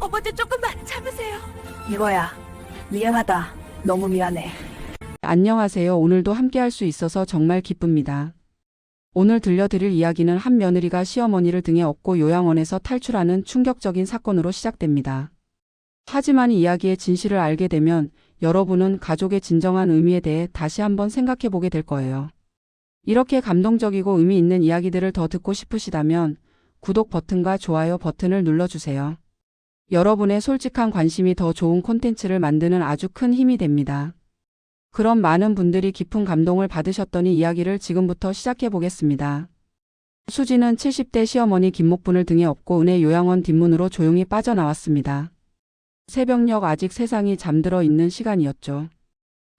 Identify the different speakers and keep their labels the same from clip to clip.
Speaker 1: 어머니 조금만 참으세요.
Speaker 2: 이거야. 미안하다. 너무 미안해.
Speaker 3: 안녕하세요. 오늘도 함께 할 수 있어서 정말 기쁩니다. 오늘 들려드릴 이야기는 한 며느리가 시어머니를 등에 업고 요양원에서 탈출하는 충격적인 사건으로 시작됩니다. 하지만 이 이야기의 진실을 알게 되면 여러분은 가족의 진정한 의미에 대해 다시 한번 생각해 보게 될 거예요. 이렇게 감동적이고 의미 있는 이야기들을 더 듣고 싶으시다면 구독 버튼과 좋아요 버튼을 눌러주세요. 여러분의 솔직한 관심이 더 좋은 콘텐츠를 만드는 아주 큰 힘이 됩니다. 그럼 많은 분들이 깊은 감동을 받으셨더니 이야기를 지금부터 시작해 보겠습니다. 수지는 70대 시어머니 김목분을 등에 업고 은혜 요양원 뒷문으로 조용히 빠져나왔습니다. 새벽녘 아직 세상이 잠들어 있는 시간이었죠.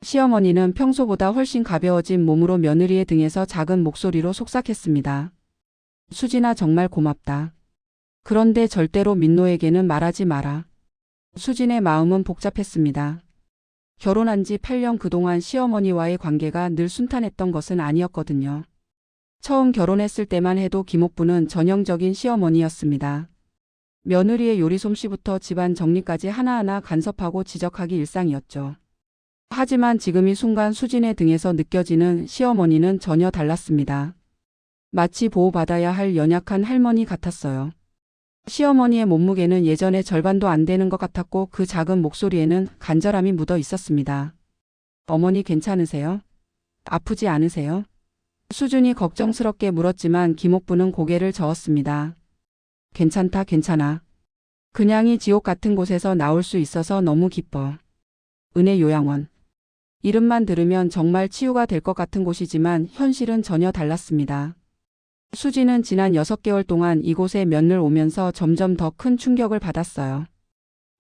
Speaker 3: 시어머니는 평소보다 훨씬 가벼워진 몸으로 며느리의 등에서 작은 목소리로 속삭했습니다. 수진아, 정말 고맙다. 그런데 절대로 민노에게는 말하지 마라. 수진의 마음은 복잡했습니다. 결혼한 지 8년 그동안 시어머니와의 관계가 늘 순탄했던 것은 아니었거든요. 처음 결혼했을 때만 해도 김옥부는 전형적인 시어머니였습니다. 며느리의 요리 솜씨부터 집안 정리까지 하나하나 간섭하고 지적하기 일상이었죠. 하지만 지금 이 순간 수진의 등에서 느껴지는 시어머니는 전혀 달랐습니다. 마치 보호받아야 할 연약한 할머니 같았어요. 시어머니의 몸무게는 예전의 절반도 안 되는 것 같았고 그 작은 목소리에는 간절함이 묻어 있었습니다. 어머니 괜찮으세요? 아프지 않으세요? 수준이 걱정스럽게 물었지만 김옥부는 고개를 저었습니다. 괜찮다, 괜찮아. 그냥이 지옥 같은 곳에서 나올 수 있어서 너무 기뻐. 은혜 요양원. 이름만 들으면 정말 치유가 될 것 같은 곳이지만 현실은 전혀 달랐습니다. 수지는 지난 6개월 동안 이곳에 며느리 오면서 점점 더 큰 충격을 받았어요.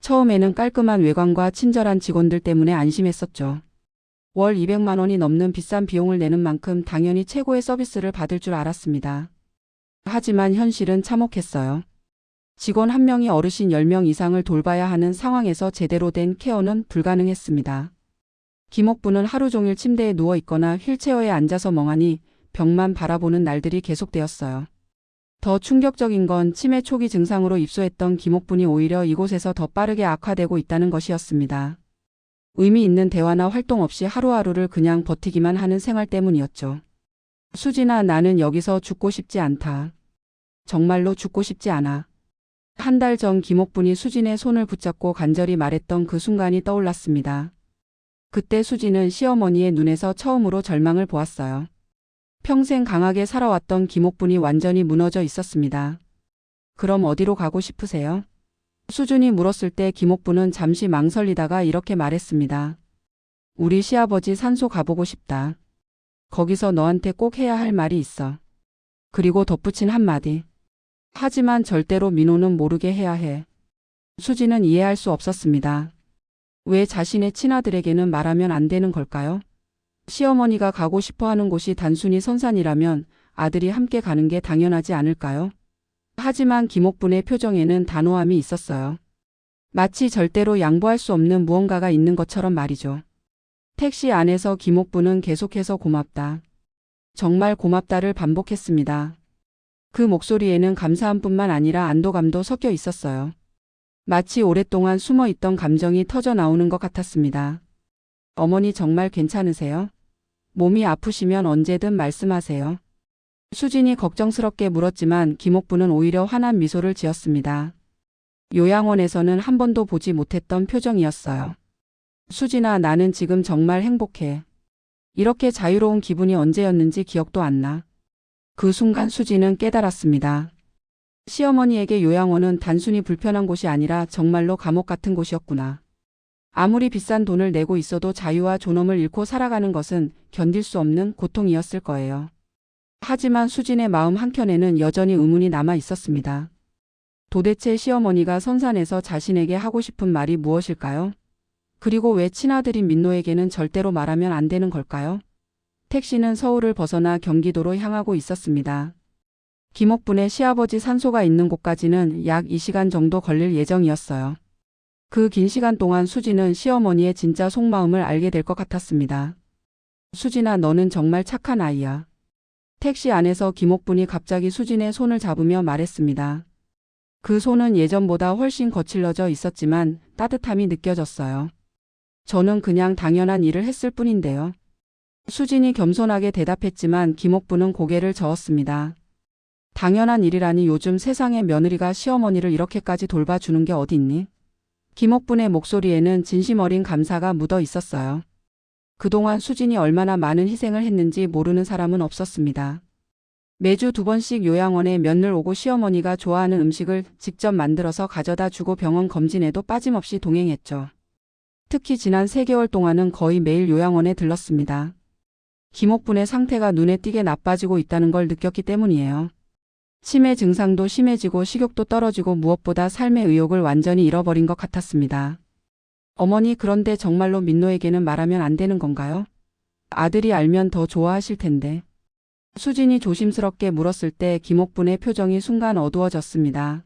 Speaker 3: 처음에는 깔끔한 외관과 친절한 직원들 때문에 안심했었죠. 월 200만 원이 넘는 비싼 비용을 내는 만큼 당연히 최고의 서비스를 받을 줄 알았습니다. 하지만 현실은 참혹했어요. 직원 1명이 어르신 10명 이상을 돌봐야 하는 상황에서 제대로 된 케어는 불가능했습니다. 김옥부는 하루 종일 침대에 누워 있거나 휠체어에 앉아서 멍하니 벽만 바라보는 날들이 계속되었어요. 더 충격적인 건 치매 초기 증상으로 입소했던 김옥분이 오히려 이곳에서 더 빠르게 악화되고 있다는 것이었습니다. 의미 있는 대화나 활동 없이 하루하루를 그냥 버티기만 하는 생활 때문이었죠. 수진아, 나는 여기서 죽고 싶지 않다. 정말로 죽고 싶지 않아. 한 달 전 김옥분이 수진의 손을 붙잡고 간절히 말했던 그 순간이 떠올랐습니다. 그때 수진은 시어머니의 눈에서 처음으로 절망을 보았어요. 평생 강하게 살아왔던 김옥분이 완전히 무너져 있었습니다. 그럼 어디로 가고 싶으세요? 수진이 물었을 때 김옥분은 잠시 망설이다가 이렇게 말했습니다. 우리 시아버지 산소 가보고 싶다. 거기서 너한테 꼭 해야 할 말이 있어. 그리고 덧붙인 한마디. 하지만 절대로 민호는 모르게 해야 해. 수진은 이해할 수 없었습니다. 왜 자신의 친아들에게는 말하면 안 되는 걸까요? 시어머니가 가고 싶어하는 곳이 단순히 선산이라면 아들이 함께 가는 게 당연하지 않을까요? 하지만 김옥분의 표정에는 단호함이 있었어요. 마치 절대로 양보할 수 없는 무언가가 있는 것처럼 말이죠. 택시 안에서 김옥분은 계속해서 고맙다. 정말 고맙다를 반복했습니다. 그 목소리에는 감사함뿐만 아니라 안도감도 섞여 있었어요. 마치 오랫동안 숨어있던 감정이 터져 나오는 것 같았습니다. 어머니 정말 괜찮으세요? 몸이 아프시면 언제든 말씀하세요. 수진이 걱정스럽게 물었지만 김옥부는 오히려 환한 미소를 지었습니다. 요양원에서는 한 번도 보지 못했던 표정이었어요. 수진아, 나는 지금 정말 행복해. 이렇게 자유로운 기분이 언제였는지 기억도 안 나. 그 순간 수진은 깨달았습니다. 시어머니에게 요양원은 단순히 불편한 곳이 아니라 정말로 감옥 같은 곳이었구나. 아무리 비싼 돈을 내고 있어도 자유와 존엄을 잃고 살아가는 것은 견딜 수 없는 고통이었을 거예요. 하지만 수진의 마음 한켠에는 여전히 의문이 남아 있었습니다. 도대체 시어머니가 선산에서 자신에게 하고 싶은 말이 무엇일까요? 그리고 왜 친아들인 민노에게는 절대로 말하면 안 되는 걸까요? 택시는 서울을 벗어나 경기도로 향하고 있었습니다. 김옥분의 시아버지 산소가 있는 곳까지는 약 2시간 정도 걸릴 예정이었어요. 그 긴 시간 동안 수진은 시어머니의 진짜 속마음을 알게 될 것 같았습니다. 수진아, 너는 정말 착한 아이야. 택시 안에서 김옥분이 갑자기 수진의 손을 잡으며 말했습니다. 그 손은 예전보다 훨씬 거칠러져 있었지만 따뜻함이 느껴졌어요. 저는 그냥 당연한 일을 했을 뿐인데요. 수진이 겸손하게 대답했지만 김옥부는 고개를 저었습니다. 당연한 일이라니 요즘 세상에 며느리가 시어머니를 이렇게까지 돌봐주는 게 어디 있니? 김옥분의 목소리에는 진심 어린 감사가 묻어 있었어요. 그동안 수진이 얼마나 많은 희생을 했는지 모르는 사람은 없었습니다. 매주 2번씩 요양원에 며느리 오고 시어머니가 좋아하는 음식을 직접 만들어서 가져다 주고 병원 검진에도 빠짐없이 동행했죠. 특히 지난 3개월 동안은 거의 매일 요양원에 들렀습니다. 김옥분의 상태가 눈에 띄게 나빠지고 있다는 걸 느꼈기 때문이에요. 치매 증상도 심해지고 식욕도 떨어지고 무엇보다 삶의 의욕을 완전히 잃어버린 것 같았습니다. 어머니, 그런데 정말로 민노에게는 말하면 안 되는 건가요? 아들이 알면 더 좋아하실 텐데. 수진이 조심스럽게 물었을 때 김옥분의 표정이 순간 어두워졌습니다.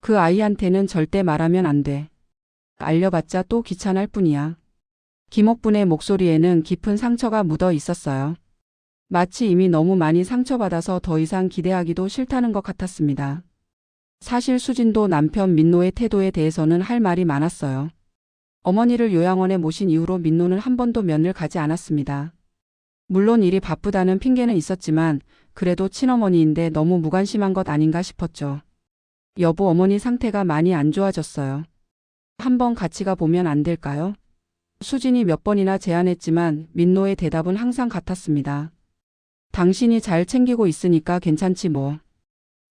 Speaker 3: 그 아이한테는 절대 말하면 안 돼. 알려봤자 또 귀찮을 뿐이야. 김옥분의 목소리에는 깊은 상처가 묻어 있었어요. 마치 이미 너무 많이 상처받아서 더 이상 기대하기도 싫다는 것 같았습니다. 사실 수진도 남편 민노의 태도에 대해서는 할 말이 많았어요. 어머니를 요양원에 모신 이후로 민노는 한 번도 면을 가지 않았습니다. 물론 일이 바쁘다는 핑계는 있었지만 그래도 친어머니인데 너무 무관심한 것 아닌가 싶었죠. 여보, 어머니 상태가 많이 안 좋아졌어요. 한번 같이 가보면 안 될까요? 수진이 몇 번이나 제안했지만 민노의 대답은 항상 같았습니다. 당신이 잘 챙기고 있으니까 괜찮지 뭐.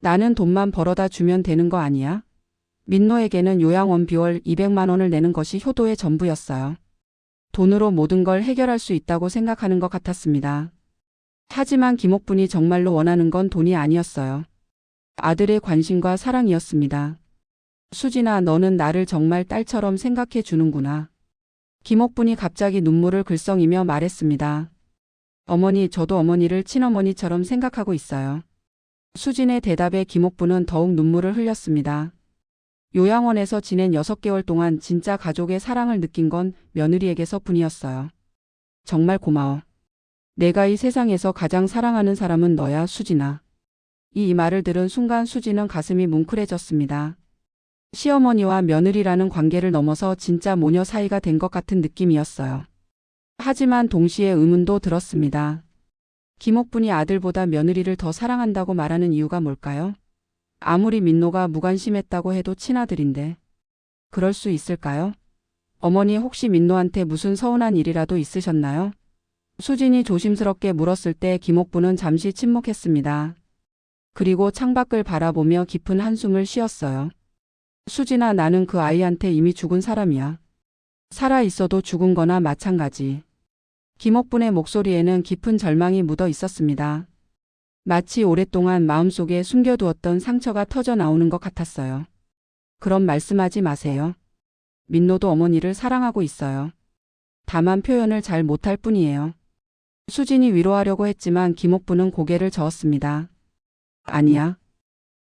Speaker 3: 나는 돈만 벌어다 주면 되는 거 아니야? 민노에게는 요양원 비월 200만 원을 내는 것이 효도의 전부였어요. 돈으로 모든 걸 해결할 수 있다고 생각하는 것 같았습니다. 하지만 김옥분이 정말로 원하는 건 돈이 아니었어요. 아들의 관심과 사랑이었습니다. 수진아, 너는 나를 정말 딸처럼 생각해 주는구나. 김옥분이 갑자기 눈물을 글썽이며 말했습니다. 어머니, 저도 어머니를 친어머니처럼 생각하고 있어요. 수진의 대답에 김옥분은 더욱 눈물을 흘렸습니다. 요양원에서 지낸 6개월 동안 진짜 가족의 사랑을 느낀 건 며느리에게서 뿐이었어요. 정말 고마워. 내가 이 세상에서 가장 사랑하는 사람은 너야, 수진아. 이 말을 들은 순간 수진은 가슴이 뭉클해졌습니다. 시어머니와 며느리라는 관계를 넘어서 진짜 모녀 사이가 된 것 같은 느낌이었어요. 하지만 동시에 의문도 들었습니다. 김옥분이 아들보다 며느리를 더 사랑한다고 말하는 이유가 뭘까요? 아무리 민노가 무관심했다고 해도 친아들인데. 그럴 수 있을까요? 어머니, 혹시 민노한테 무슨 서운한 일이라도 있으셨나요? 수진이 조심스럽게 물었을 때 김옥분은 잠시 침묵했습니다. 그리고 창밖을 바라보며 깊은 한숨을 쉬었어요. 수진아, 나는 그 아이한테 이미 죽은 사람이야. 살아 있어도 죽은 거나 마찬가지. 김옥분의 목소리에는 깊은 절망이 묻어 있었습니다. 마치 오랫동안 마음속에 숨겨두었던 상처가 터져 나오는 것 같았어요. 그럼 말씀하지 마세요. 민노도 어머니를 사랑하고 있어요. 다만 표현을 잘 못할 뿐이에요. 수진이 위로하려고 했지만 김옥분은 고개를 저었습니다. 아니야.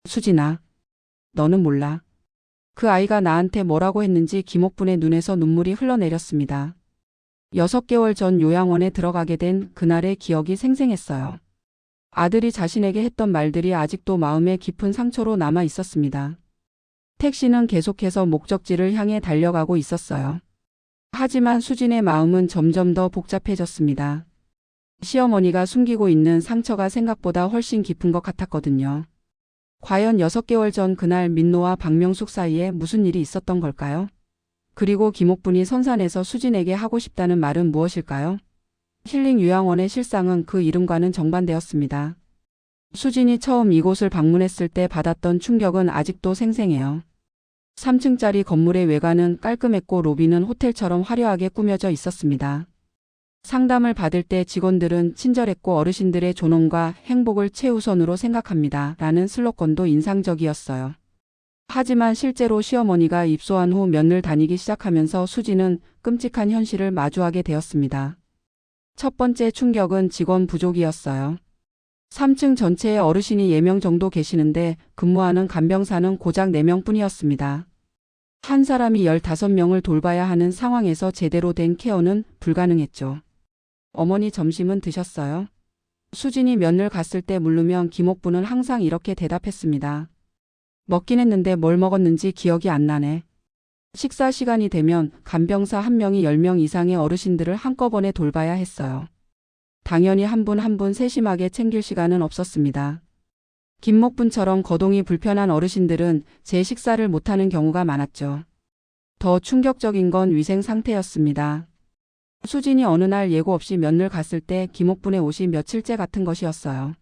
Speaker 3: 수진아. 너는 몰라. 그 아이가 나한테 뭐라고 했는지. 김옥분의 눈에서 눈물이 흘러내렸습니다. 6개월 전 요양원에 들어가게 된 그날의 기억이 생생했어요. 아들이 자신에게 했던 말들이 아직도 마음에 깊은 상처로 남아 있었습니다. 택시는 계속해서 목적지를 향해 달려가고 있었어요. 하지만 수진의 마음은 점점 더 복잡해졌습니다. 시어머니가 숨기고 있는 상처가 생각보다 훨씬 깊은 것 같았거든요. 과연 6개월 전 그날 민노와 박명숙 사이에 무슨 일이 있었던 걸까요? 그리고 김옥분이 선산에서 수진에게 하고 싶다는 말은 무엇일까요? 힐링 요양원의 실상은 그 이름과는 정반대였습니다. 수진이 처음 이곳을 방문했을 때 받았던 충격은 아직도 생생해요. 3층짜리 건물의 외관은 깔끔했고 로비는 호텔처럼 화려하게 꾸며져 있었습니다. 상담을 받을 때 직원들은 친절했고 어르신들의 존엄과 행복을 최우선으로 생각합니다. 라는 슬로건도 인상적이었어요. 하지만 실제로 시어머니가 입소한 후 면을 다니기 시작하면서 수진은 끔찍한 현실을 마주하게 되었습니다. 첫 번째 충격은 직원 부족이었어요. 3층 전체에 어르신이 4명 정도 계시는데 근무하는 간병사는 고작 4명뿐이었습니다. 한 사람이 15명을 돌봐야 하는 상황에서 제대로 된 케어는 불가능했죠. 어머니, 점심은 드셨어요? 수진이 면을 갔을 때 물으면 김옥분은 항상 이렇게 대답했습니다. 먹긴 했는데 뭘 먹었는지 기억이 안 나네. 식사 시간이 되면 간병사 한 명이 10명 이상의 어르신들을 한꺼번에 돌봐야 했어요. 당연히 한 분 한 분 세심하게 챙길 시간은 없었습니다. 김목분처럼 거동이 불편한 어르신들은 제 식사를 못하는 경우가 많았죠. 더 충격적인 건 위생 상태였습니다. 수진이 어느 날 예고 없이 면을 갔을 때 김옥분의 옷이 며칠째 같은 것이었어요.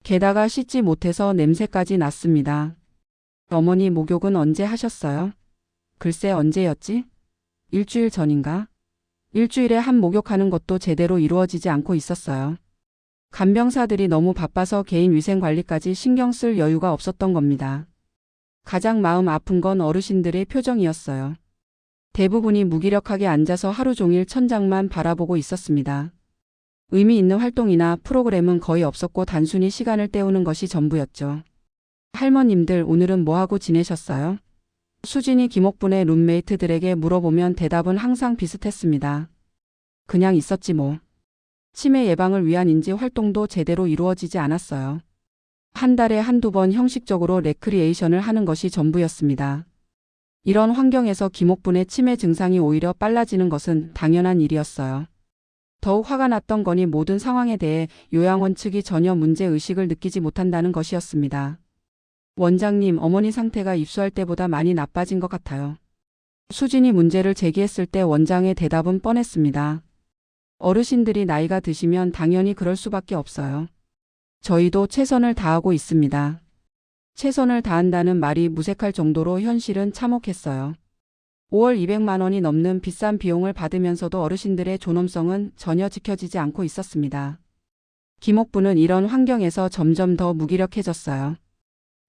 Speaker 3: 게다가 씻지 못해서 냄새까지 났습니다. 어머니 목욕은 언제 하셨어요? 글쎄 언제였지? 일주일 전인가? 일주일에 한 목욕하는 것도 제대로 이루어지지 않고 있었어요. 간병사들이 너무 바빠서 개인 위생 관리까지 신경 쓸 여유가 없었던 겁니다. 가장 마음 아픈 건 어르신들의 표정이었어요. 대부분이 무기력하게 앉아서 하루 종일 천장만 바라보고 있었습니다. 의미 있는 활동이나 프로그램은 거의 없었고 단순히 시간을 때우는 것이 전부였죠. 할머님들 오늘은 뭐하고 지내셨어요? 수진이 김옥분의 룸메이트들에게 물어보면 대답은 항상 비슷했습니다. 그냥 있었지 뭐. 치매 예방을 위한 인지 활동도 제대로 이루어지지 않았어요. 한 달에 한두 번 형식적으로 레크리에이션을 하는 것이 전부였습니다. 이런 환경에서 김옥분의 치매 증상이 오히려 빨라지는 것은 당연한 일이었어요. 더욱 화가 났던 건이 모든 상황에 대해 요양원 측이 전혀 문제의식을 느끼지 못한다는 것이었습니다. 원장님, 어머니 상태가 입수할 때보다 많이 나빠진 것 같아요. 수진이 문제를 제기했을 때 원장의 대답은 뻔했습니다. 어르신들이 나이가 드시면 당연히 그럴 수밖에 없어요. 저희도 최선을 다하고 있습니다. 최선을 다한다는 말이 무색할 정도로 현실은 참혹했어요. 5월 200만 원이 넘는 비싼 비용을 받으면서도 어르신들의 존엄성은 전혀 지켜지지 않고 있었습니다. 김옥분은 이런 환경에서 점점 더 무기력해졌어요.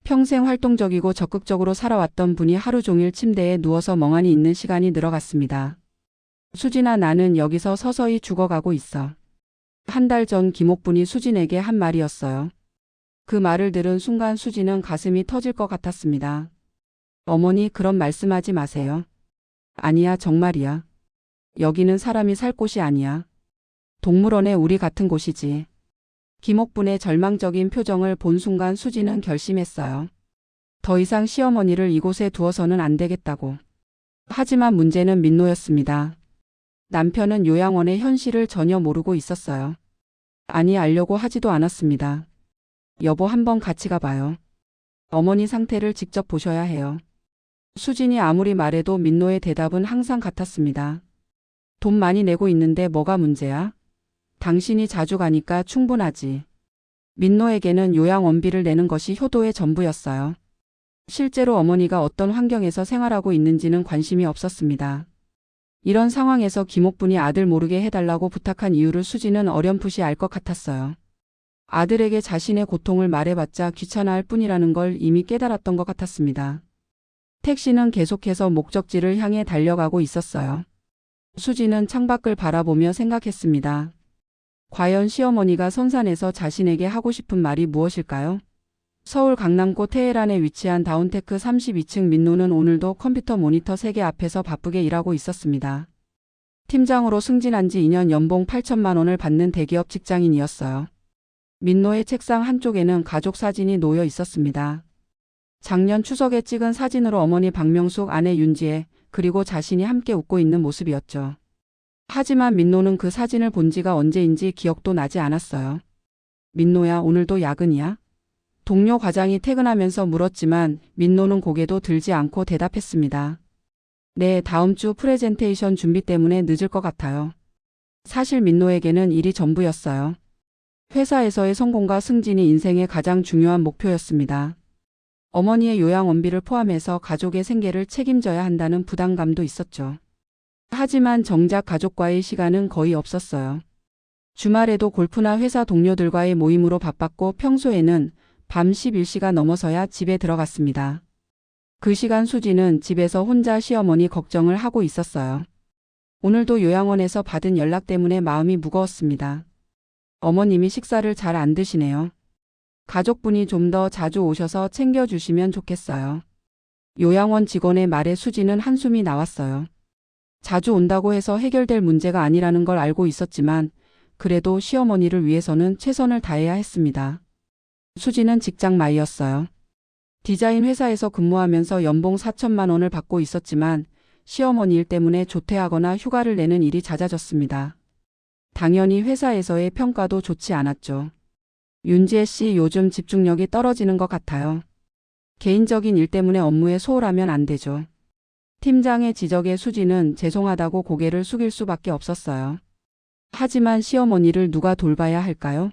Speaker 3: 평생 활동적이고 적극적으로 살아왔던 분이 하루 종일 침대에 누워서 멍하니 있는 시간이 늘어갔습니다. 수진아, 나는 여기서 서서히 죽어가고 있어. 한 달 전 김옥분이 수진에게 한 말이었어요. 그 말을 들은 순간 수진은 가슴이 터질 것 같았습니다. 어머니, 그런 말씀하지 마세요. 아니야, 정말이야. 여기는 사람이 살 곳이 아니야. 동물원에 우리 같은 곳이지. 김옥분의 절망적인 표정을 본 순간 수진은 결심했어요. 더 이상 시어머니를 이곳에 두어서는 안 되겠다고. 하지만 문제는 민노였습니다. 남편은 요양원의 현실을 전혀 모르고 있었어요. 아니, 알려고 하지도 않았습니다. 여보, 한번 같이 가봐요. 어머니 상태를 직접 보셔야 해요. 수진이 아무리 말해도 민노의 대답은 항상 같았습니다. 돈 많이 내고 있는데 뭐가 문제야? 당신이 자주 가니까 충분하지. 민노에게는 요양원비를 내는 것이 효도의 전부였어요. 실제로 어머니가 어떤 환경에서 생활하고 있는지는 관심이 없었습니다. 이런 상황에서 김옥분이 아들 모르게 해달라고 부탁한 이유를 수진은 어렴풋이 알 것 같았어요. 아들에게 자신의 고통을 말해봤자 귀찮아할 뿐이라는 걸 이미 깨달았던 것 같았습니다. 택시는 계속해서 목적지를 향해 달려가고 있었어요. 수진은 창밖을 바라보며 생각했습니다. 과연 시어머니가 선산에서 자신에게 하고 싶은 말이 무엇일까요? 서울 강남구 테헤란에 위치한 다운테크 32층 민노는 오늘도 컴퓨터 모니터 3개 앞에서 바쁘게 일하고 있었습니다. 팀장으로 승진한 지 2년 연봉 8천만 원을 받는 대기업 직장인이었어요. 민노의 책상 한쪽에는 가족 사진이 놓여 있었습니다. 작년 추석에 찍은 사진으로 어머니 박명숙, 아내 윤지혜, 그리고 자신이 함께 웃고 있는 모습이었죠. 하지만 민노는 그 사진을 본 지가 언제인지 기억도 나지 않았어요. 민노야, 오늘도 야근이야? 동료 과장이 퇴근하면서 물었지만 민노는 고개도 들지 않고 대답했습니다. 네, 다음 주 프레젠테이션 준비 때문에 늦을 것 같아요. 사실 민노에게는 일이 전부였어요. 회사에서의 성공과 승진이 인생의 가장 중요한 목표였습니다. 어머니의 요양원비를 포함해서 가족의 생계를 책임져야 한다는 부담감도 있었죠. 하지만 정작 가족과의 시간은 거의 없었어요. 주말에도 골프나 회사 동료들과의 모임으로 바빴고 평소에는 밤 11시가 넘어서야 집에 들어갔습니다. 그 시간 수지는 집에서 혼자 시어머니 걱정을 하고 있었어요. 오늘도 요양원에서 받은 연락 때문에 마음이 무거웠습니다. 어머님이 식사를 잘 안 드시네요. 가족분이 좀 더 자주 오셔서 챙겨주시면 좋겠어요. 요양원 직원의 말에 수지는 한숨이 나왔어요. 자주 온다고 해서 해결될 문제가 아니라는 걸 알고 있었지만 그래도 시어머니를 위해서는 최선을 다해야 했습니다. 수지는 직장마이였어요. 디자인 회사에서 근무하면서 연봉 4천만 원을 받고 있었지만 시어머니 일 때문에 조퇴하거나 휴가를 내는 일이 잦아졌습니다. 당연히 회사에서의 평가도 좋지 않았죠. 윤지혜 씨 요즘 집중력이 떨어지는 것 같아요. 개인적인 일 때문에 업무에 소홀하면 안 되죠. 팀장의 지적에 수지는 죄송하다고 고개를 숙일 수밖에 없었어요. 하지만 시어머니를 누가 돌봐야 할까요?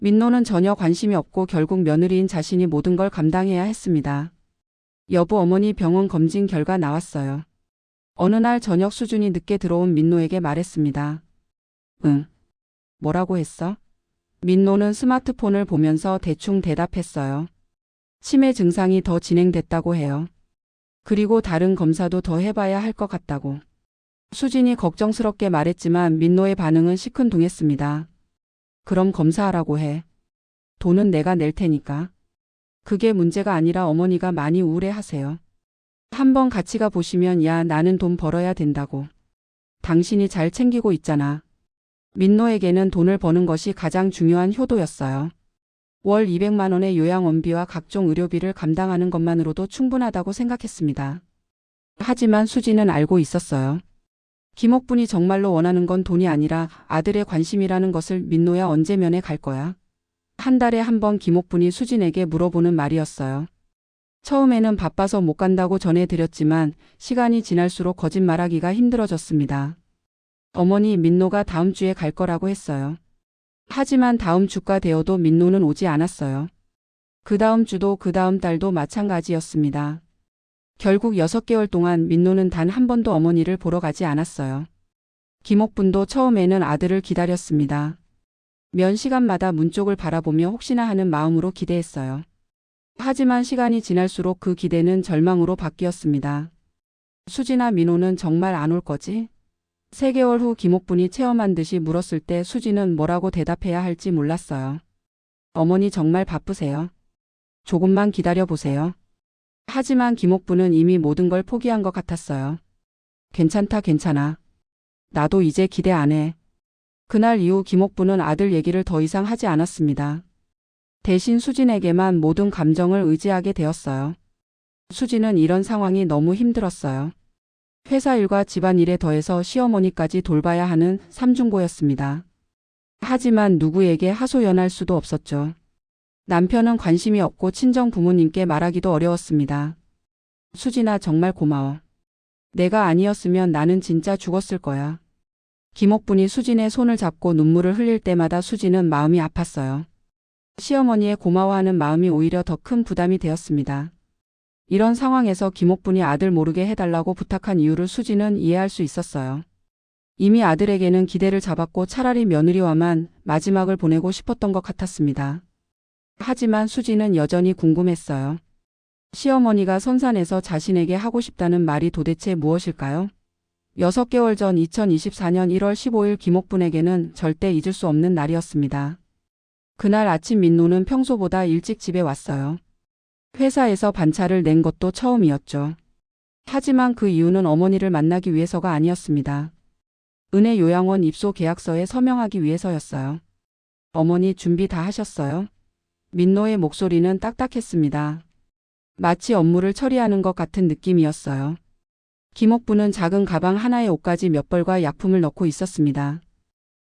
Speaker 3: 민노는 전혀 관심이 없고 결국 며느리인 자신이 모든 걸 감당해야 했습니다. 여보 어머니 병원 검진 결과 나왔어요. 어느 날 저녁 수준이 늦게 들어온 민노에게 말했습니다. 응. 뭐라고 했어? 민노는 스마트폰을 보면서 대충 대답했어요. 치매 증상이 더 진행됐다고 해요. 그리고 다른 검사도 더 해봐야 할 것 같다고. 수진이 걱정스럽게 말했지만 민노의 반응은 시큰둥했습니다. 그럼 검사하라고 해. 돈은 내가 낼 테니까. 그게 문제가 아니라 어머니가 많이 우울해하세요. 한번 같이 가 보시면 야 나는 돈 벌어야 된다고. 당신이 잘 챙기고 있잖아. 민노에게는 돈을 버는 것이 가장 중요한 효도였어요. 월 200만 원의 요양원비와 각종 의료비를 감당하는 것만으로도 충분하다고 생각했습니다. 하지만 수지는 알고 있었어요. 김옥분이 정말로 원하는 건 돈이 아니라 아들의 관심이라는 것을. 민노야 언제 면회 갈 거야? 한 달에 한 번 김옥분이 수진에게 물어보는 말이었어요. 처음에는 바빠서 못 간다고 전해드렸지만 시간이 지날수록 거짓말하기가 힘들어졌습니다. 어머니 민노가 다음 주에 갈 거라고 했어요. 하지만 다음 주가 되어도 민노는 오지 않았어요. 그 다음 주도 그 다음 달도 마찬가지였습니다. 결국 6개월 동안 민노는 단 한 번도 어머니를 보러 가지 않았어요. 김옥분도 처음에는 아들을 기다렸습니다. 면 시간마다 문 쪽을 바라보며 혹시나 하는 마음으로 기대했어요. 하지만 시간이 지날수록 그 기대는 절망으로 바뀌었습니다. 수지나 민호는 정말 안 올 거지? 3개월 후 김옥분이 체험한 듯이 물었을 때 수지는 뭐라고 대답해야 할지 몰랐어요. 어머니 정말 바쁘세요. 조금만 기다려보세요. 하지만 김옥분은 이미 모든 걸 포기한 것 같았어요. 괜찮다 괜찮아. 나도 이제 기대 안 해. 그날 이후 김옥분은 아들 얘기를 더 이상 하지 않았습니다. 대신 수진에게만 모든 감정을 의지하게 되었어요. 수진은 이런 상황이 너무 힘들었어요. 회사 일과 집안일에 더해서 시어머니까지 돌봐야 하는 삼중고였습니다. 하지만 누구에게 하소연할 수도 없었죠. 남편은 관심이 없고 친정 부모님께 말하기도 어려웠습니다. 수진아 정말 고마워. 내가 아니었으면 나는 진짜 죽었을 거야. 김옥분이 수진의 손을 잡고 눈물을 흘릴 때마다 수진은 마음이 아팠어요. 시어머니의 고마워하는 마음이 오히려 더 큰 부담이 되었습니다. 이런 상황에서 김옥분이 아들 모르게 해달라고 부탁한 이유를 수지는 이해할 수 있었어요. 이미 아들에게는 기대를 잡았고 차라리 며느리와만 마지막을 보내고 싶었던 것 같았습니다. 하지만 수지는 여전히 궁금했어요. 시어머니가 선산에서 자신에게 하고 싶다는 말이 도대체 무엇일까요? 6개월 전 2024년 1월 15일 김옥분에게는 절대 잊을 수 없는 날이었습니다. 그날 아침 민노는 평소보다 일찍 집에 왔어요. 회사에서 반차를 낸 것도 처음이었죠. 하지만 그 이유는 어머니를 만나기 위해서가 아니었습니다. 은혜 요양원 입소 계약서에 서명하기 위해서였어요. 어머니 준비 다 하셨어요? 민노의 목소리는 딱딱했습니다. 마치 업무를 처리하는 것 같은 느낌이었어요. 김옥분은 작은 가방 하나에 옷가지 몇 벌과 약품을 넣고 있었습니다.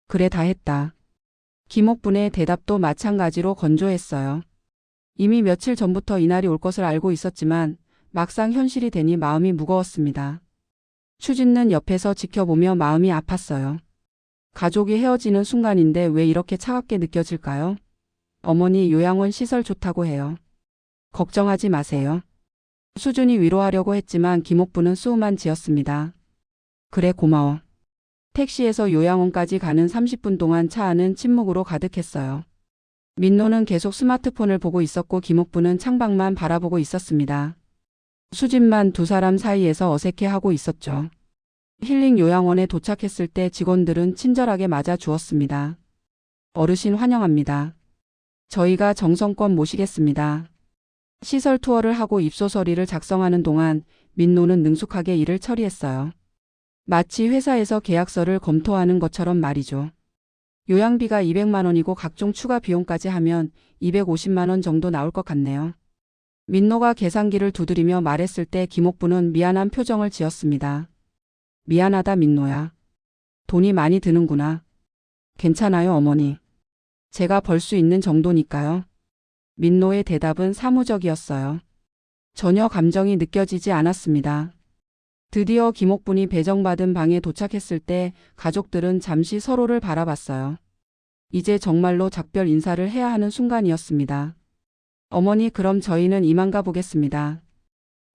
Speaker 3: 그래 다 했다. 김옥분의 대답도 마찬가지로 건조했어요. 이미 며칠 전부터 이날이 올 것을 알고 있었지만 막상 현실이 되니 마음이 무거웠습니다. 추진는 옆에서 지켜보며 마음이 아팠어요. 가족이 헤어지는 순간인데 왜 이렇게 차갑게 느껴질까요? 어머니 요양원 시설 좋다고 해요. 걱정하지 마세요. 수준이 위로하려고 했지만 김옥분은 수음만 지었습니다. 그래 고마워. 택시에서 요양원까지 가는 30분 동안 차 안은 침묵으로 가득했어요. 민노는 계속 스마트폰을 보고 있었고 김옥분은 창밖만 바라보고 있었습니다. 수진만 두 사람 사이에서 어색해하고 있었죠. 힐링 요양원에 도착했을 때 직원들은 친절하게 맞아 주었습니다. 어르신 환영합니다. 저희가 정성껏 모시겠습니다. 시설 투어를 하고 입소 서류를 작성하는 동안 민노는 능숙하게 일을 처리했어요. 마치 회사에서 계약서를 검토하는 것처럼 말이죠. 요양비가 200만 원이고 각종 추가 비용까지 하면 250만 원 정도 나올 것 같네요. 민노가 계산기를 두드리며 말했을 때 김옥부는 미안한 표정을 지었습니다. 미안하다 민노야. 돈이 많이 드는구나. 괜찮아요 어머니. 제가 벌 수 있는 정도니까요. 민노의 대답은 사무적이었어요. 전혀 감정이 느껴지지 않았습니다. 드디어 김옥분이 배정받은 방에 도착했을 때 가족들은 잠시 서로를 바라봤어요. 이제 정말로 작별 인사를 해야 하는 순간이었습니다. 어머니 그럼 저희는 이만 가보겠습니다.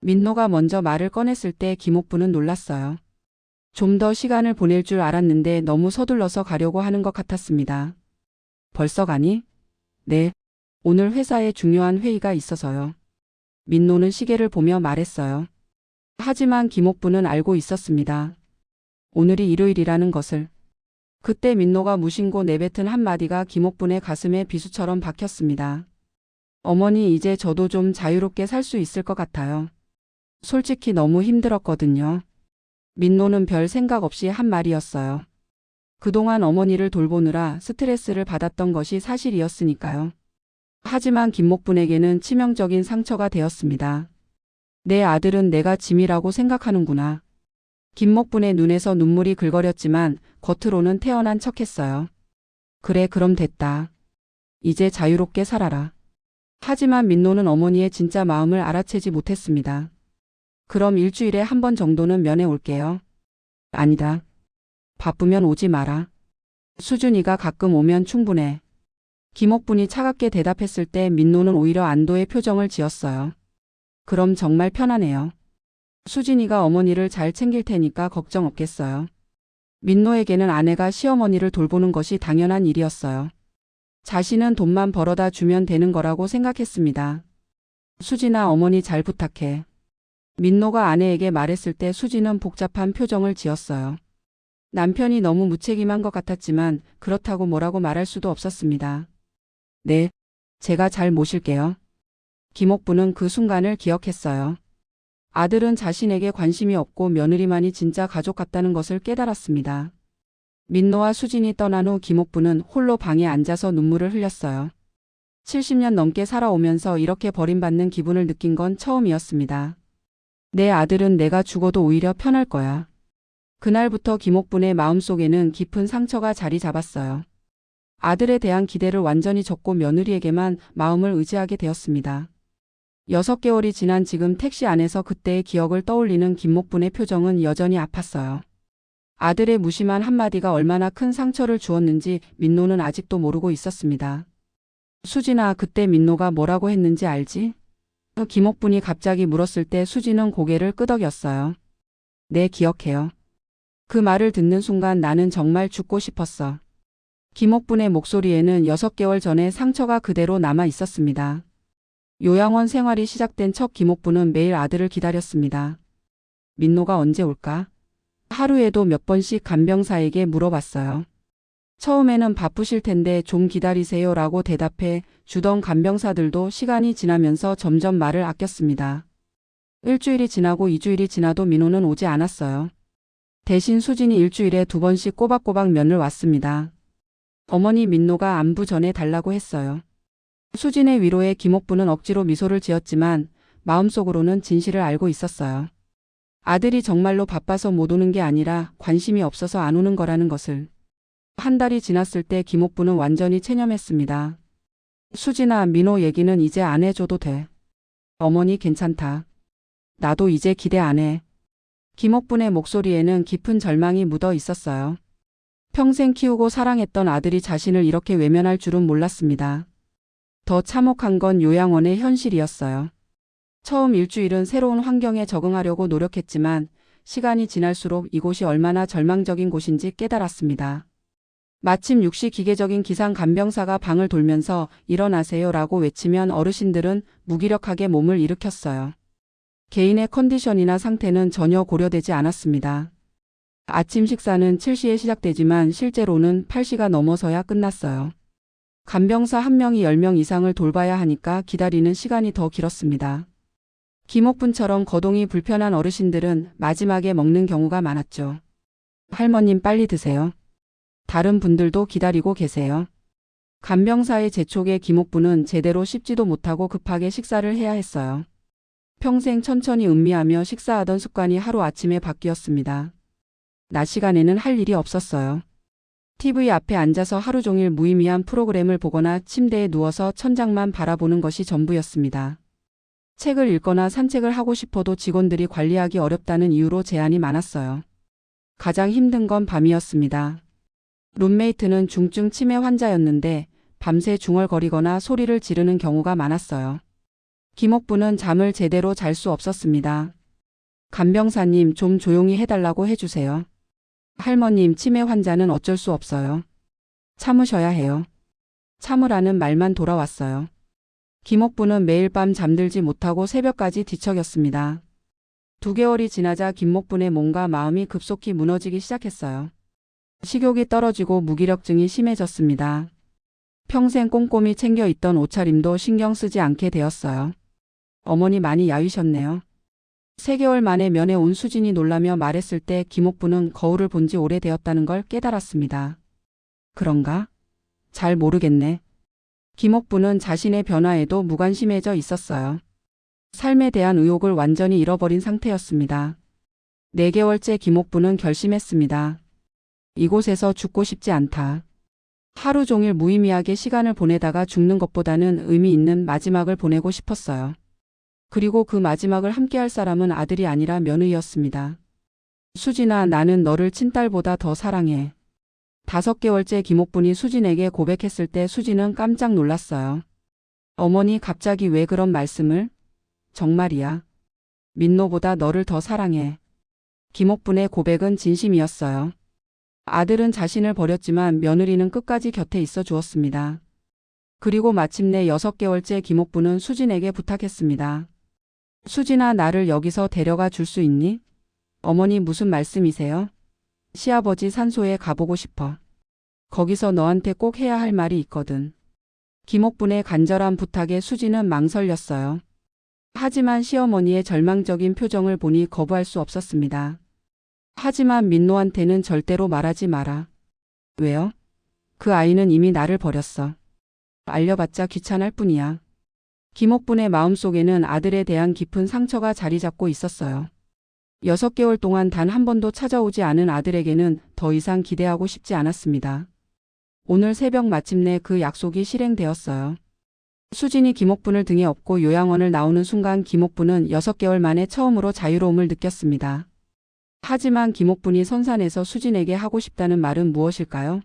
Speaker 3: 민노가 먼저 말을 꺼냈을 때 김옥분은 놀랐어요. 좀 더 시간을 보낼 줄 알았는데 너무 서둘러서 가려고 하는 것 같았습니다. 벌써 가니? 네. 오늘 회사에 중요한 회의가 있어서요. 민노는 시계를 보며 말했어요. 하지만 김옥분은 알고 있었습니다. 오늘이 일요일이라는 것을. 그때 민노가 무심코 내뱉은 한마디가 김옥분의 가슴에 비수처럼 박혔습니다. 어머니 이제 저도 좀 자유롭게 살 수 있을 것 같아요. 솔직히 너무 힘들었거든요. 민노는 별 생각 없이 한 말이었어요. 그동안 어머니를 돌보느라 스트레스를 받았던 것이 사실이었으니까요. 하지만 김목분에게는 치명적인 상처가 되었습니다. 내 아들은 내가 짐이라고 생각하는구나. 김목분의 눈에서 눈물이 글거렸지만 겉으로는 태연한 척했어요. 그래 그럼 됐다. 이제 자유롭게 살아라. 하지만 민노는 어머니의 진짜 마음을 알아채지 못했습니다. 그럼 일주일에 한 번 정도는 면회 올게요. 아니다. 바쁘면 오지 마라. 수준이가 가끔 오면 충분해. 김옥분이 차갑게 대답했을 때 민노는 오히려 안도의 표정을 지었어요. 그럼 정말 편하네요. 수진이가 어머니를 잘 챙길 테니까 걱정 없겠어요. 민노에게는 아내가 시어머니를 돌보는 것이 당연한 일이었어요. 자신은 돈만 벌어다 주면 되는 거라고 생각했습니다. 수진아 어머니 잘 부탁해. 민노가 아내에게 말했을 때 수진은 복잡한 표정을 지었어요. 남편이 너무 무책임한 것 같았지만 그렇다고 뭐라고 말할 수도 없었습니다. 네, 제가 잘 모실게요. 김옥부는 그 순간을 기억했어요. 아들은 자신에게 관심이 없고 며느리만이 진짜 가족 같다는 것을 깨달았습니다. 민노와 수진이 떠난 후 김옥부는 홀로 방에 앉아서 눈물을 흘렸어요. 70년 넘게 살아오면서 이렇게 버림받는 기분을 느낀 건 처음이었습니다. 내 아들은 내가 죽어도 오히려 편할 거야. 그날부터 김옥분의 마음속에는 깊은 상처가 자리 잡았어요. 아들에 대한 기대를 완전히 접고 며느리에게만 마음을 의지하게 되었습니다. 6개월이 지난 지금 택시 안에서 그때의 기억을 떠올리는 김목분의 표정은 여전히 아팠어요. 아들의 무심한 한마디가 얼마나 큰 상처를 주었는지 민노는 아직도 모르고 있었습니다. 수진아, 그때 민노가 뭐라고 했는지 알지? 김옥분이 갑자기 물었을 때 수진은 고개를 끄덕였어요. 네, 기억해요. 그 말을 듣는 순간 나는 정말 죽고 싶었어. 김옥분의 목소리에는 6개월 전에 상처가 그대로 남아 있었습니다. 요양원 생활이 시작된 첫 김옥분은 매일 아들을 기다렸습니다. 민노가 언제 올까? 하루에도 몇 번씩 간병사에게 물어봤어요. 처음에는 바쁘실 텐데 좀 기다리세요라고 대답해 주던 간병사들도 시간이 지나면서 점점 말을 아꼈습니다. 일주일이 지나고 2주일이 지나도 민호는 오지 않았어요. 대신 수진이 일주일에 2번씩 꼬박꼬박 면을 왔습니다. 어머니 민노가 안부 전해 달라고 했어요. 수진의 위로에 김옥부는 억지로 미소를 지었지만 마음속으로는 진실을 알고 있었어요. 아들이 정말로 바빠서 못 오는 게 아니라 관심이 없어서 안 오는 거라는 것을. 한 달이 지났을 때 김옥부는 완전히 체념했습니다. 수진아, 민호 얘기는 이제 안 해줘도 돼. 어머니 괜찮다. 나도 이제 기대 안 해. 김옥분의 목소리에는 깊은 절망이 묻어 있었어요. 평생 키우고 사랑했던 아들이 자신을 이렇게 외면할 줄은 몰랐습니다. 더 참혹한 건 요양원의 현실이었어요. 처음 일주일은 새로운 환경에 적응하려고 노력했지만 시간이 지날수록 이곳이 얼마나 절망적인 곳인지 깨달았습니다. 마침 육시 기계적인 기상 간병사가 방을 돌면서 일어나세요라고 외치면 어르신들은 무기력하게 몸을 일으켰어요. 개인의 컨디션이나 상태는 전혀 고려되지 않았습니다. 아침 식사는 7시에 시작되지만 실제로는 8시가 넘어서야 끝났어요. 간병사 한 명이 10명 이상을 돌봐야 하니까 기다리는 시간이 더 길었습니다. 김옥분처럼 거동이 불편한 어르신들은 마지막에 먹는 경우가 많았죠. 할머님 빨리 드세요. 다른 분들도 기다리고 계세요. 간병사의 재촉에 김옥부는 제대로 씹지도 못하고 급하게 식사를 해야 했어요. 평생 천천히 음미하며 식사하던 습관이 하루아침에 바뀌었습니다. 낮 시간에는 할 일이 없었어요. TV 앞에 앉아서 하루 종일 무의미한 프로그램을 보거나 침대에 누워서 천장만 바라보는 것이 전부였습니다. 책을 읽거나 산책을 하고 싶어도 직원들이 관리하기 어렵다는 이유로 제한이 많았어요. 가장 힘든 건 밤이었습니다. 룸메이트는 중증 치매 환자였는데 밤새 중얼거리거나 소리를 지르는 경우가 많았어요. 김옥부는 잠을 제대로 잘 수 없었습니다. 간병사님, 좀 조용히 해달라고 해주세요. 할머님, 치매 환자는 어쩔 수 없어요. 참으셔야 해요. 참으라는 말만 돌아왔어요. 김옥부는 매일 밤 잠들지 못하고 새벽까지 뒤척였습니다. 2개월이 지나자 김옥부의 몸과 마음이 급속히 무너지기 시작했어요. 식욕이 떨어지고 무기력증이 심해졌습니다. 평생 꼼꼼히 챙겨 입던 옷차림도 신경 쓰지 않게 되었어요. 어머니 많이 야위셨네요. 3개월 만에 면회 온 수진이 놀라며 말했을 때 김옥부는 거울을 본 지 오래되었다는 걸 깨달았습니다. 그런가? 잘 모르겠네. 김옥부는 자신의 변화에도 무관심해져 있었어요. 삶에 대한 의욕을 완전히 잃어버린 상태였습니다. 4개월째 김옥부는 결심했습니다. 이곳에서 죽고 싶지 않다. 하루 종일 무의미하게 시간을 보내다가 죽는 것보다는 의미 있는 마지막을 보내고 싶었어요. 그리고 그 마지막을 함께할 사람은 아들이 아니라 며느리였습니다. 수진아, 나는 너를 친딸보다 더 사랑해. 5개월째 김옥분이 수진에게 고백했을 때 수진은 깜짝 놀랐어요. 어머니, 갑자기 왜 그런 말씀을? 정말이야. 민노보다 너를 더 사랑해. 김옥분의 고백은 진심이었어요. 아들은 자신을 버렸지만 며느리는 끝까지 곁에 있어 주었습니다. 그리고 마침내 6개월째 김옥부는 수진에게 부탁했습니다. 수진아, 나를 여기서 데려가 줄 수 있니? 어머니, 무슨 말씀이세요? 시아버지 산소에 가보고 싶어. 거기서 너한테 꼭 해야 할 말이 있거든. 김옥분의 간절한 부탁에 수진은 망설였어요. 하지만 시어머니의 절망적인 표정을 보니 거부할 수 없었습니다. 하지만 민노한테는 절대로 말하지 마라. 왜요? 그 아이는 이미 나를 버렸어. 알려봤자 귀찮을 뿐이야. 김옥분의 마음속에는 아들에 대한 깊은 상처가 자리 잡고 있었어요. 6개월 동안 단 한 번도 찾아오지 않은 아들에게는 더 이상 기대하고 싶지 않았습니다. 오늘 새벽 마침내 그 약속이 실행되었어요. 수진이 김옥분을 등에 업고 요양원을 나오는 순간 김옥분은 6개월 만에 처음으로 자유로움을 느꼈습니다. 하지만 김옥분이 선산에서 수진에게 하고 싶다는 말은 무엇일까요?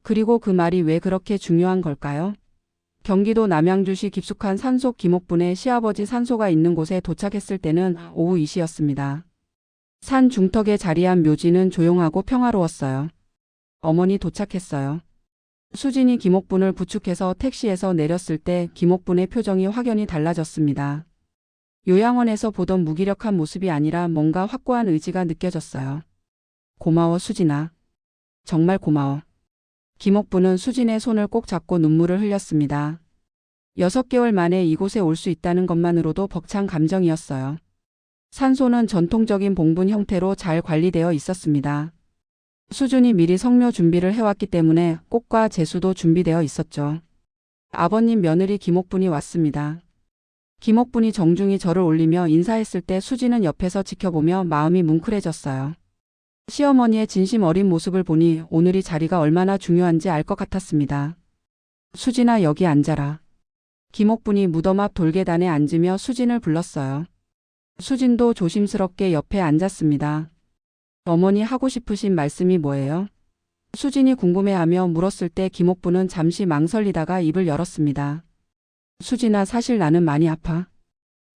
Speaker 3: 그리고 그 말이 왜 그렇게 중요한 걸까요? 경기도 남양주시 깊숙한 산속 김옥분의 시아버지 산소가 있는 곳에 도착했을 때는 오후 2시였습니다. 산 중턱에 자리한 묘지는 조용하고 평화로웠어요. 어머니, 도착했어요. 수진이 김옥분을 부축해서 택시에서 내렸을 때 김옥분의 표정이 확연히 달라졌습니다. 요양원에서 보던 무기력한 모습이 아니라 뭔가 확고한 의지가 느껴졌어요. 고마워, 수진아. 정말 고마워. 김옥부는 수진의 손을 꼭 잡고 눈물을 흘렸습니다. 6개월 만에 이곳에 올 수 있다는 것만으로도 벅찬 감정이었어요. 산소는 전통적인 봉분 형태로 잘 관리되어 있었습니다. 수준이 미리 성묘 준비를 해왔기 때문에 꽃과 제수도 준비되어 있었죠. 아버님, 며느리 김옥분이 왔습니다. 김옥분이 정중히 절을 올리며 인사했을 때 수진은 옆에서 지켜보며 마음이 뭉클해졌어요. 시어머니의 진심 어린 모습을 보니 오늘 이 자리가 얼마나 중요한지 알 것 같았습니다. 수진아, 여기 앉아라. 김옥분이 무덤 앞 돌계단에 앉으며 수진을 불렀어요. 수진도 조심스럽게 옆에 앉았습니다. 어머니, 하고 싶으신 말씀이 뭐예요? 수진이 궁금해하며 물었을 때 김옥분은 잠시 망설이다가 입을 열었습니다. 수진아, 사실 나는 많이 아파.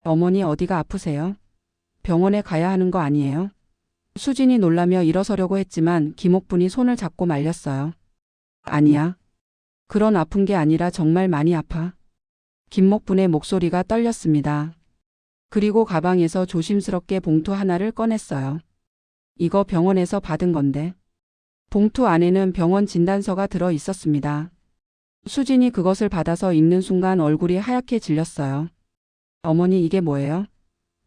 Speaker 3: 어머니, 어디가 아프세요? 병원에 가야 하는 거 아니에요? 수진이 놀라며 일어서려고 했지만 김옥분이 손을 잡고 말렸어요. 아니야. 그런 아픈 게 아니라 정말 많이 아파. 김옥분의 목소리가 떨렸습니다. 그리고 가방에서 조심스럽게 봉투 하나를 꺼냈어요. 이거 병원에서 받은 건데. 봉투 안에는 병원 진단서가 들어 있었습니다. 수진이 그것을 받아서 읽는 순간 얼굴이 하얗게 질렸어요. 어머니, 이게 뭐예요?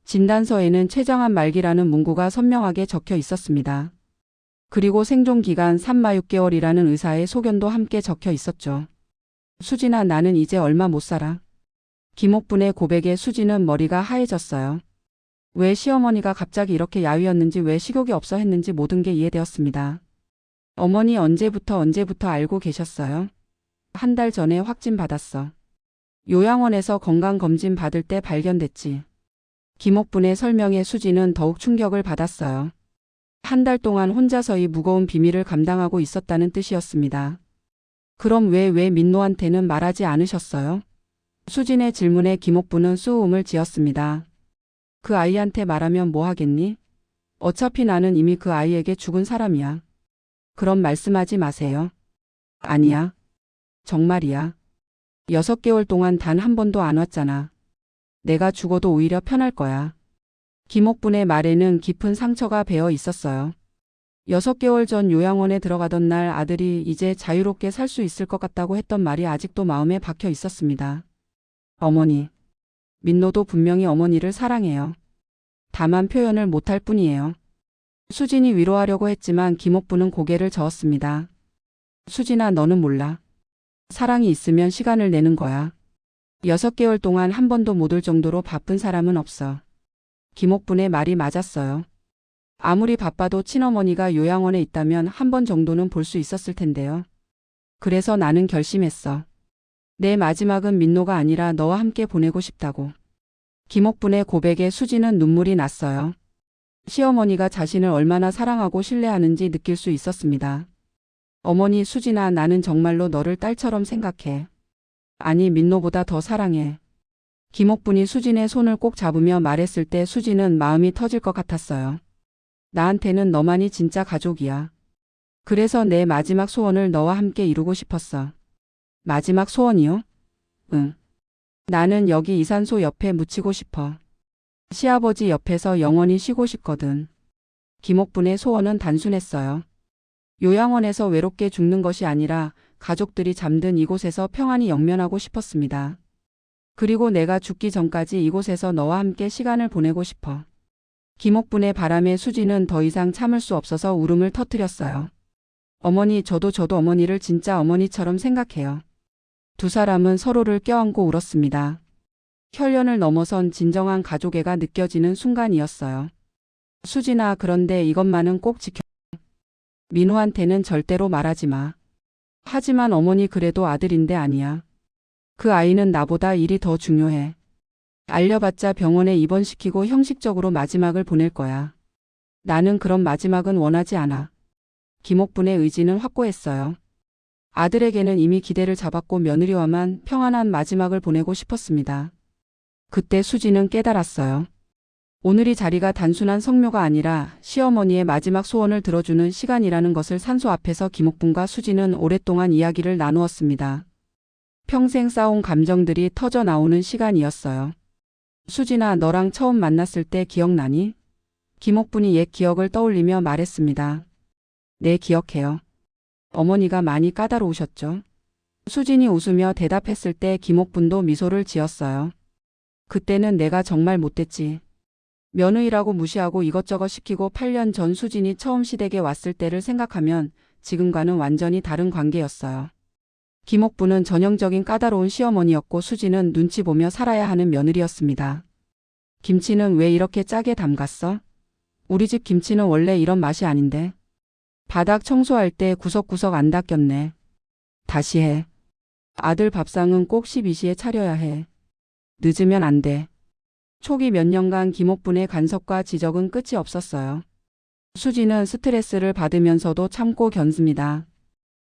Speaker 3: 진단서에는 췌장암 말기라는 문구가 선명하게 적혀 있었습니다. 그리고 생존 기간 3마 6개월이라는 의사의 소견도 함께 적혀 있었죠. 수진아, 나는 이제 얼마 못 살아. 김옥분의 고백에 수진은 머리가 하얘졌어요. 왜 시어머니가 갑자기 이렇게 야위었는지, 왜 식욕이 없어 했는지 모든 게 이해되었습니다. 어머니 언제부터 알고 계셨어요? 한 달 전에 확진 받았어. 요양원에서 건강검진 받을 때 발견됐지. 김옥분의 설명에 수진은 더욱 충격을 받았어요. 한 달 동안 혼자서 이 무거운 비밀을 감당하고 있었다는 뜻이었습니다. 그럼 왜 민노한테는 말하지 않으셨어요? 수진의 질문에 김옥분은 수음을 지었습니다. 그 아이한테 말하면 뭐 하겠니? 어차피 나는 이미 그 아이에게 죽은 사람이야. 그럼 말씀하지 마세요. 아니야. 정말이야. 6개월 동안 단 한 번도 안 왔잖아. 내가 죽어도 오히려 편할 거야. 김옥분의 말에는 깊은 상처가 배어 있었어요. 6개월 전 요양원에 들어가던 날 아들이 이제 자유롭게 살 수 있을 것 같다고 했던 말이 아직도 마음에 박혀 있었습니다. 어머니. 민노도 분명히 어머니를 사랑해요. 다만 표현을 못할 뿐이에요. 수진이 위로하려고 했지만 김옥분은 고개를 저었습니다. 수진아, 너는 몰라. 사랑이 있으면 시간을 내는 거야. 6개월 동안 한 번도 못 올 정도로 바쁜 사람은 없어. 김옥분의 말이 맞았어요. 아무리 바빠도 친어머니가 요양원에 있다면 한 번 정도는 볼 수 있었을 텐데요. 그래서 나는 결심했어. 내 마지막은 민노가 아니라 너와 함께 보내고 싶다고. 김옥분의 고백에 수진은 눈물이 났어요. 시어머니가 자신을 얼마나 사랑하고 신뢰하는지 느낄 수 있었습니다. 어머니, 수진아, 나는 정말로 너를 딸처럼 생각해. 아니, 민노보다 더 사랑해. 김옥분이 수진의 손을 꼭 잡으며 말했을 때 수진은 마음이 터질 것 같았어요. 나한테는 너만이 진짜 가족이야. 그래서 내 마지막 소원을 너와 함께 이루고 싶었어. 마지막 소원이요? 응. 나는 여기 이산소 옆에 묻히고 싶어. 시아버지 옆에서 영원히 쉬고 싶거든. 김옥분의 소원은 단순했어요. 요양원에서 외롭게 죽는 것이 아니라 가족들이 잠든 이곳에서 평안히 영면하고 싶었습니다. 그리고 내가 죽기 전까지 이곳에서 너와 함께 시간을 보내고 싶어. 김옥분의 바람에 수진은 더 이상 참을 수 없어서 울음을 터뜨렸어요. 어머니, 저도 어머니를 진짜 어머니처럼 생각해요. 두 사람은 서로를 껴안고 울었습니다. 혈연을 넘어선 진정한 가족애가 느껴지는 순간이었어요. 수진아, 그런데 이것만은 꼭 지켜. 민호한테는 절대로 말하지 마. 하지만 어머니, 그래도 아들인데. 아니야. 그 아이는 나보다 일이 더 중요해. 알려봤자 병원에 입원시키고 형식적으로 마지막을 보낼 거야. 나는 그런 마지막은 원하지 않아. 김옥분의 의지는 확고했어요. 아들에게는 이미 기대를 잡았고 며느리와만 평안한 마지막을 보내고 싶었습니다. 그때 수진은 깨달았어요. 오늘이 자리가 단순한 성묘가 아니라 시어머니의 마지막 소원을 들어주는 시간이라는 것을. 산소 앞에서 김옥분과 수진은 오랫동안 이야기를 나누었습니다. 평생 쌓아온 감정들이 터져 나오는 시간이었어요. 수진아, 너랑 처음 만났을 때 기억나니? 김옥분이 옛 기억을 떠올리며 말했습니다. 네, 기억해요. 어머니가 많이 까다로우셨죠? 수진이 웃으며 대답했을 때 김옥분도 미소를 지었어요. 그때는 내가 정말 못됐지. 며느리라고 무시하고 이것저것 시키고. 8년 전 수진이 처음 시댁에 왔을 때를 생각하면 지금과는 완전히 다른 관계였어요. 김옥분은 전형적인 까다로운 시어머니였고 수진은 눈치 보며 살아야 하는 며느리였습니다. 김치는 왜 이렇게 짜게 담갔어? 우리 집 김치는 원래 이런 맛이 아닌데. 바닥 청소할 때 구석구석 안 닦였네. 다시 해. 아들 밥상은 꼭 12시에 차려야 해. 늦으면 안 돼. 초기 몇 년간 김옥분의 간섭과 지적은 끝이 없었어요. 수진은 스트레스를 받으면서도 참고 견습니다.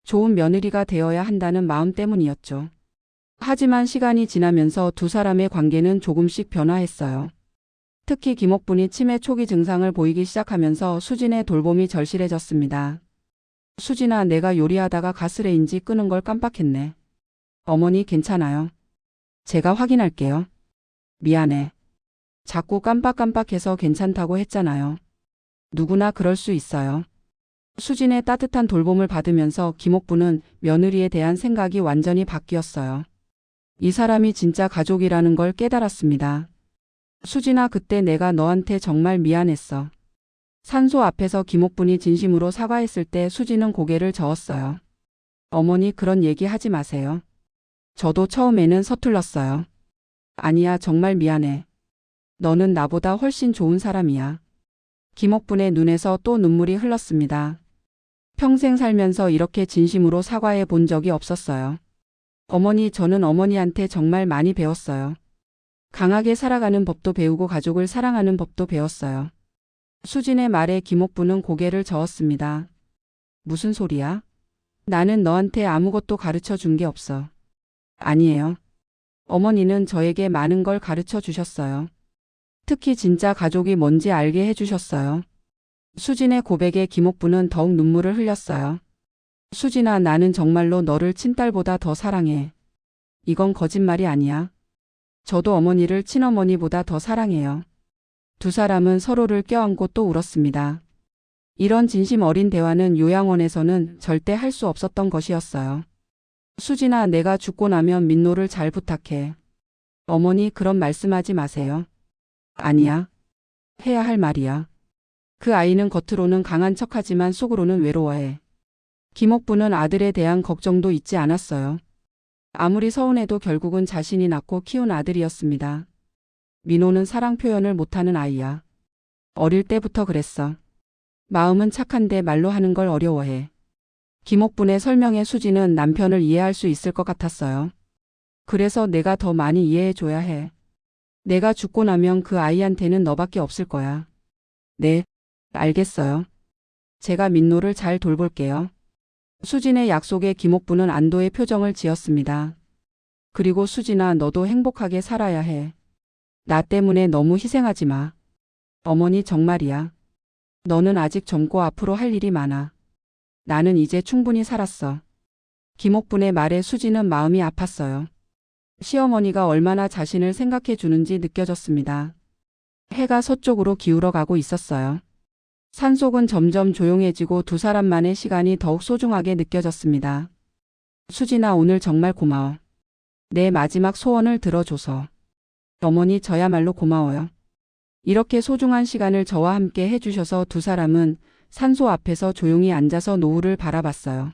Speaker 3: 좋은 며느리가 되어야 한다는 마음 때문이었죠. 하지만 시간이 지나면서 두 사람의 관계는 조금씩 변화했어요. 특히 김옥분이 치매 초기 증상을 보이기 시작하면서 수진의 돌봄이 절실해졌습니다. 수진아, 내가 요리하다가 가스레인지 끄는 걸 깜빡했네. 어머니, 괜찮아요. 제가 확인할게요. 미안해. 자꾸 깜빡깜빡해서 괜찮다고 했잖아요. 누구나 그럴 수 있어요. 수진의 따뜻한 돌봄을 받으면서 김옥분은 며느리에 대한 생각이 완전히 바뀌었어요. 이 사람이 진짜 가족이라는 걸 깨달았습니다. 수진아, 그때 내가 너한테 정말 미안했어. 산소 앞에서 김옥분이 진심으로 사과했을 때 수진은 고개를 저었어요. 어머니, 그런 얘기 하지 마세요. 저도 처음에는 서툴렀어요. 아니야, 정말 미안해. 너는 나보다 훨씬 좋은 사람이야. 김옥분의 눈에서 또 눈물이 흘렀습니다. 평생 살면서 이렇게 진심으로 사과해 본 적이 없었어요. 어머니, 저는 어머니한테 정말 많이 배웠어요. 강하게 살아가는 법도 배우고 가족을 사랑하는 법도 배웠어요. 수진의 말에 김옥분은 고개를 저었습니다. 무슨 소리야? 나는 너한테 아무것도 가르쳐 준 게 없어. 아니에요. 어머니는 저에게 많은 걸 가르쳐 주셨어요. 특히 진짜 가족이 뭔지 알게 해주셨어요. 수진의 고백에 김옥분은 더욱 눈물을 흘렸어요. 수진아, 나는 정말로 너를 친딸보다 더 사랑해. 이건 거짓말이 아니야. 저도 어머니를 친어머니보다 더 사랑해요. 두 사람은 서로를 껴안고 또 울었습니다. 이런 진심 어린 대화는 요양원에서는 절대 할 수 없었던 것이었어요. 수진아, 내가 죽고 나면 민노를 잘 부탁해. 어머니, 그런 말씀하지 마세요. 아니야. 해야 할 말이야. 그 아이는 겉으로는 강한 척하지만 속으로는 외로워해. 김옥분은 아들에 대한 걱정도 잊지 않았어요. 아무리 서운해도 결국은 자신이 낳고 키운 아들이었습니다. 민호는 사랑 표현을 못하는 아이야. 어릴 때부터 그랬어. 마음은 착한데 말로 하는 걸 어려워해. 김옥분의 설명에 수진은 남편을 이해할 수 있을 것 같았어요. 그래서 내가 더 많이 이해해 줘야 해. 내가 죽고 나면 그 아이한테는 너밖에 없을 거야. 네, 알겠어요. 제가 민노를 잘 돌볼게요. 수진의 약속에 김옥분은 안도의 표정을 지었습니다. 그리고 수진아, 너도 행복하게 살아야 해. 나 때문에 너무 희생하지 마. 어머니, 정말이야. 너는 아직 젊고 앞으로 할 일이 많아. 나는 이제 충분히 살았어. 김옥분의 말에 수진은 마음이 아팠어요. 시어머니가 얼마나 자신을 생각해 주는지 느껴졌습니다. 해가 서쪽으로 기울어 가고 있었어요. 산속은 점점 조용해지고 두 사람만의 시간이 더욱 소중하게 느껴졌습니다. 수진아, 오늘 정말 고마워. 내 마지막 소원을 들어줘서. 어머니, 저야말로 고마워요. 이렇게 소중한 시간을 저와 함께 해주셔서 두 사람은 산소 앞에서 조용히 앉아서 노을을 바라봤어요.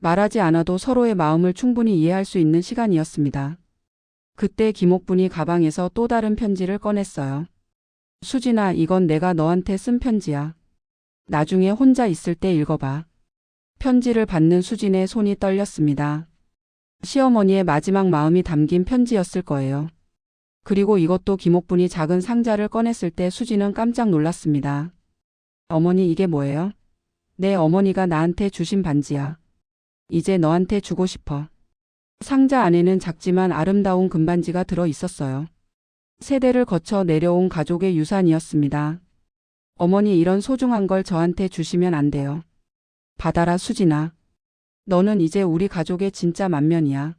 Speaker 3: 말하지 않아도 서로의 마음을 충분히 이해할 수 있는 시간이었습니다. 그때 김옥분이 가방에서 또 다른 편지를 꺼냈어요. 수진아, 이건 내가 너한테 쓴 편지야. 나중에 혼자 있을 때 읽어봐. 편지를 받는 수진의 손이 떨렸습니다. 시어머니의 마지막 마음이 담긴 편지였을 거예요. 그리고 이것도 김옥분이 작은 상자를 꺼냈을 때 수진은 깜짝 놀랐습니다. 어머니, 이게 뭐예요? 내 어머니가 나한테 주신 반지야. 이제 너한테 주고 싶어. 상자 안에는 작지만 아름다운 금반지가 들어 있었어요. 세대를 거쳐 내려온 가족의 유산이었습니다. 어머니, 이런 소중한 걸 저한테 주시면 안 돼요. 받아라, 수진아. 너는 이제 우리 가족의 진짜 만면이야.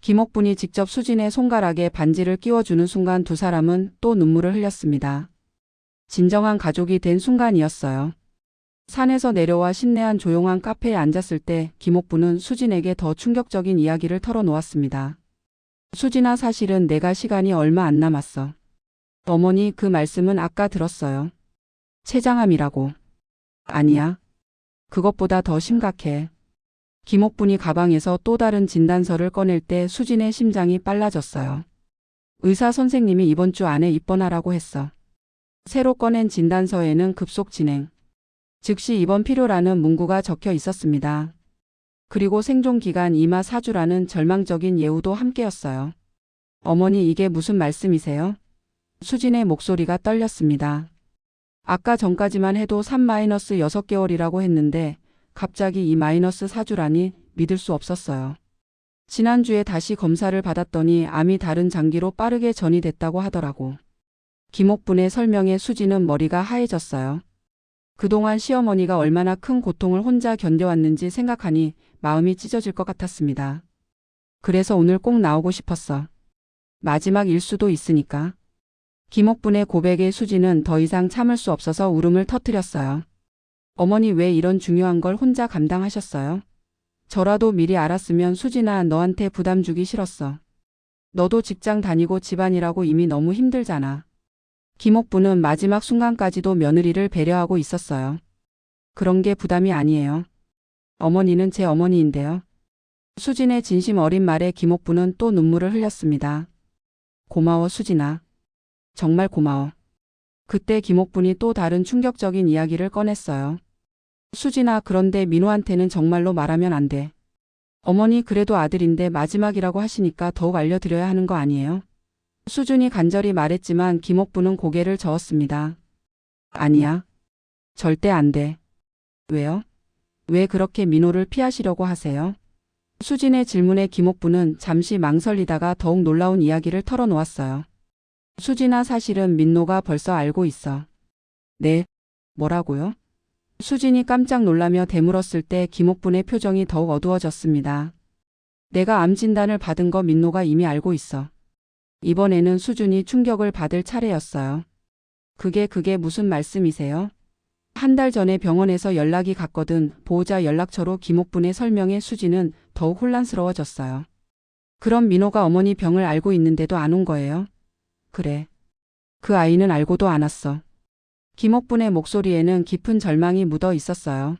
Speaker 3: 김옥분이 직접 수진의 손가락에 반지를 끼워주는 순간 두 사람은 또 눈물을 흘렸습니다. 진정한 가족이 된 순간이었어요. 산에서 내려와 신내한 조용한 카페에 앉았을 때 김옥분은 수진에게 더 충격적인 이야기를 털어놓았습니다. 수진아, 사실은 내가 시간이 얼마 안 남았어. 어머니, 그 말씀은 아까 들었어요. 췌장암이라고. 아니야. 그것보다 더 심각해. 김옥분이 가방에서 또 다른 진단서를 꺼낼 때 수진의 심장이 빨라졌어요. 의사 선생님이 이번 주 안에 입원하라고 했어. 새로 꺼낸 진단서에는 급속 진행, 즉시 입원 필요라는 문구가 적혀 있었습니다. 그리고 생존 기간 2마 4주라는 절망적인 예우도 함께였어요. 어머니, 이게 무슨 말씀이세요? 수진의 목소리가 떨렸습니다. 아까 전까지만 해도 3-6개월이라고 했는데 갑자기 2-4주라니 믿을 수 없었어요. 지난주에 다시 검사를 받았더니 암이 다른 장기로 빠르게 전이됐다고 하더라고. 김옥분의 설명에 수진은 머리가 하얘졌어요. 그동안 시어머니가 얼마나 큰 고통을 혼자 견뎌왔는지 생각하니 마음이 찢어질 것 같았습니다. 그래서 오늘 꼭 나오고 싶었어. 마지막일 수도 있으니까. 김옥분의 고백에 수진은 더 이상 참을 수 없어서 울음을 터뜨렸어요. 어머니, 왜 이런 중요한 걸 혼자 감당하셨어요? 저라도 미리 알았으면 수진아, 너한테 부담 주기 싫었어. 너도 직장 다니고 집안이라고 이미 너무 힘들잖아. 김옥분은 마지막 순간까지도 며느리를 배려하고 있었어요. 그런 게 부담이 아니에요. 어머니는 제 어머니인데요. 수진의 진심 어린 말에 김옥부는 또 눈물을 흘렸습니다. 고마워 수진아. 정말 고마워. 그때 김옥분이 또 다른 충격적인 이야기를 꺼냈어요. 수진아, 그런데 민호한테는 정말로 말하면 안 돼. 어머니 그래도 아들인데 마지막이라고 하시니까 더욱 알려드려야 하는 거 아니에요? 수준이 간절히 말했지만 김옥부는 고개를 저었습니다. 아니야. 절대 안 돼. 왜요? 왜 그렇게 민호를 피하시려고 하세요? 수진의 질문에 김옥부는 잠시 망설이다가 더욱 놀라운 이야기를 털어놓았어요. 수진아, 사실은 민호가 벌써 알고 있어. 네? 뭐라고요? 수진이 깜짝 놀라며 되물었을 때 김옥분의 표정이 더욱 어두워졌습니다. 내가 암 진단을 받은 거 민호가 이미 알고 있어. 이번에는 수준이 충격을 받을 차례였어요. 그게 무슨 말씀이세요? 한 달 전에 병원에서 연락이 갔거든. 보호자 연락처로 김옥분의 설명에 수진은 더욱 혼란스러워졌어요. 그럼 민호가 어머니 병을 알고 있는데도 안 온 거예요? 그래. 그 아이는 알고도 안 왔어. 김옥분의 목소리에는 깊은 절망이 묻어 있었어요.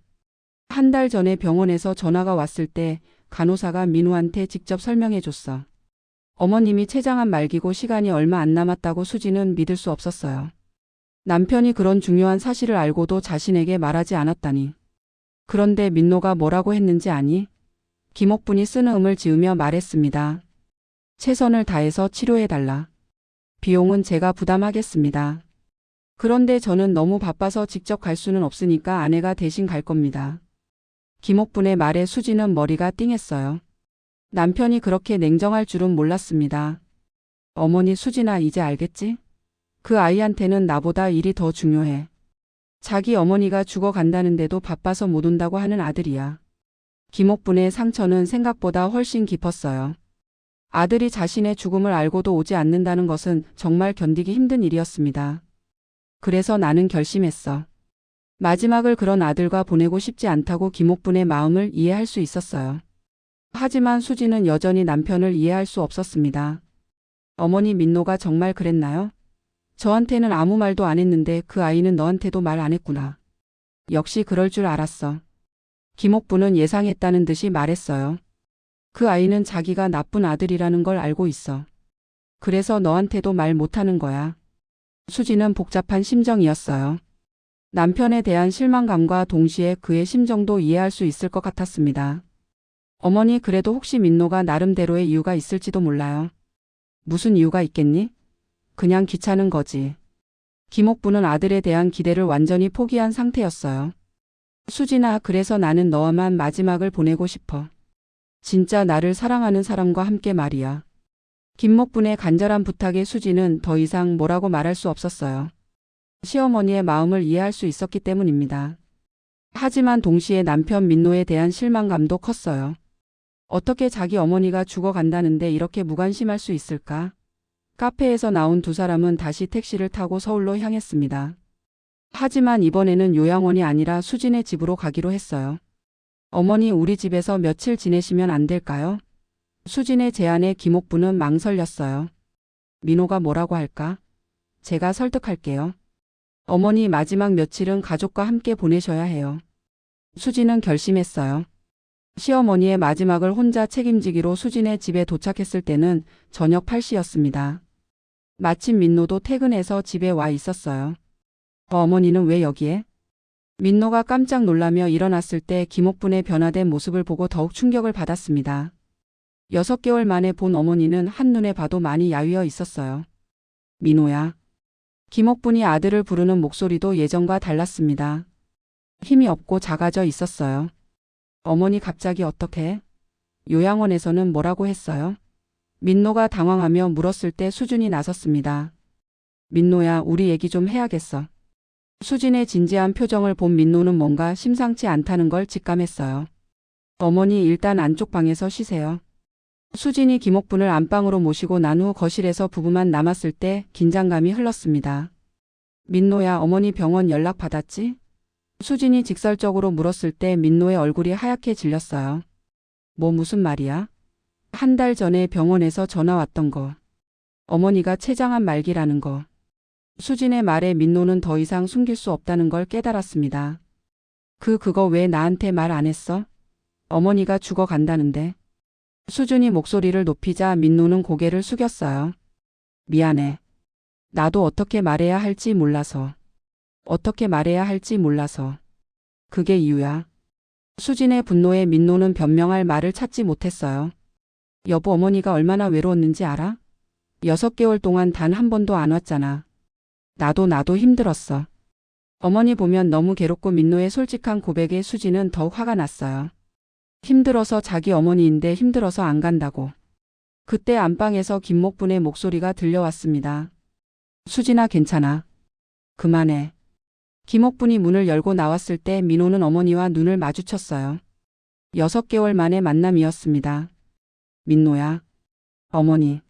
Speaker 3: 한 달 전에 병원에서 전화가 왔을 때 간호사가 민호한테 직접 설명해 줬어. 어머님이 췌장암 말기고 시간이 얼마 안 남았다고. 수진은 믿을 수 없었어요. 남편이 그런 중요한 사실을 알고도 자신에게 말하지 않았다니. 그런데 민호가 뭐라고 했는지 아니? 김옥분이 쓰는 음을 지으며 말했습니다. 최선을 다해서 치료해달라. 비용은 제가 부담하겠습니다. 그런데 저는 너무 바빠서 직접 갈 수는 없으니까 아내가 대신 갈 겁니다. 김옥분의 말에 수진은 머리가 띵했어요. 남편이 그렇게 냉정할 줄은 몰랐습니다. 어머니 수진아, 이제 알겠지? 그 아이한테는 나보다 일이 더 중요해. 자기 어머니가 죽어간다는데도 바빠서 못 온다고 하는 아들이야. 김옥분의 상처는 생각보다 훨씬 깊었어요. 아들이 자신의 죽음을 알고도 오지 않는다는 것은 정말 견디기 힘든 일이었습니다. 그래서 나는 결심했어. 마지막을 그런 아들과 보내고 싶지 않다고. 김옥분의 마음을 이해할 수 있었어요. 하지만 수진은 여전히 남편을 이해할 수 없었습니다. 어머니, 민호가 정말 그랬나요? 저한테는 아무 말도 안 했는데 그 아이는 너한테도 말 안 했구나. 역시 그럴 줄 알았어. 김옥분은 예상했다는 듯이 말했어요. 그 아이는 자기가 나쁜 아들이라는 걸 알고 있어. 그래서 너한테도 말 못하는 거야. 수진은 복잡한 심정이었어요. 남편에 대한 실망감과 동시에 그의 심정도 이해할 수 있을 것 같았습니다. 어머니, 그래도 혹시 민호가 나름대로의 이유가 있을지도 몰라요. 무슨 이유가 있겠니? 그냥 귀찮은 거지. 김옥부는 아들에 대한 기대를 완전히 포기한 상태였어요. 수진아, 그래서 나는 너와만 마지막을 보내고 싶어. 진짜 나를 사랑하는 사람과 함께 말이야. 김옥분의 간절한 부탁에 수진은 더 이상 뭐라고 말할 수 없었어요. 시어머니의 마음을 이해할 수 있었기 때문입니다. 하지만 동시에 남편 민호에 대한 실망감도 컸어요. 어떻게 자기 어머니가 죽어간다는데 이렇게 무관심할 수 있을까? 카페에서 나온 두 사람은 다시 택시를 타고 서울로 향했습니다. 하지만 이번에는 요양원이 아니라 수진의 집으로 가기로 했어요. 어머니, 우리 집에서 며칠 지내시면 안 될까요? 수진의 제안에 김옥부는 망설였어요. 민호가 뭐라고 할까? 제가 설득할게요. 어머니, 마지막 며칠은 가족과 함께 보내셔야 해요. 수진은 결심했어요. 시어머니의 마지막을 혼자 책임지기로 수진의 집에 도착했을 때는 저녁 8시였습니다. 마침 민호도 퇴근해서 집에 와 있었어요. 어머니는 왜 여기에? 민호가 깜짝 놀라며 일어났을 때 김옥분의 변화된 모습을 보고 더욱 충격을 받았습니다. 6개월 만에 본 어머니는 한눈에 봐도 많이 야위어 있었어요. 민호야. 김옥분이 아들을 부르는 목소리도 예전과 달랐습니다. 힘이 없고 작아져 있었어요. 어머니, 갑자기 어떻게? 요양원에서는 뭐라고 했어요? 민호가 당황하며 물었을 때 수진이 나섰습니다. 민호야, 우리 얘기 좀 해야겠어. 수진의 진지한 표정을 본 민호는 뭔가 심상치 않다는 걸 직감했어요. 어머니, 일단 안쪽 방에서 쉬세요. 수진이 김옥분을 안방으로 모시고 난 후 거실에서 부부만 남았을 때 긴장감이 흘렀습니다. 민호야, 어머니 병원 연락 받았지? 수진이 직설적으로 물었을 때 민호의 얼굴이 하얗게 질렸어요. 뭐 무슨 말이야? 한 달 전에 병원에서 전화 왔던 거. 어머니가 췌장암 말기라는 거. 수진의 말에 민호는 더 이상 숨길 수 없다는 걸 깨달았습니다. 그거 왜 나한테 말 안 했어? 어머니가 죽어간다는데. 수진이 목소리를 높이자 민노는 고개를 숙였어요. 미안해. 나도 어떻게 말해야 할지 몰라서. 그게 이유야. 수진의 분노에 민노는 변명할 말을 찾지 못했어요. 여보, 어머니가 얼마나 외로웠는지 알아? 6개월 동안 단 한 번도 안 왔잖아. 나도 힘들었어. 어머니 보면 너무 괴롭고 민노의 솔직한 고백에 수진은 더욱 화가 났어요. 힘들어서 자기 어머니인데 힘들어서 안 간다고. 그때 안방에서 김목분의 목소리가 들려왔습니다. 수진아, 괜찮아. 그만해. 김옥분이 문을 열고 나왔을 때 민호는 어머니와 눈을 마주쳤어요. 6개월 만의 만남이었습니다. 민노야. 어머니.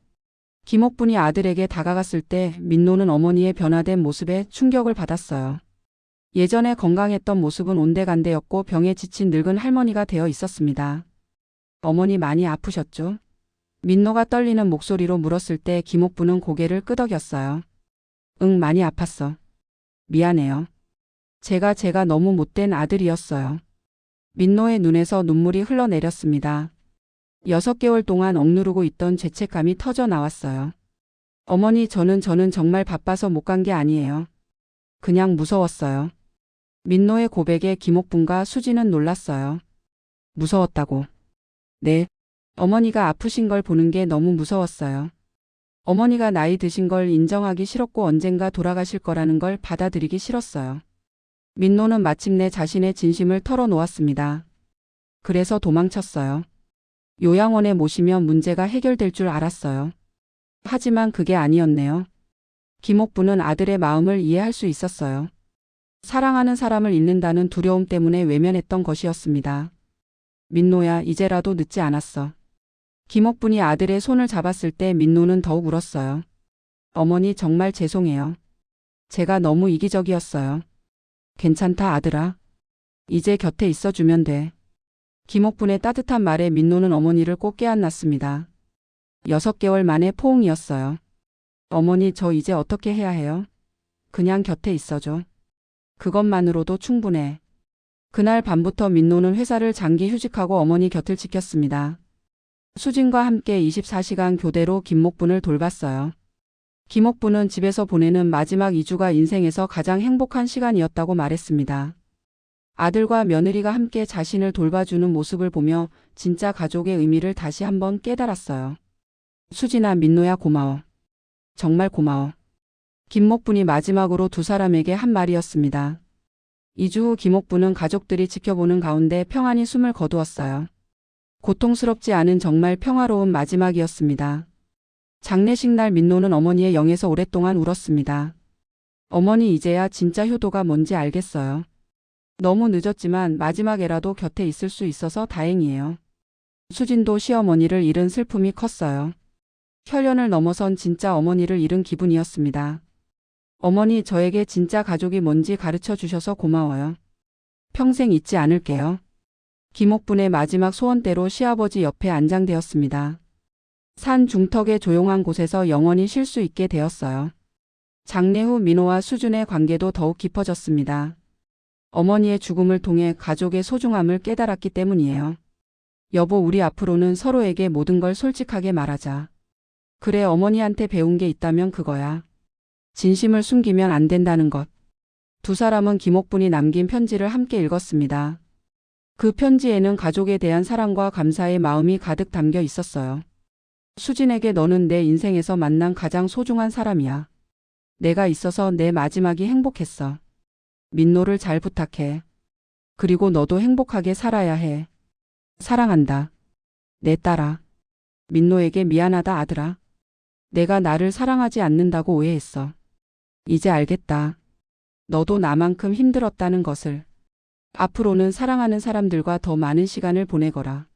Speaker 3: 김옥분이 아들에게 다가갔을 때 민노는 어머니의 변화된 모습에 충격을 받았어요. 예전에 건강했던 모습은 온데간데였고 병에 지친 늙은 할머니가 되어 있었습니다. 어머니 많이 아프셨죠? 민노가 떨리는 목소리로 물었을 때 김옥분은 고개를 끄덕였어요. 응, 많이 아팠어. 미안해요. 제가 너무 못된 아들이었어요. 민노의 눈에서 눈물이 흘러내렸습니다. 6개월 동안 억누르고 있던 죄책감이 터져 나왔어요. 어머니, 저는 정말 바빠서 못 간 게 아니에요. 그냥 무서웠어요. 민노의 고백에 김옥분과 수진은 놀랐어요. 무서웠다고. 네. 어머니가 아프신 걸 보는 게 너무 무서웠어요. 어머니가 나이 드신 걸 인정하기 싫었고 언젠가 돌아가실 거라는 걸 받아들이기 싫었어요. 민노는 마침내 자신의 진심을 털어놓았습니다. 그래서 도망쳤어요. 요양원에 모시면 문제가 해결될 줄 알았어요. 하지만 그게 아니었네요. 김옥분은 아들의 마음을 이해할 수 있었어요. 사랑하는 사람을 잃는다는 두려움 때문에 외면했던 것이었습니다. 민노야, 이제라도 늦지 않았어. 김옥분이 아들의 손을 잡았을 때 민노는 더욱 울었어요. 어머니, 정말 죄송해요. 제가 너무 이기적이었어요. 괜찮다, 아들아. 이제 곁에 있어주면 돼. 김옥분의 따뜻한 말에 민노는 어머니를 꼭 깨안았습니다. 6개월 만에 포옹이었어요. 어머니, 저 이제 어떻게 해야 해요? 그냥 곁에 있어줘. 그것만으로도 충분해. 그날 밤부터 민노는 회사를 장기 휴직하고 어머니 곁을 지켰습니다. 수진과 함께 24시간 교대로 김목분을 돌봤어요. 김옥분은 집에서 보내는 마지막 2주가 인생에서 가장 행복한 시간이었다고 말했습니다. 아들과 며느리가 함께 자신을 돌봐주는 모습을 보며 진짜 가족의 의미를 다시 한번 깨달았어요. 수진아, 민노야, 고마워. 정말 고마워. 김목분이 마지막으로 두 사람에게 한 말이었습니다. 2주 후 김옥분은 가족들이 지켜보는 가운데 평안히 숨을 거두었어요. 고통스럽지 않은 정말 평화로운 마지막이었습니다. 장례식 날 민노는 어머니의 영에서 오랫동안 울었습니다. 어머니, 이제야 진짜 효도가 뭔지 알겠어요. 너무 늦었지만 마지막에라도 곁에 있을 수 있어서 다행이에요. 수진도 시어머니를 잃은 슬픔이 컸어요. 혈연을 넘어선 진짜 어머니를 잃은 기분이었습니다. 어머니, 저에게 진짜 가족이 뭔지 가르쳐 주셔서 고마워요. 평생 잊지 않을게요. 김옥분의 마지막 소원대로 시아버지 옆에 안장되었습니다. 산 중턱의 조용한 곳에서 영원히 쉴 수 있게 되었어요. 장례 후 민호와 수준의 관계도 더욱 깊어졌습니다. 어머니의 죽음을 통해 가족의 소중함을 깨달았기 때문이에요. 여보, 우리 앞으로는 서로에게 모든 걸 솔직하게 말하자. 그래, 어머니한테 배운 게 있다면 그거야. 진심을 숨기면 안 된다는 것. 두 사람은 김옥분이 남긴 편지를 함께 읽었습니다. 그 편지에는 가족에 대한 사랑과 감사의 마음이 가득 담겨 있었어요. 수진에게 너는 내 인생에서 만난 가장 소중한 사람이야. 내가 있어서 내 마지막이 행복했어. 민노를 잘 부탁해. 그리고 너도 행복하게 살아야 해. 사랑한다. 내 딸아. 민노에게 미안하다, 아들아. 내가 나를 사랑하지 않는다고 오해했어. 이제 알겠다. 너도 나만큼 힘들었다는 것을. 앞으로는 사랑하는 사람들과 더 많은 시간을 보내거라.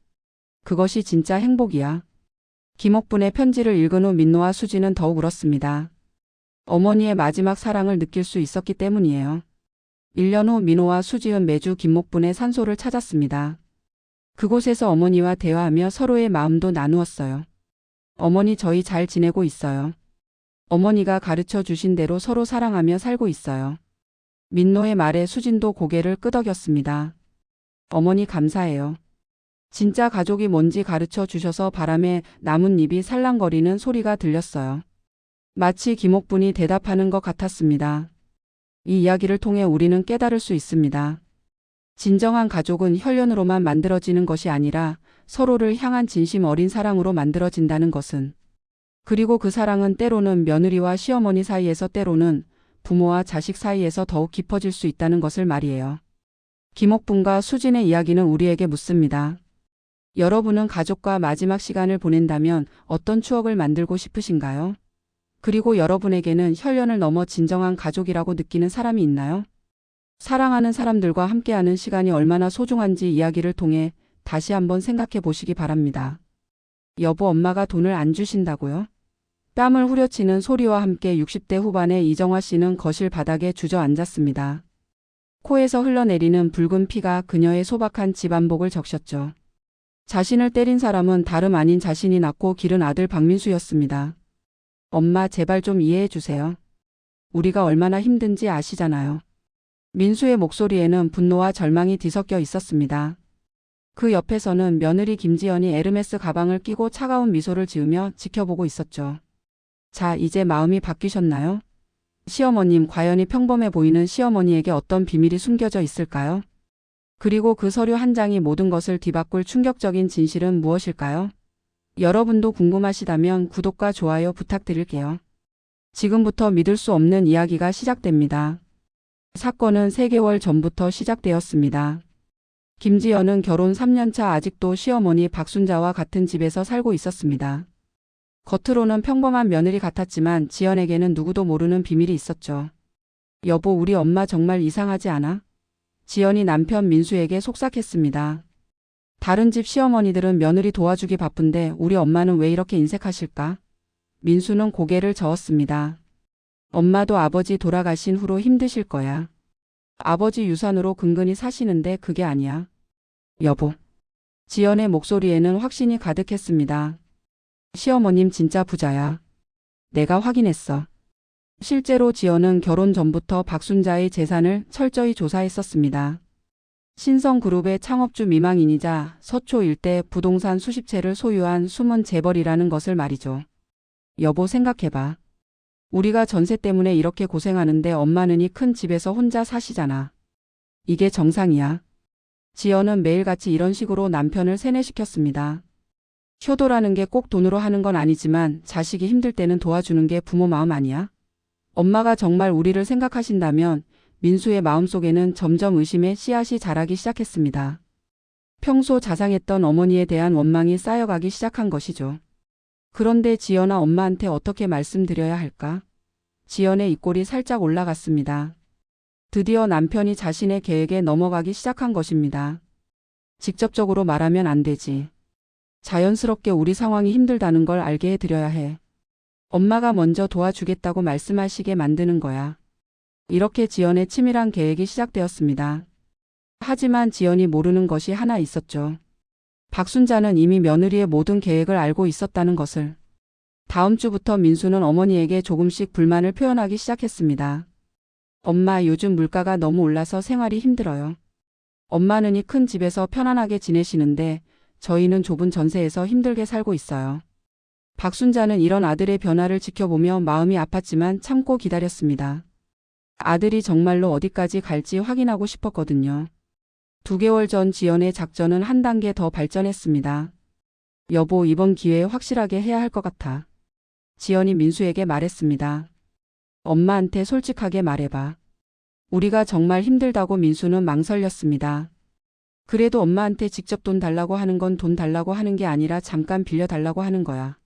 Speaker 3: 그것이 진짜 행복이야. 김옥분의 편지를 읽은 후 민노와 수진은 더욱 울었습니다. 어머니의 마지막 사랑을 느낄 수 있었기 때문이에요. 1년 후 민호와 수지은 매주 김목분의 산소를 찾았습니다. 그곳에서 어머니와 대화하며 서로의 마음도 나누었어요. 어머니, 저희 잘 지내고 있어요. 어머니가 가르쳐 주신 대로 서로 사랑하며 살고 있어요. 민노의 말에 수진도 고개를 끄덕였습니다. 어머니, 감사해요. 진짜 가족이 뭔지 가르쳐 주셔서 바람에 나뭇잎이 살랑거리는 소리가 들렸어요. 마치 김옥분이 대답하는 것 같았습니다. 이 이야기를 통해 우리는 깨달을 수 있습니다. 진정한 가족은 혈연으로만 만들어지는 것이 아니라 서로를 향한 진심 어린 사랑으로 만들어진다는 것은, 그리고 그 사랑은 때로는 며느리와 시어머니 사이에서, 때로는 부모와 자식 사이에서 더욱 깊어질 수 있다는 것을 말이에요. 김옥분과 수진의 이야기는 우리에게 묻습니다. 여러분은 가족과 마지막 시간을 보낸다면 어떤 추억을 만들고 싶으신가요? 그리고 여러분에게는 혈연을 넘어 진정한 가족이라고 느끼는 사람이 있나요? 사랑하는 사람들과 함께하는 시간이 얼마나 소중한지 이야기를 통해 다시 한번 생각해 보시기 바랍니다. 여보, 엄마가 돈을 안 주신다고요? 뺨을 후려치는 소리와 함께 60대 후반의 이정화 씨는 거실 바닥에 주저앉았습니다. 코에서 흘러내리는 붉은 피가 그녀의 소박한 집안복을 적셨죠. 자신을 때린 사람은 다름 아닌 자신이 낳고 기른 아들 박민수였습니다. 엄마, 제발 좀 이해해 주세요. 우리가 얼마나 힘든지 아시잖아요. 민수의 목소리에는 분노와 절망이 뒤섞여 있었습니다. 그 옆에서는 며느리 김지연이 에르메스 가방을 끼고 차가운 미소를 지으며 지켜보고 있었죠. 자, 이제 마음이 바뀌셨나요? 시어머님, 과연이 평범해 보이는 시어머니에게 어떤 비밀이 숨겨져 있을까요? 그리고 그 서류 한 장이 모든 것을 뒤바꿀 충격적인 진실은 무엇일까요? 여러분도 궁금하시다면 구독과 좋아요 부탁드릴게요. 지금부터 믿을 수 없는 이야기가 시작됩니다. 사건은 3개월 전부터 시작되었습니다. 김지연은 결혼 3년차 아직도 시어머니 박순자와 같은 집에서 살고 있었습니다. 겉으로는 평범한 며느리 같았지만 지연에게는 누구도 모르는 비밀이 있었죠. 여보, 우리 엄마 정말 이상하지 않아? 지연이 남편 민수에게 속삭했습니다. 다른 집 시어머니들은 며느리 도와주기 바쁜데 우리 엄마는 왜 이렇게 인색하실까? 민수는 고개를 저었습니다. 엄마도 아버지 돌아가신 후로 힘드실 거야. 아버지 유산으로 근근히 사시는데 그게 아니야. 여보. 지연의 목소리에는 확신이 가득했습니다. 시어머님 진짜 부자야. 내가 확인했어. 실제로 지연은 결혼 전부터 박순자의 재산을 철저히 조사했었습니다. 신성그룹의 창업주 미망인이자 서초 일대 부동산 수십 채를 소유한 숨은 재벌이라는 것을 말이죠. 여보, 생각해봐. 우리가 전세 때문에 이렇게 고생하는데 엄마는 이 큰 집에서 혼자 사시잖아. 이게 정상이야? 지연은 매일같이 이런 식으로 남편을 세뇌시켰습니다. 효도라는 게 꼭 돈으로 하는 건 아니지만 자식이 힘들 때는 도와주는 게 부모 마음 아니야? 엄마가 정말 우리를 생각하신다면 민수의 마음속에는 점점 의심의 씨앗이 자라기 시작했습니다. 평소 자상했던 어머니에 대한 원망이 쌓여가기 시작한 것이죠. 그런데 지연아, 엄마한테 어떻게 말씀드려야 할까? 지연의 입꼬리 살짝 올라갔습니다. 드디어 남편이 자신의 계획에 넘어가기 시작한 것입니다. 직접적으로 말하면 안 되지. 자연스럽게 우리 상황이 힘들다는 걸 알게 해드려야 해. 엄마가 먼저 도와주겠다고 말씀하시게 만드는 거야. 이렇게 지연의 치밀한 계획이 시작되었습니다. 하지만 지연이 모르는 것이 하나 있었죠. 박순자는 이미 며느리의 모든 계획을 알고 있었다는 것을. 다음 주부터 민수는 어머니에게 조금씩 불만을 표현하기 시작했습니다. 엄마, 요즘 물가가 너무 올라서 생활이 힘들어요. 엄마는 이 큰 집에서 편안하게 지내시는데 저희는 좁은 전세에서 힘들게 살고 있어요. 박순자는 이런 아들의 변화를 지켜보며 마음이 아팠지만 참고 기다렸습니다. 아들이 정말로 어디까지 갈지 확인하고 싶었거든요. 2개월 전 지연의 작전은 한 단계 더 발전했습니다. 여보, 이번 기회에 확실하게 해야 할 것 같아. 지연이 민수에게 말했습니다. 엄마한테 솔직하게 말해봐. 우리가 정말 힘들다고. 민수는 망설였습니다. 그래도 엄마한테 직접 돈 달라고 하는 건 돈 달라고 하는 게 아니라 잠깐 빌려 달라고 하는 거야.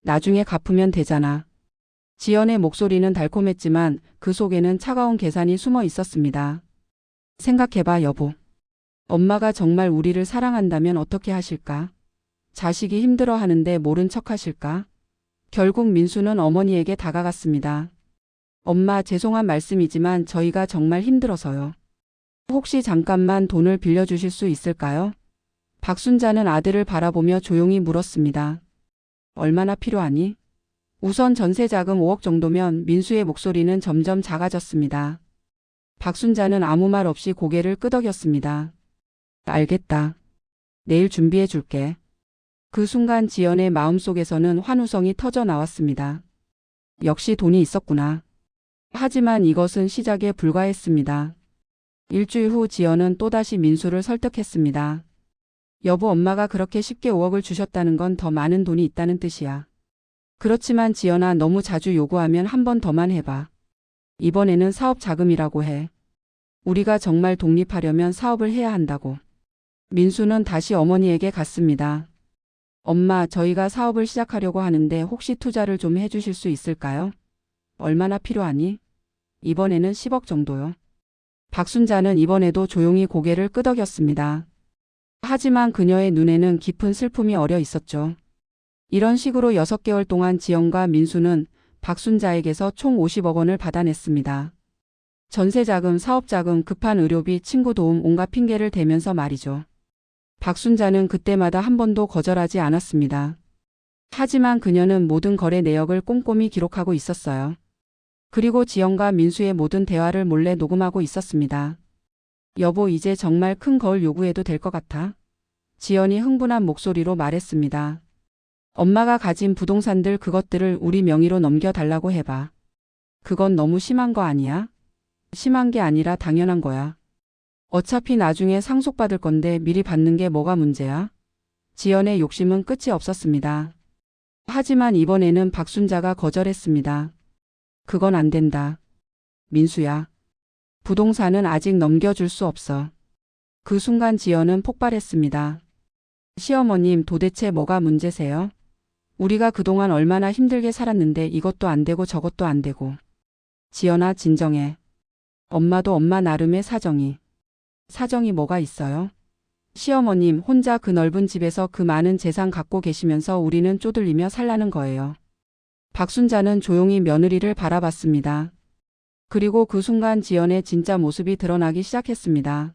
Speaker 3: 나중에 갚으면 되잖아. 지연의 목소리는 달콤했지만 그 속에는 차가운 계산이 숨어 있었습니다. 생각해봐, 여보. 엄마가 정말 우리를 사랑한다면 어떻게 하실까? 자식이 힘들어하는데 모른 척 하실까? 결국 민수는 어머니에게 다가갔습니다. 엄마, 죄송한 말씀이지만 저희가 정말 힘들어서요. 혹시 잠깐만 돈을 빌려주실 수 있을까요? 박순자는 아들을 바라보며 조용히 물었습니다. 얼마나 필요하니? 우선 전세자금 5억 정도면. 민수의 목소리는 점점 작아졌습니다. 박순자는 아무 말 없이 고개를 끄덕였습니다. 알겠다. 내일 준비해 줄게. 그 순간 지연의 마음속에서는 환우성이 터져 나왔습니다. 역시 돈이 있었구나. 하지만 이것은 시작에 불과했습니다. 일주일 후 지연은 또다시 민수를 설득했습니다. 여보, 엄마가 그렇게 쉽게 5억을 주셨다는 건 더 많은 돈이 있다는 뜻이야. 그렇지만 지연아, 너무 자주 요구하면 한 번 더만 해봐. 이번에는 사업 자금이라고 해. 우리가 정말 독립하려면 사업을 해야 한다고. 민수는 다시 어머니에게 갔습니다. 엄마, 저희가 사업을 시작하려고 하는데 혹시 투자를 좀 해주실 수 있을까요? 얼마나 필요하니? 이번에는 10억 정도요. 박순자는 이번에도 조용히 고개를 끄덕였습니다. 하지만 그녀의 눈에는 깊은 슬픔이 어려 있었죠. 이런 식으로 6개월 동안 지연과 민수는 박순자에게서 총 50억 원을 받아냈습니다. 전세자금, 사업자금, 급한 의료비, 친구 도움, 온갖 핑계를 대면서 말이죠. 박순자는 그때마다 한 번도 거절하지 않았습니다. 하지만 그녀는 모든 거래 내역을 꼼꼼히 기록하고 있었어요. 그리고 지연과 민수의 모든 대화를 몰래 녹음하고 있었습니다. 여보, 이제 정말 큰 거울 요구해도 될 것 같아. 지연이 흥분한 목소리로 말했습니다. 엄마가 가진 부동산들, 그것들을 우리 명의로 넘겨달라고 해봐. 그건 너무 심한 거 아니야? 심한 게 아니라 당연한 거야. 어차피 나중에 상속받을 건데 미리 받는 게 뭐가 문제야? 지연의 욕심은 끝이 없었습니다. 하지만 이번에는 박순자가 거절했습니다. 그건 안 된다. 민수야. 부동산은 아직 넘겨줄 수 없어. 그 순간 지연은 폭발했습니다. 시어머님, 도대체 뭐가 문제세요? 우리가 그동안 얼마나 힘들게 살았는데 이것도 안 되고 저것도 안 되고. 지연아, 진정해. 엄마도 엄마 나름의 사정이 뭐가 있어요? 시어머님, 혼자 그 넓은 집에서 그 많은 재산 갖고 계시면서 우리는 쪼들리며 살라는 거예요. 박순자는 조용히 며느리를 바라봤습니다. 그리고 그 순간 지연의 진짜 모습이 드러나기 시작했습니다.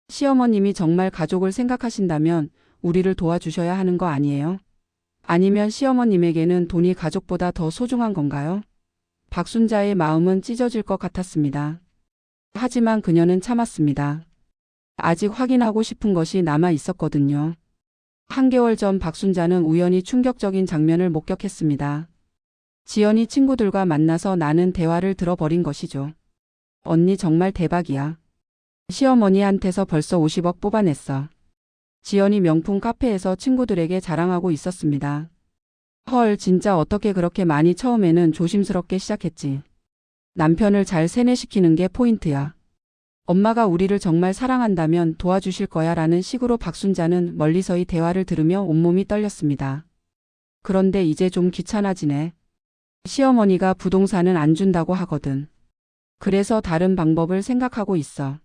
Speaker 3: 시어머님이 정말 가족을 생각하신다면 우리를 도와주셔야 하는 거 아니에요? 아니면 시어머님에게는 돈이 가족보다 더 소중한 건가요? 박순자의 마음은 찢어질 것 같았습니다. 하지만 그녀는 참았습니다. 아직 확인하고 싶은 것이 남아 있었거든요. 한개월 전 박순자는 우연히 충격적인 장면을 목격했습니다. 지연이 친구들과 만나서 나는 대화를 들어버린 것이죠. 언니 정말 대박이야. 시어머니한테서 벌써 50억 뽑아냈어. 지연이 명품 카페에서 친구들에게 자랑하고 있었습니다. 헐, 진짜 어떻게 그렇게 많이. 처음에는 조심스럽게 시작했지. 남편을 잘 세뇌시키는 게 포인트야. 엄마가 우리를 정말 사랑한다면 도와주실 거야 라는 식으로 박순자는 멀리서의 대화를 들으며 온몸이 떨렸습니다. 그런데 이제 좀 귀찮아지네. 시어머니가 부동산은 안 준다고 하거든. 그래서 다른 방법을 생각하고 있어.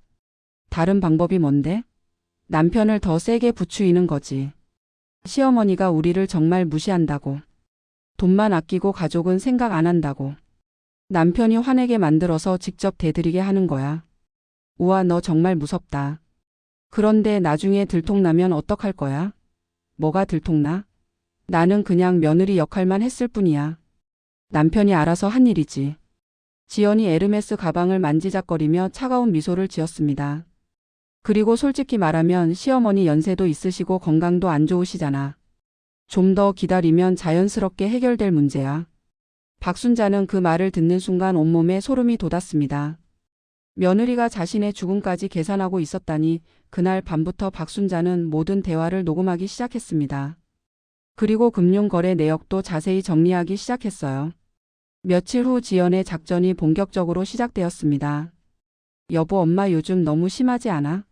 Speaker 3: 다른 방법이 뭔데? 남편을 더 세게 부추기는 거지. 시어머니가 우리를 정말 무시한다고. 돈만 아끼고 가족은 생각 안 한다고. 남편이 화내게 만들어서 직접 대들이게 하는 거야. 우와, 너 정말 무섭다. 그런데 나중에 들통나면 어떡할 거야? 뭐가 들통나? 나는 그냥 며느리 역할만 했을 뿐이야. 남편이 알아서 한 일이지. 지연이 에르메스 가방을 만지작거리며 차가운 미소를 지었습니다. 그리고 솔직히 말하면 시어머니 연세도 있으시고 건강도 안 좋으시잖아. 좀 더 기다리면 자연스럽게 해결될 문제야. 박순자는 그 말을 듣는 순간 온몸에 소름이 돋았습니다. 며느리가 자신의 죽음까지 계산하고 있었다니. 그날 밤부터 박순자는 모든 대화를 녹음하기 시작했습니다. 그리고 금융거래 내역도 자세히 정리하기 시작했어요. 며칠 후 지연의 작전이 본격적으로 시작되었습니다. 여보, 엄마 요즘 너무 심하지 않아?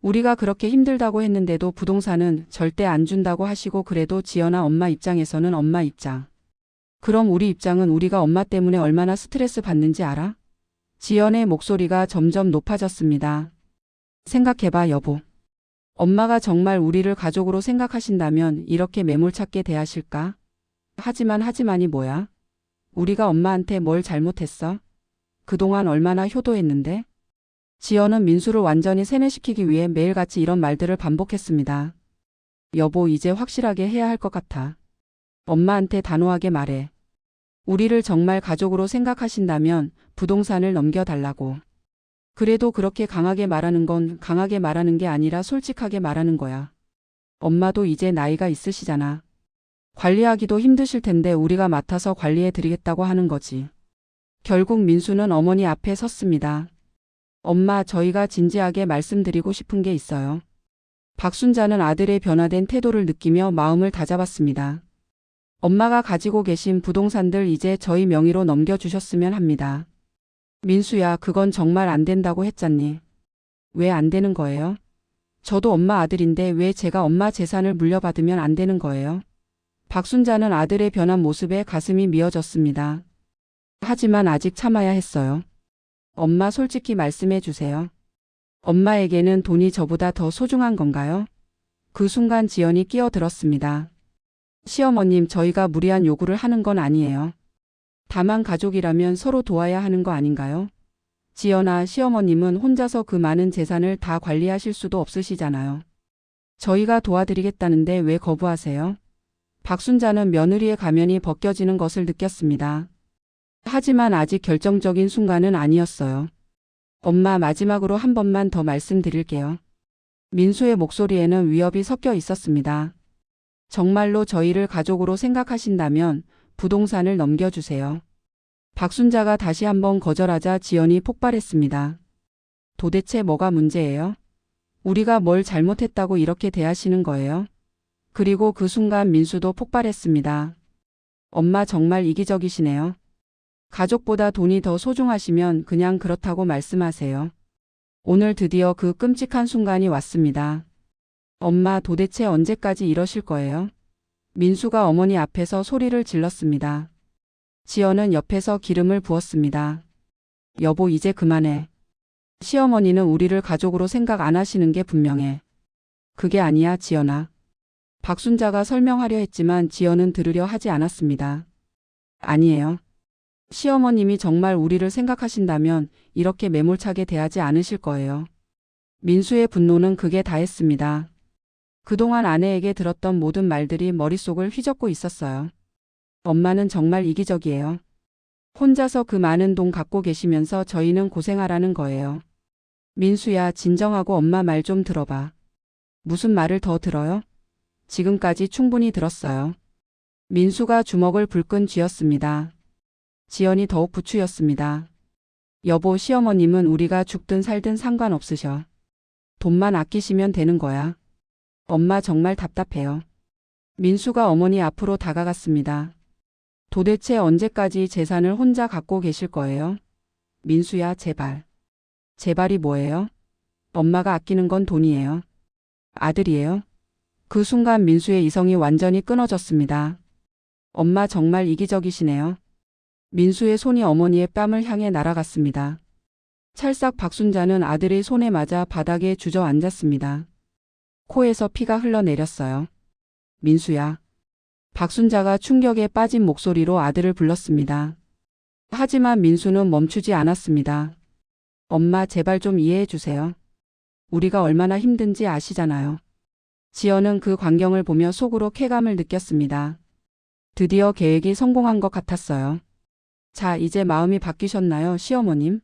Speaker 3: 우리가 그렇게 힘들다고 했는데도 부동산은 절대 안 준다고 하시고. 그래도 지연아, 엄마 입장에서는 엄마 입장. 그럼 우리 입장은 우리가 엄마 때문에 얼마나 스트레스 받는지 알아? 지연의 목소리가 점점 높아졌습니다. 생각해봐, 여보. 엄마가 정말 우리를 가족으로 생각하신다면 이렇게 매몰차게 대하실까? 하지만이 뭐야? 우리가 엄마한테 뭘 잘못했어? 그동안 얼마나 효도했는데? 지연은 민수를 완전히 세뇌시키기 위해 매일같이 이런 말들을 반복했습니다. 여보, 이제 확실하게 해야 할 것 같아. 엄마한테 단호하게 말해. 우리를 정말 가족으로 생각하신다면 부동산을 넘겨달라고. 그래도 그렇게 강하게 말하는 건 강하게 말하는 게 아니라 솔직하게 말하는 거야. 엄마도 이제 나이가 있으시잖아. 관리하기도 힘드실 텐데 우리가 맡아서 관리해 드리겠다고 하는 거지. 결국 민수는 어머니 앞에 섰습니다. 엄마, 저희가 진지하게 말씀드리고 싶은 게 있어요. 박순자는 아들의 변화된 태도를 느끼며 마음을 다잡았습니다. 엄마가 가지고 계신 부동산들 이제 저희 명의로 넘겨주셨으면 합니다. 민수야, 그건 정말 안 된다고 했잖니. 왜 안 되는 거예요? 저도 엄마 아들인데 왜 제가 엄마 재산을 물려받으면 안 되는 거예요? 박순자는 아들의 변한 모습에 가슴이 미어졌습니다. 하지만 아직 참아야 했어요. 엄마, 솔직히 말씀해 주세요. 엄마에게는 돈이 저보다 더 소중한 건가요? 그 순간 지연이 끼어들었습니다. 시어머님, 저희가 무리한 요구를 하는 건 아니에요. 다만 가족이라면 서로 도와야 하는 거 아닌가요? 지연아, 시어머님은 혼자서 그 많은 재산을 다 관리하실 수도 없으시잖아요. 저희가 도와드리겠다는데 왜 거부하세요? 박순자는 며느리의 가면이 벗겨지는 것을 느꼈습니다. 하지만 아직 결정적인 순간은 아니었어요. 엄마, 마지막으로 한 번만 더 말씀드릴게요. 민수의 목소리에는 위협이 섞여 있었습니다. 정말로 저희를 가족으로 생각하신다면 부동산을 넘겨주세요. 박순자가 다시 한번 거절하자 지연이 폭발했습니다. 도대체 뭐가 문제예요? 우리가 뭘 잘못했다고 이렇게 대하시는 거예요? 그리고 그 순간 민수도 폭발했습니다. 엄마, 정말 이기적이시네요. 가족보다 돈이 더 소중하시면 그냥 그렇다고 말씀하세요. 오늘 드디어 그 끔찍한 순간이 왔습니다. 엄마, 도대체 언제까지 이러실 거예요? 민수가 어머니 앞에서 소리를 질렀습니다. 지연은 옆에서 기름을 부었습니다. 여보, 이제 그만해. 시어머니는 우리를 가족으로 생각 안 하시는 게 분명해. 그게 아니야, 지연아. 박순자가 설명하려 했지만 지연은 들으려 하지 않았습니다. 아니에요. 시어머님이 정말 우리를 생각하신다면 이렇게 매몰차게 대하지 않으실 거예요. 민수의 분노는 극에 달했습니다. 그동안 아내에게 들었던 모든 말들이 머릿속을 휘젓고 있었어요. 엄마는 정말 이기적이에요. 혼자서 그 많은 돈 갖고 계시면서 저희는 고생하라는 거예요. 민수야, 진정하고 엄마 말 좀 들어봐. 무슨 말을 더 들어요? 지금까지 충분히 들었어요. 민수가 주먹을 불끈 쥐었습니다. 지연이 더욱 부추였습니다. 여보, 시어머님은 우리가 죽든 살든 상관없으셔. 돈만 아끼시면 되는 거야. 엄마, 정말 답답해요. 민수가 어머니 앞으로 다가갔습니다. 도대체 언제까지 재산을 혼자 갖고 계실 거예요? 민수야, 제발. 제발이 뭐예요? 엄마가 아끼는 건 돈이에요. 아들이에요. 그 순간 민수의 이성이 완전히 끊어졌습니다. 엄마, 정말 이기적이시네요. 민수의 손이 어머니의 뺨을 향해 날아갔습니다. 찰싹 박순자는 아들의 손에 맞아 바닥에 주저앉았습니다. 코에서 피가 흘러내렸어요. 민수야. 박순자가 충격에 빠진 목소리로 아들을 불렀습니다. 하지만 민수는 멈추지 않았습니다. 엄마, 제발 좀 이해해 주세요. 우리가 얼마나 힘든지 아시잖아요. 지연은 그 광경을 보며 속으로 쾌감을 느꼈습니다. 드디어 계획이 성공한 것 같았어요. 자, 이제 마음이 바뀌셨나요, 시어머님?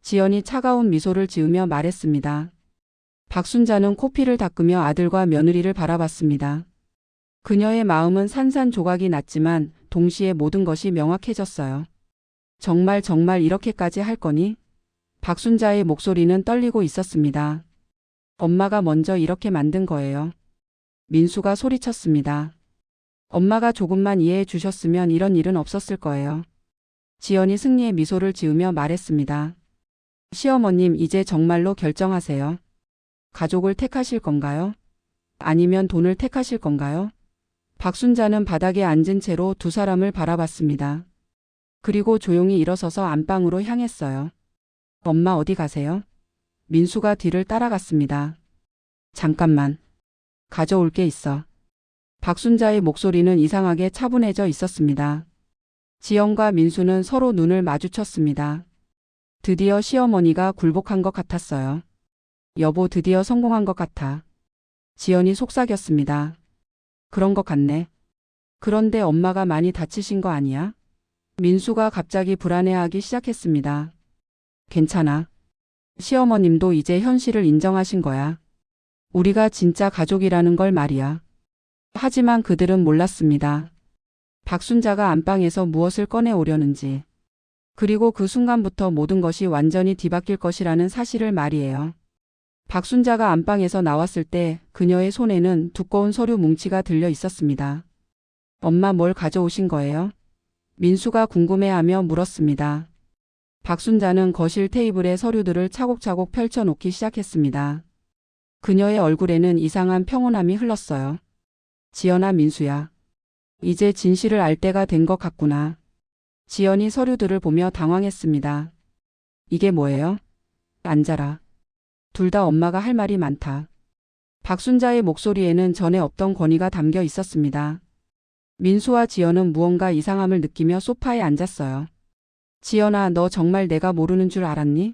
Speaker 3: 지연이 차가운 미소를 지으며 말했습니다. 박순자는 코피를 닦으며 아들과 며느리를 바라봤습니다. 그녀의 마음은 산산조각이 났지만 동시에 모든 것이 명확해졌어요. 정말 이렇게까지 할 거니? 박순자의 목소리는 떨리고 있었습니다. 엄마가 먼저 이렇게 만든 거예요. 민수가 소리쳤습니다. 엄마가 조금만 이해해 주셨으면 이런 일은 없었을 거예요. 지연이 승리의 미소를 지으며 말했습니다. 시어머님, 이제 정말로 결정하세요. 가족을 택하실 건가요? 아니면 돈을 택하실 건가요? 박순자는 바닥에 앉은 채로 두 사람을 바라봤습니다. 그리고 조용히 일어서서 안방으로 향했어요. 엄마, 어디 가세요? 민수가 뒤를 따라갔습니다. 잠깐만. 가져올 게 있어. 박순자의 목소리는 이상하게 차분해져 있었습니다. 지연과 민수는 서로 눈을 마주쳤습니다. 드디어 시어머니가 굴복한 것 같았어요. 여보, 드디어 성공한 것 같아. 지연이 속삭였습니다. 그런 것 같네. 그런데 엄마가 많이 다치신 거 아니야? 민수가 갑자기 불안해하기 시작했습니다. 괜찮아. 시어머님도 이제 현실을 인정하신 거야. 우리가 진짜 가족이라는 걸 말이야. 하지만 그들은 몰랐습니다. 박순자가 안방에서 무엇을 꺼내오려는지. 그리고 그 순간부터 모든 것이 완전히 뒤바뀔 것이라는 사실을 말이에요. 박순자가 안방에서 나왔을 때 그녀의 손에는 두꺼운 서류 뭉치가 들려 있었습니다. 엄마 뭘 가져오신 거예요? 민수가 궁금해하며 물었습니다. 박순자는 거실 테이블에 서류들을 차곡차곡 펼쳐놓기 시작했습니다. 그녀의 얼굴에는 이상한 평온함이 흘렀어요. 지연아, 민수야. 이제 진실을 알 때가 된 것 같구나. 지연이 서류들을 보며 당황했습니다. 이게 뭐예요? 앉아라. 둘 다 엄마가 할 말이 많다. 박순자의 목소리에는 전에 없던 권위가 담겨 있었습니다. 민수와 지연은 무언가 이상함을 느끼며 소파에 앉았어요. 지연아, 너 정말 내가 모르는 줄 알았니?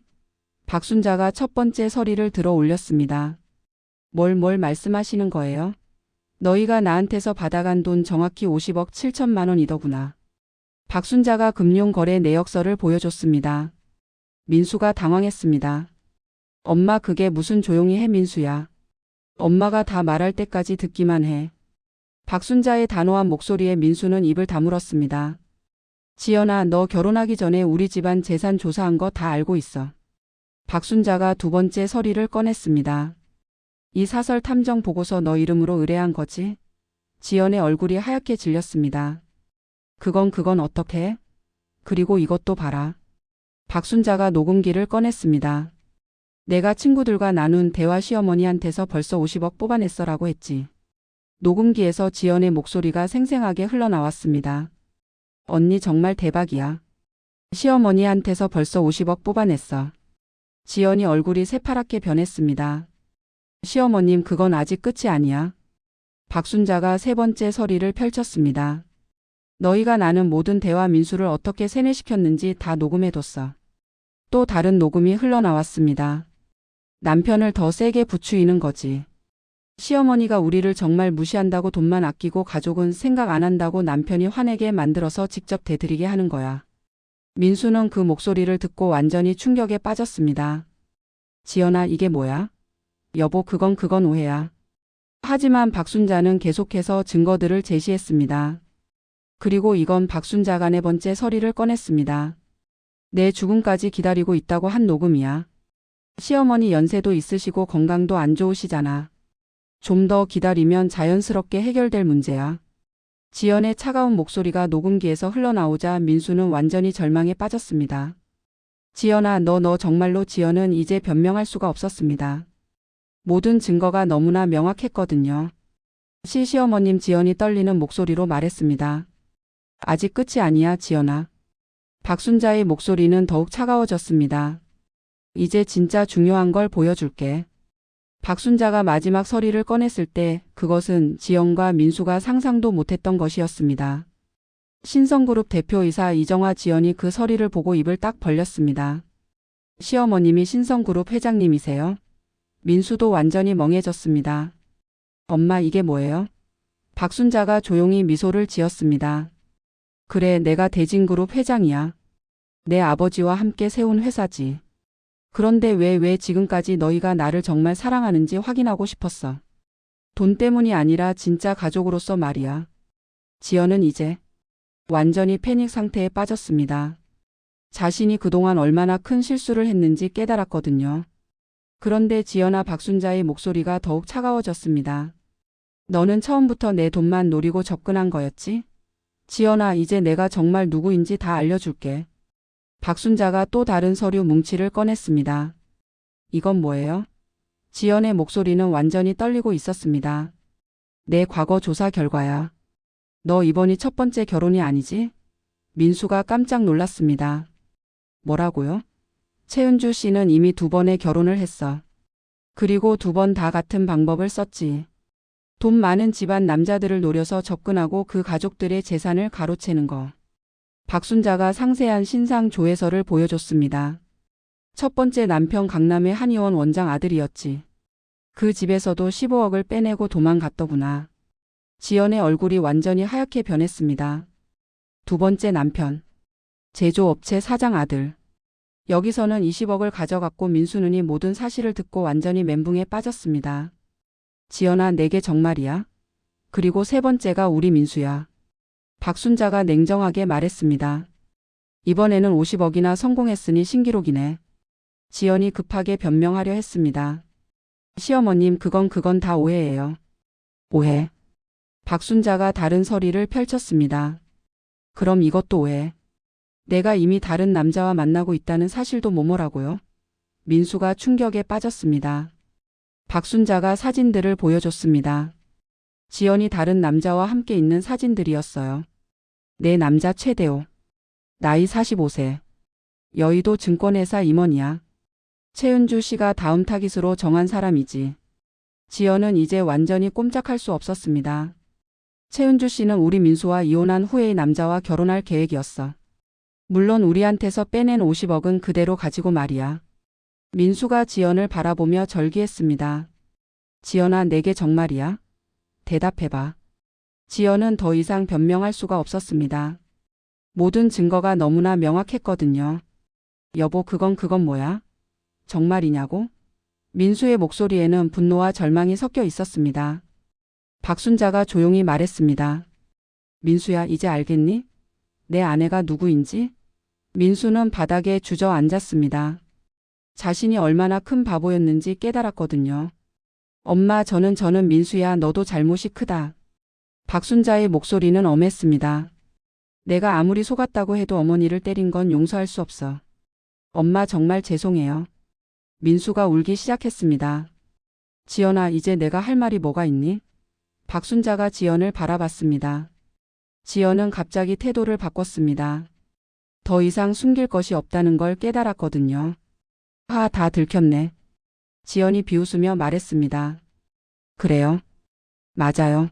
Speaker 3: 박순자가 첫 번째 서리를 들어 올렸습니다. 뭘 말씀하시는 거예요? 너희가 나한테서 받아간 돈 정확히 50억 7천만 원이더구나. 박순자가 금융거래 내역서를 보여줬습니다. 민수가 당황했습니다. 엄마, 그게 무슨 조용히 해, 민수야. 엄마가 다 말할 때까지 듣기만 해. 박순자의 단호한 목소리에 민수는 입을 다물었습니다. 지연아, 너 결혼하기 전에 우리 집안 재산 조사한 거 다 알고 있어. 박순자가 두 번째 서리를 꺼냈습니다. 이 사설 탐정 보고서 너 이름으로 의뢰한 거지? 지연의 얼굴이 하얗게 질렸습니다. 그건 어떻게? 그리고 이것도 봐라. 박순자가 녹음기를 꺼냈습니다. 내가 친구들과 나눈 대화, 시어머니한테서 벌써 50억 뽑아냈어라고 했지. 녹음기에서 지연의 목소리가 생생하게 흘러나왔습니다. 언니 정말 대박이야. 시어머니한테서 벌써 50억 뽑아냈어. 지연이 얼굴이 새파랗게 변했습니다. 시어머님, 그건 아직 끝이 아니야. 박순자가 세 번째 서리를 펼쳤습니다. 너희가 나는 모든 대화, 민수를 어떻게 세뇌시켰는지 다 녹음해뒀어. 또 다른 녹음이 흘러나왔습니다. 남편을 더 세게 부추이는 거지. 시어머니가 우리를 정말 무시한다고 돈만 아끼고 가족은 생각 안 한다고 남편이 화내게 만들어서 직접 대들이게 하는 거야. 민수는 그 목소리를 듣고 완전히 충격에 빠졌습니다. 지연아, 이게 뭐야? 여보, 그건 오해야. 하지만 박순자는 계속해서 증거들을 제시했습니다. 그리고 이건 박순자가 네 번째 서리를 꺼냈습니다. 내 죽음까지 기다리고 있다고 한 녹음이야. 시어머니 연세도 있으시고 건강도 안 좋으시잖아. 좀 더 기다리면 자연스럽게 해결될 문제야. 지연의 차가운 목소리가 녹음기에서 흘러나오자 민수는 완전히 절망에 빠졌습니다. 지연아, 너 정말로. 지연은 이제 변명할 수가 없었습니다. 모든 증거가 너무나 명확했거든요. 시어머님, 지연이 떨리는 목소리로 말했습니다. 아직 끝이 아니야, 지연아. 박순자의 목소리는 더욱 차가워졌습니다. 이제 진짜 중요한 걸 보여줄게. 박순자가 마지막 서리를 꺼냈을 때 그것은 지연과 민수가 상상도 못했던 것이었습니다. 신성그룹 대표이사 이정화 지연이 그 서리를 보고 입을 딱 벌렸습니다. 시어머님이 신성그룹 회장님이세요? 민수도 완전히 멍해졌습니다. 엄마, 이게 뭐예요? 박순자가 조용히 미소를 지었습니다. 그래, 내가 대진그룹 회장이야. 내 아버지와 함께 세운 회사지. 그런데 왜 지금까지 너희가 나를 정말 사랑하는지 확인하고 싶었어. 돈 때문이 아니라 진짜 가족으로서 말이야. 지연은 이제 완전히 패닉 상태에 빠졌습니다. 자신이 그동안 얼마나 큰 실수를 했는지 깨달았거든요. 그런데 지연아, 박순자의 목소리가 더욱 차가워졌습니다. 너는 처음부터 내 돈만 노리고 접근한 거였지? 지연아, 이제 내가 정말 누구인지 다 알려줄게. 박순자가 또 다른 서류 뭉치를 꺼냈습니다. 이건 뭐예요? 지연의 목소리는 완전히 떨리고 있었습니다. 내 과거 조사 결과야. 너 이번이 첫 번째 결혼이 아니지? 민수가 깜짝 놀랐습니다. 뭐라고요? 최은주 씨는 이미 2번의 결혼을 했어. 그리고 2번 다 같은 방법을 썼지. 돈 많은 집안 남자들을 노려서 접근하고 그 가족들의 재산을 가로채는 거. 박순자가 상세한 신상 조회서를 보여줬습니다. 첫 번째 남편 강남의 한의원 원장 아들이었지. 그 집에서도 15억을 빼내고 도망갔더구나. 지연의 얼굴이 완전히 하얗게 변했습니다. 두 번째 남편. 제조업체 사장 아들. 여기서는 20억을 가져갔고 민수는 이 모든 사실을 듣고 완전히 멘붕에 빠졌습니다. 지연아, 내게 정말이야? 그리고 세 번째가 우리 민수야. 박순자가 냉정하게 말했습니다. 이번에는 50억이나 성공했으니 신기록이네. 지연이 급하게 변명하려 했습니다. 시어머님, 그건 다 오해예요. 오해. 박순자가 다른 서리를 펼쳤습니다. 그럼 이것도 오해. 내가 이미 다른 남자와 만나고 있다는 사실도 모모라고요? 민수가 충격에 빠졌습니다. 박순자가 사진들을 보여줬습니다. 지연이 다른 남자와 함께 있는 사진들이었어요. 내 남자 최대호. 나이 45세. 여의도 증권회사 임원이야. 최은주 씨가 다음 타깃으로 정한 사람이지. 지연은 이제 완전히 꼼짝할 수 없었습니다. 최은주 씨는 우리 민수와 이혼한 후에의 남자와 결혼할 계획이었어. 물론 우리한테서 빼낸 50억은 그대로 가지고 말이야. 민수가 지연을 바라보며 절기했습니다. 지연아, 내게 정말이야? 대답해봐. 지연은 더 이상 변명할 수가 없었습니다. 모든 증거가 너무나 명확했거든요. 여보, 그건 뭐야? 정말이냐고? 민수의 목소리에는 분노와 절망이 섞여 있었습니다. 박순자가 조용히 말했습니다. 민수야, 이제 알겠니? 내 아내가 누구인지? 민수는 바닥에 주저앉았습니다. 자신이 얼마나 큰 바보였는지 깨달았거든요. 엄마, 저는 민수야, 너도 잘못이 크다. 박순자의 목소리는 엄했습니다. 내가 아무리 속았다고 해도 어머니를 때린 건 용서할 수 없어. 엄마, 정말 죄송해요. 민수가 울기 시작했습니다. 지연아, 이제 내가 할 말이 뭐가 있니? 박순자가 지연을 바라봤습니다. 지연은 갑자기 태도를 바꿨습니다. 더 이상 숨길 것이 없다는 걸 깨달았거든요. 다 들켰네. 지연이 비웃으며 말했습니다. 그래요. 맞아요.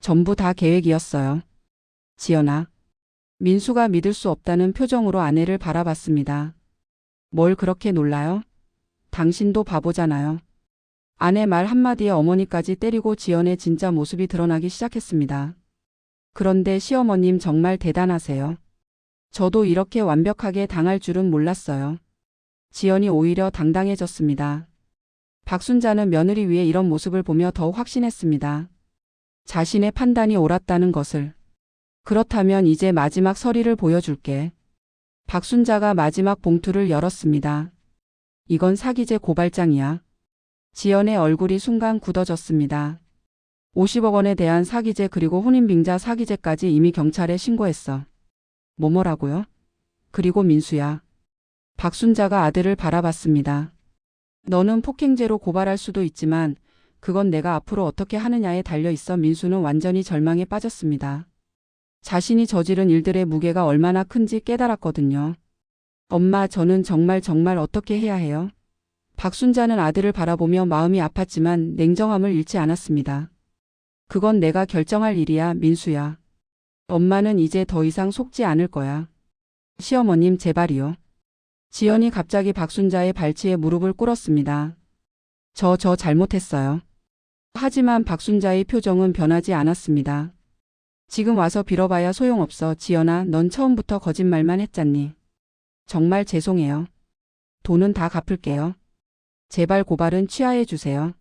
Speaker 3: 전부 다 계획이었어요. 지연아. 민수가 믿을 수 없다는 표정으로 아내를 바라봤습니다. 뭘 그렇게 놀라요? 당신도 바보잖아요. 아내 말 한마디에 어머니까지 때리고 지연의 진짜 모습이 드러나기 시작했습니다. 그런데 시어머님, 정말 대단하세요. 저도 이렇게 완벽하게 당할 줄은 몰랐어요. 지연이 오히려 당당해졌습니다. 박순자는 며느리 위에 이런 모습을 보며 더욱 확신했습니다. 자신의 판단이 옳았다는 것을. 그렇다면 이제 마지막 서리를 보여줄게. 박순자가 마지막 봉투를 열었습니다. 이건 사기죄 고발장이야. 지연의 얼굴이 순간 굳어졌습니다. 50억 원에 대한 사기죄, 그리고 혼인빙자 사기죄까지 이미 경찰에 신고했어. 뭐라고요? 그리고 민수야. 박순자가 아들을 바라봤습니다. 너는 폭행죄로 고발할 수도 있지만 그건 내가 앞으로 어떻게 하느냐에 달려 있어. 민수는 완전히 절망에 빠졌습니다. 자신이 저지른 일들의 무게가 얼마나 큰지 깨달았거든요. 엄마, 저는 정말 어떻게 해야 해요? 박순자는 아들을 바라보며 마음이 아팠지만 냉정함을 잃지 않았습니다. 그건 내가 결정할 일이야, 민수야. 엄마는 이제 더 이상 속지 않을 거야. 시어머님, 제발이요. 지연이 갑자기 박순자의 발치에 무릎을 꿇었습니다. 저 잘못했어요. 하지만 박순자의 표정은 변하지 않았습니다. 지금 와서 빌어봐야 소용없어. 지연아, 넌 처음부터 거짓말만 했잖니. 정말 죄송해요. 돈은 다 갚을게요. 제발 고발은 취하해 주세요.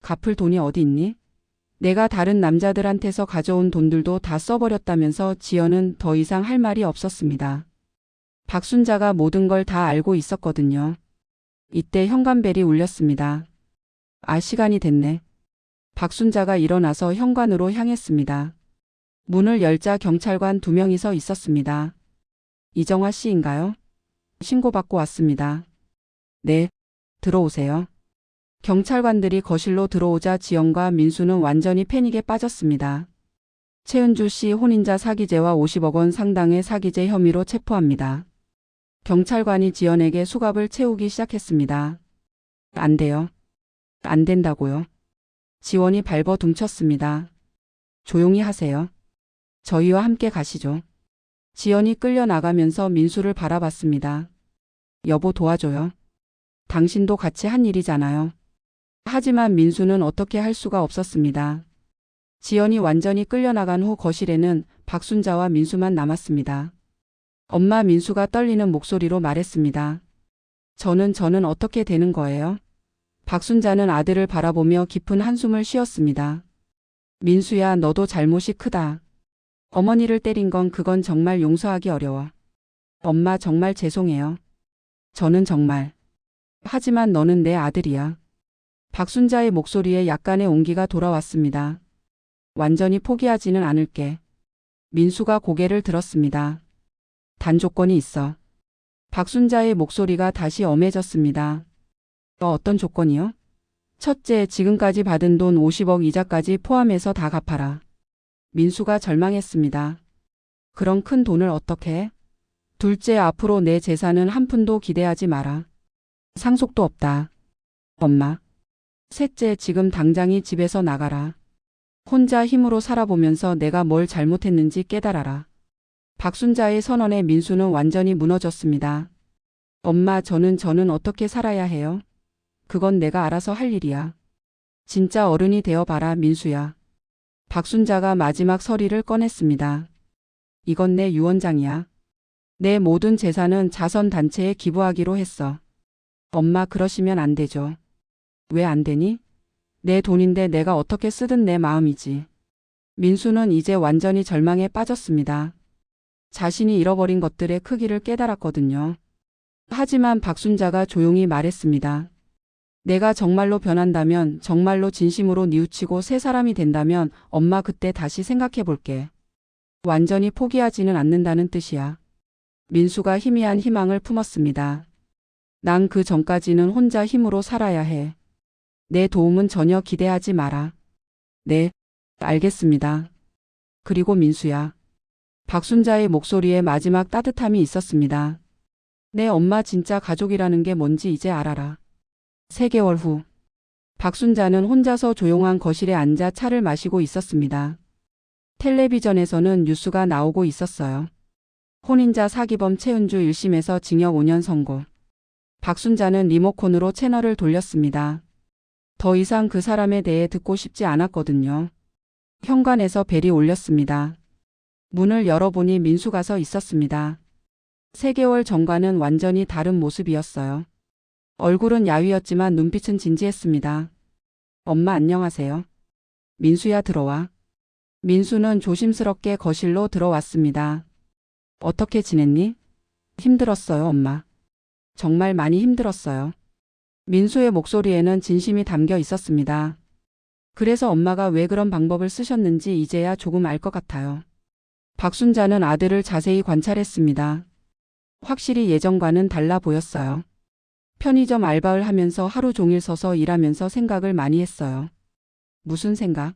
Speaker 3: 갚을 돈이 어디 있니? 내가 다른 남자들한테서 가져온 돈들도 다 써버렸다면서. 지연은 더 이상 할 말이 없었습니다. 박순자가 모든 걸 다 알고 있었거든요. 이때 현관벨이 울렸습니다. 시간이 됐네. 박순자가 일어나서 현관으로 향했습니다. 문을 열자 경찰관 2명이 있었습니다. 이정화 씨인가요? 신고받고 왔습니다. 네, 들어오세요. 경찰관들이 거실로 들어오자 지연과 민수는 완전히 패닉에 빠졌습니다. 최은주 씨 혼인자 사기죄와 50억 원 상당의 사기죄 혐의로 체포합니다. 경찰관이 지연에게 수갑을 채우기 시작했습니다. 안 돼요. 안 된다고요. 지원이 발버둥쳤습니다. 조용히 하세요. 저희와 함께 가시죠. 지연이 끌려나가면서 민수를 바라봤습니다. 여보, 도와줘요. 당신도 같이 한 일이잖아요. 하지만 민수는 어떻게 할 수가 없었습니다. 지연이 완전히 끌려나간 후 거실에는 박순자와 민수만 남았습니다. 엄마, 민수가 떨리는 목소리로 말했습니다. 저는 어떻게 되는 거예요? 박순자는 아들을 바라보며 깊은 한숨을 쉬었습니다. 민수야, 너도 잘못이 크다. 어머니를 때린 건 그건 정말 용서하기 어려워. 엄마 정말 죄송해요. 저는 정말. 하지만 너는 내 아들이야. 박순자의 목소리에 약간의 온기가 돌아왔습니다. 완전히 포기하지는 않을게. 민수가 고개를 들었습니다. 단 조건이 있어. 박순자의 목소리가 다시 엄해졌습니다. 어떤 조건이요? 첫째, 지금까지 받은 돈 50억 이자까지 포함해서 다 갚아라. 민수가 절망했습니다. 그런 큰 돈을 어떻게 해? 둘째, 앞으로 내 재산은 한 푼도 기대하지 마라. 상속도 없다. 엄마. 셋째, 지금 당장이 집에서 나가라. 혼자 힘으로 살아보면서 내가 뭘 잘못했는지 깨달아라. 박순자의 선언에 민수는 완전히 무너졌습니다. 엄마, 저는 어떻게 살아야 해요? 그건 내가 알아서 할 일이야. 진짜 어른이 되어봐라, 민수야. 박순자가 마지막 서리를 꺼냈습니다. 이건 내 유언장이야. 내 모든 재산은 자선단체에 기부하기로 했어. 엄마, 그러시면 안 되죠. 왜 안 되니? 내 돈인데 내가 어떻게 쓰든 내 마음이지. 민수는 이제 완전히 절망에 빠졌습니다. 자신이 잃어버린 것들의 크기를 깨달았거든요. 하지만 박순자가 조용히 말했습니다. 내가 정말로 변한다면, 정말로 진심으로 뉘우치고 새 사람이 된다면 엄마 그때 다시 생각해 볼게. 완전히 포기하지는 않는다는 뜻이야. 민수가 희미한 희망을 품었습니다. 난 그 전까지는 혼자 힘으로 살아야 해. 내 도움은 전혀 기대하지 마라. 네, 알겠습니다. 그리고 민수야. 박순자의 목소리에 마지막 따뜻함이 있었습니다. 내 엄마 진짜 가족이라는 게 뭔지 이제 알아라. 3개월 후, 박순자는 혼자서 조용한 거실에 앉아 차를 마시고 있었습니다. 텔레비전에서는 뉴스가 나오고 있었어요. 혼인자 사기범 최은주 1심에서 징역 5년 선고. 박순자는 리모컨으로 채널을 돌렸습니다. 더 이상 그 사람에 대해 듣고 싶지 않았거든요. 현관에서 벨이 울렸습니다. 문을 열어보니 민수가 서 있었습니다. 3개월 전과는 완전히 다른 모습이었어요. 얼굴은 야위었지만 눈빛은 진지했습니다. 엄마, 안녕하세요. 민수야, 들어와. 민수는 조심스럽게 거실로 들어왔습니다. 어떻게 지냈니? 힘들었어요, 엄마. 정말 많이 힘들었어요. 민수의 목소리에는 진심이 담겨 있었습니다. 그래서 엄마가 왜 그런 방법을 쓰셨는지 이제야 조금 알 것 같아요. 박순자는 아들을 자세히 관찰했습니다. 확실히 예전과는 달라 보였어요. 편의점 알바를 하면서 하루 종일 서서 일하면서 생각을 많이 했어요. 무슨 생각?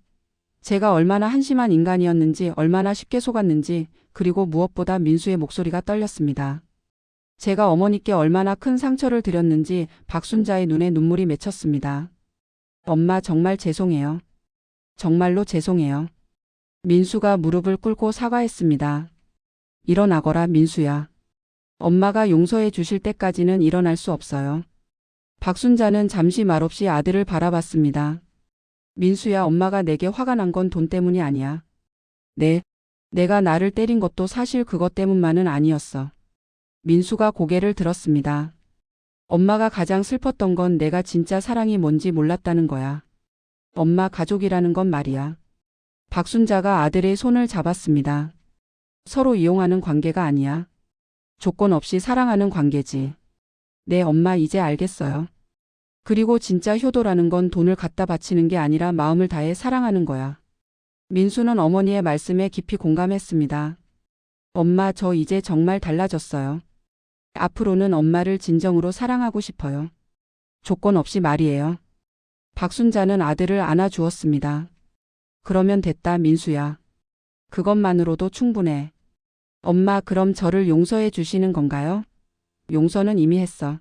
Speaker 3: 제가 얼마나 한심한 인간이었는지, 얼마나 쉽게 속았는지, 그리고 무엇보다 민수의 목소리가 떨렸습니다. 제가 어머니께 얼마나 큰 상처를 드렸는지 박순자의 눈에 눈물이 맺혔습니다. 엄마, 정말 죄송해요. 정말로 죄송해요. 민수가 무릎을 꿇고 사과했습니다. 일어나거라, 민수야. 엄마가 용서해 주실 때까지는 일어날 수 없어요. 박순자는 잠시 말없이 아들을 바라봤습니다. 민수야, 엄마가 내게 화가 난 건 돈 때문이 아니야. 네, 내가 나를 때린 것도 사실 그것 때문만은 아니었어. 민수가 고개를 들었습니다. 엄마가 가장 슬펐던 건 내가 진짜 사랑이 뭔지 몰랐다는 거야. 엄마, 가족이라는 건 말이야. 박순자가 아들의 손을 잡았습니다. 서로 이용하는 관계가 아니야. 조건 없이 사랑하는 관계지. 네, 엄마, 이제 알겠어요. 그리고 진짜 효도라는 건 돈을 갖다 바치는 게 아니라 마음을 다해 사랑하는 거야. 민수는 어머니의 말씀에 깊이 공감했습니다. 엄마, 저 이제 정말 달라졌어요. 앞으로는 엄마를 진정으로 사랑하고 싶어요. 조건 없이 말이에요. 박순자는 아들을 안아주었습니다. 그러면 됐다, 민수야. 그것만으로도 충분해. 엄마, 그럼 저를 용서해 주시는 건가요? 용서는 이미 했어.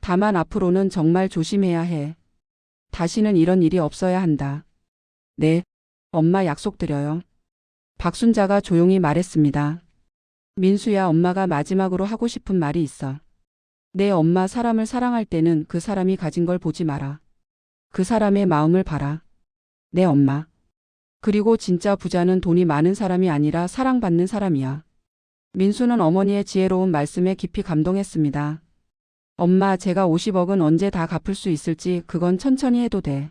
Speaker 3: 다만 앞으로는 정말 조심해야 해. 다시는 이런 일이 없어야 한다. 네, 엄마, 약속드려요. 박순자가 조용히 말했습니다. 민수야, 엄마가 마지막으로 하고 싶은 말이 있어. 내 엄마, 사람을 사랑할 때는 그 사람이 가진 걸 보지 마라. 그 사람의 마음을 봐라. 내 엄마. 그리고 진짜 부자는 돈이 많은 사람이 아니라 사랑받는 사람이야. 민수는 어머니의 지혜로운 말씀에 깊이 감동했습니다. 엄마, 제가 50억은 언제 다 갚을 수 있을지 그건 천천히 해도 돼.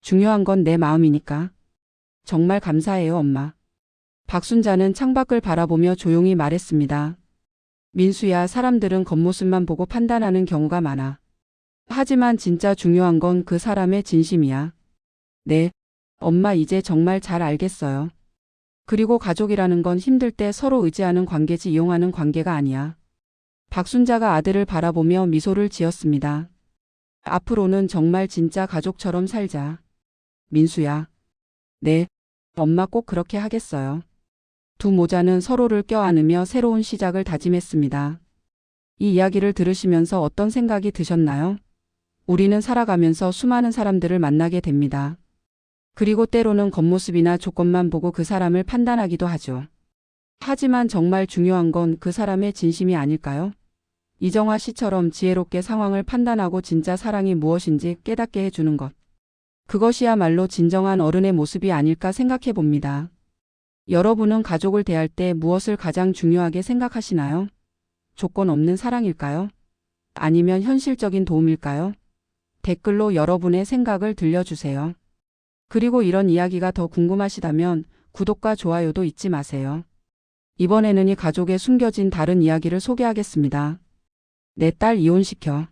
Speaker 3: 중요한 건 내 마음이니까. 정말 감사해요, 엄마. 박순자는 창밖을 바라보며 조용히 말했습니다. 민수야, 사람들은 겉모습만 보고 판단하는 경우가 많아. 하지만 진짜 중요한 건 그 사람의 진심이야. 네, 엄마 이제 정말 잘 알겠어요. 그리고 가족이라는 건 힘들 때 서로 의지하는 관계지 이용하는 관계가 아니야. 박순자가 아들을 바라보며 미소를 지었습니다. 앞으로는 정말 진짜 가족처럼 살자. 민수야. 네, 엄마 꼭 그렇게 하겠어요. 두 모자는 서로를 껴안으며 새로운 시작을 다짐했습니다. 이 이야기를 들으시면서 어떤 생각이 드셨나요? 우리는 살아가면서 수많은 사람들을 만나게 됩니다. 그리고 때로는 겉모습이나 조건만 보고 그 사람을 판단하기도 하죠. 하지만 정말 중요한 건 그 사람의 진심이 아닐까요? 이정화 씨처럼 지혜롭게 상황을 판단하고 진짜 사랑이 무엇인지 깨닫게 해주는 것. 그것이야말로 진정한 어른의 모습이 아닐까 생각해 봅니다. 여러분은 가족을 대할 때 무엇을 가장 중요하게 생각하시나요? 조건 없는 사랑일까요? 아니면 현실적인 도움일까요? 댓글로 여러분의 생각을 들려주세요. 그리고 이런 이야기가 더 궁금하시다면 구독과 좋아요도 잊지 마세요. 이번에는 이 가족의 숨겨진 다른 이야기를 소개하겠습니다. 내 딸 이혼시켜.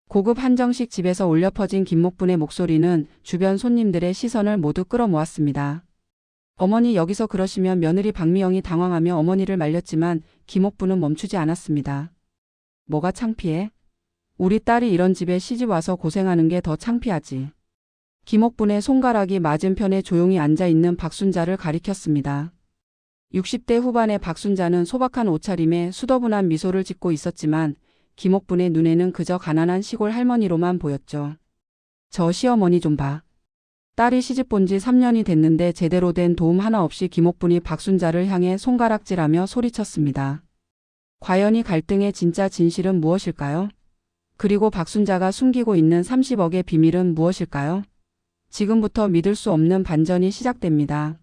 Speaker 3: 고급 한정식 집에서 울려 퍼진 김목분의 목소리는 주변 손님들의 시선을 모두 끌어모았습니다. 어머니, 여기서 그러시면. 며느리 박미영이 당황하며 어머니를 말렸지만 김옥분은 멈추지 않았습니다. 뭐가 창피해? 우리 딸이 이런 집에 시집 와서 고생하는 게 더 창피하지. 김옥분의 손가락이 맞은편에 조용히 앉아있는 박순자를 가리켰습니다. 60대 후반의 박순자는 소박한 옷차림에 수더분한 미소를 짓고 있었지만 김옥분의 눈에는 그저 가난한 시골 할머니로만 보였죠. 저 시어머니 좀 봐. 딸이 시집 본 지 3년이 됐는데 제대로 된 도움 하나 없이 김옥분이 박순자를 향해 손가락질하며 소리쳤습니다. 과연 이 갈등의 진짜 진실은 무엇일까요? 그리고 박순자가 숨기고 있는 30억의 비밀은 무엇일까요? 지금부터 믿을 수 없는 반전이 시작됩니다.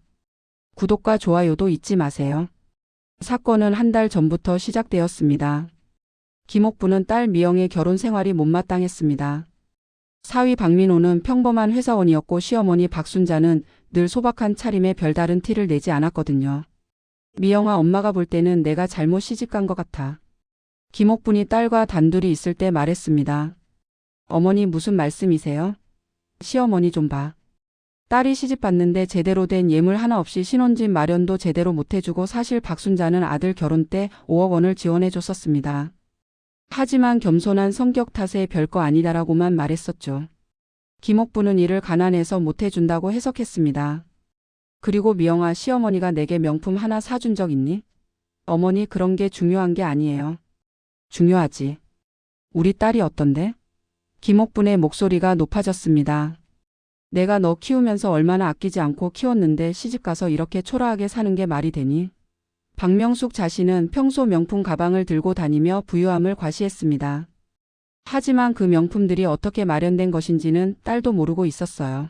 Speaker 3: 구독과 좋아요도 잊지 마세요. 사건은 한 달 전부터 시작되었습니다. 김옥분은 딸 미영의 결혼 생활이 못마땅했습니다. 사위 박민호는 평범한 회사원이었고 시어머니 박순자는 늘 소박한 차림에 별다른 티를 내지 않았거든요. 미영아, 엄마가 볼 때는 내가 잘못 시집간 것 같아. 김옥분이 딸과 단둘이 있을 때 말했습니다. 어머니, 무슨 말씀이세요? 시어머니 좀 봐. 딸이 시집 갔는데 제대로 된 예물 하나 없이 신혼집 마련도 제대로 못해주고 사실 박순자는 아들 결혼 때 5억 원을 지원해줬었습니다. 하지만 겸손한 성격 탓에 별거 아니다라고만 말했었죠. 김옥분은 이를 가난해서 못해준다고 해석했습니다. 그리고 미영아, 시어머니가 내게 명품 하나 사준 적 있니? 어머니, 그런 게 중요한 게 아니에요. 중요하지. 우리 딸이 어떤데? 김옥분의 목소리가 높아졌습니다. 내가 너 키우면서 얼마나 아끼지 않고 키웠는데 시집가서 이렇게 초라하게 사는 게 말이 되니? 박명숙 자신은 평소 명품 가방을 들고 다니며 부유함을 과시했습니다. 하지만 그 명품들이 어떻게 마련된 것인지는 딸도 모르고 있었어요.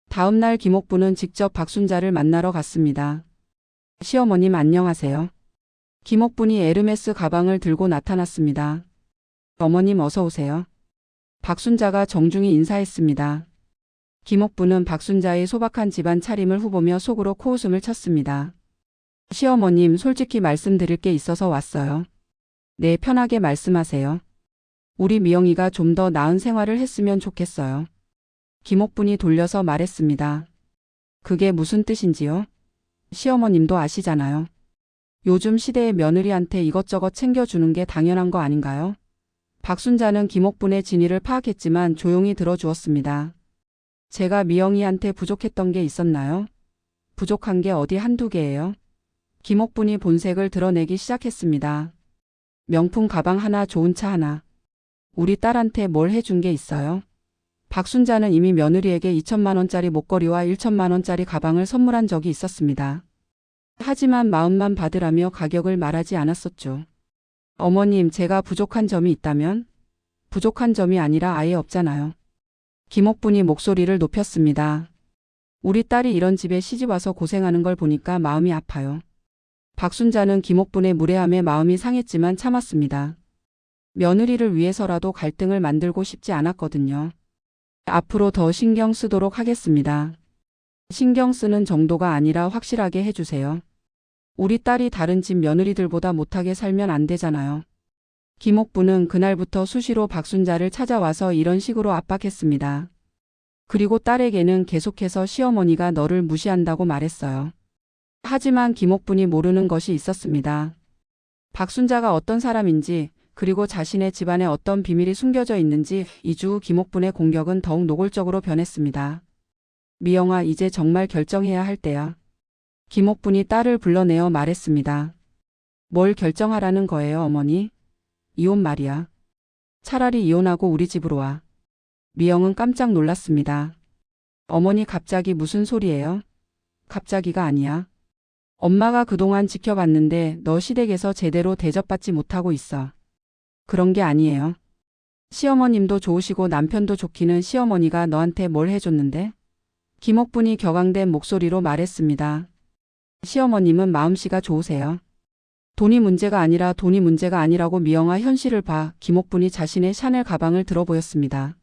Speaker 3: 다음 날 김옥분은 직접 박순자를 만나러 갔습니다. 시어머님, 안녕하세요. 김옥분이 에르메스 가방을 들고 나타났습니다. 어머님, 어서 오세요. 박순자가 정중히 인사했습니다. 김옥분은 박순자의 소박한 집안 차림을 후보며 속으로 코웃음을 쳤습니다. 시어머님, 솔직히 말씀드릴 게 있어서 왔어요. 네, 편하게 말씀하세요. 우리 미영이가 좀 더 나은 생활을 했으면 좋겠어요. 김옥분이 돌려서 말했습니다. 그게 무슨 뜻인지요? 시어머님도 아시잖아요. 요즘 시대의 며느리한테 이것저것 챙겨주는 게 당연한 거 아닌가요? 박순자는 김옥분의 진위를 파악했지만 조용히 들어주었습니다. 제가 미영이한테 부족했던 게 있었나요? 부족한 게 어디 한두 개예요? 김옥분이 본색을 드러내기 시작했습니다. 명품 가방 하나, 좋은 차 하나. 우리 딸한테 뭘 해준 게 있어요? 박순자는 이미 며느리에게 2천만 원짜리 목걸이와 1천만 원짜리 가방을 선물한 적이 있었습니다. 하지만 마음만 받으라며 가격을 말하지 않았었죠. 어머님, 제가 부족한 점이 있다면? 부족한 점이 아니라 아예 없잖아요. 김옥분이 목소리를 높였습니다. 우리 딸이 이런 집에 시집 와서 고생하는 걸 보니까 마음이 아파요. 박순자는 김옥분의 무례함에 마음이 상했지만 참았습니다. 며느리를 위해서라도 갈등을 만들고 싶지 않았거든요. 앞으로 더 신경 쓰도록 하겠습니다. 신경 쓰는 정도가 아니라 확실하게 해주세요. 우리 딸이 다른 집 며느리들보다 못하게 살면 안 되잖아요. 김옥부는 그날부터 수시로 박순자를 찾아와서 이런 식으로 압박했습니다. 그리고 딸에게는 계속해서 시어머니가 너를 무시한다고 말했어요. 하지만 김옥분이 모르는 것이 있었습니다. 박순자가 어떤 사람인지, 그리고 자신의 집안에 어떤 비밀이 숨겨져 있는지 2주 후 김옥분의 공격은 더욱 노골적으로 변했습니다. 미영아, 이제 정말 결정해야 할 때야. 김옥분이 딸을 불러내어 말했습니다. 뭘 결정하라는 거예요, 어머니? 이혼 말이야. 차라리 이혼하고 우리 집으로 와. 미영은 깜짝 놀랐습니다. 어머니 갑자기 무슨 소리예요? 갑자기가 아니야. 엄마가 그동안 지켜봤는데 너 시댁에서 제대로 대접받지 못하고 있어. 그런 게 아니에요. 시어머님도 좋으시고 남편도 좋기는 시어머니가 너한테 뭘 해줬는데? 김옥분이 격앙된 목소리로 말했습니다. 시어머님은 마음씨가 좋으세요. 돈이 문제가 아니라고 미영아 현실을 봐. 김옥분이 자신의 샤넬 가방을 들어 보였습니다.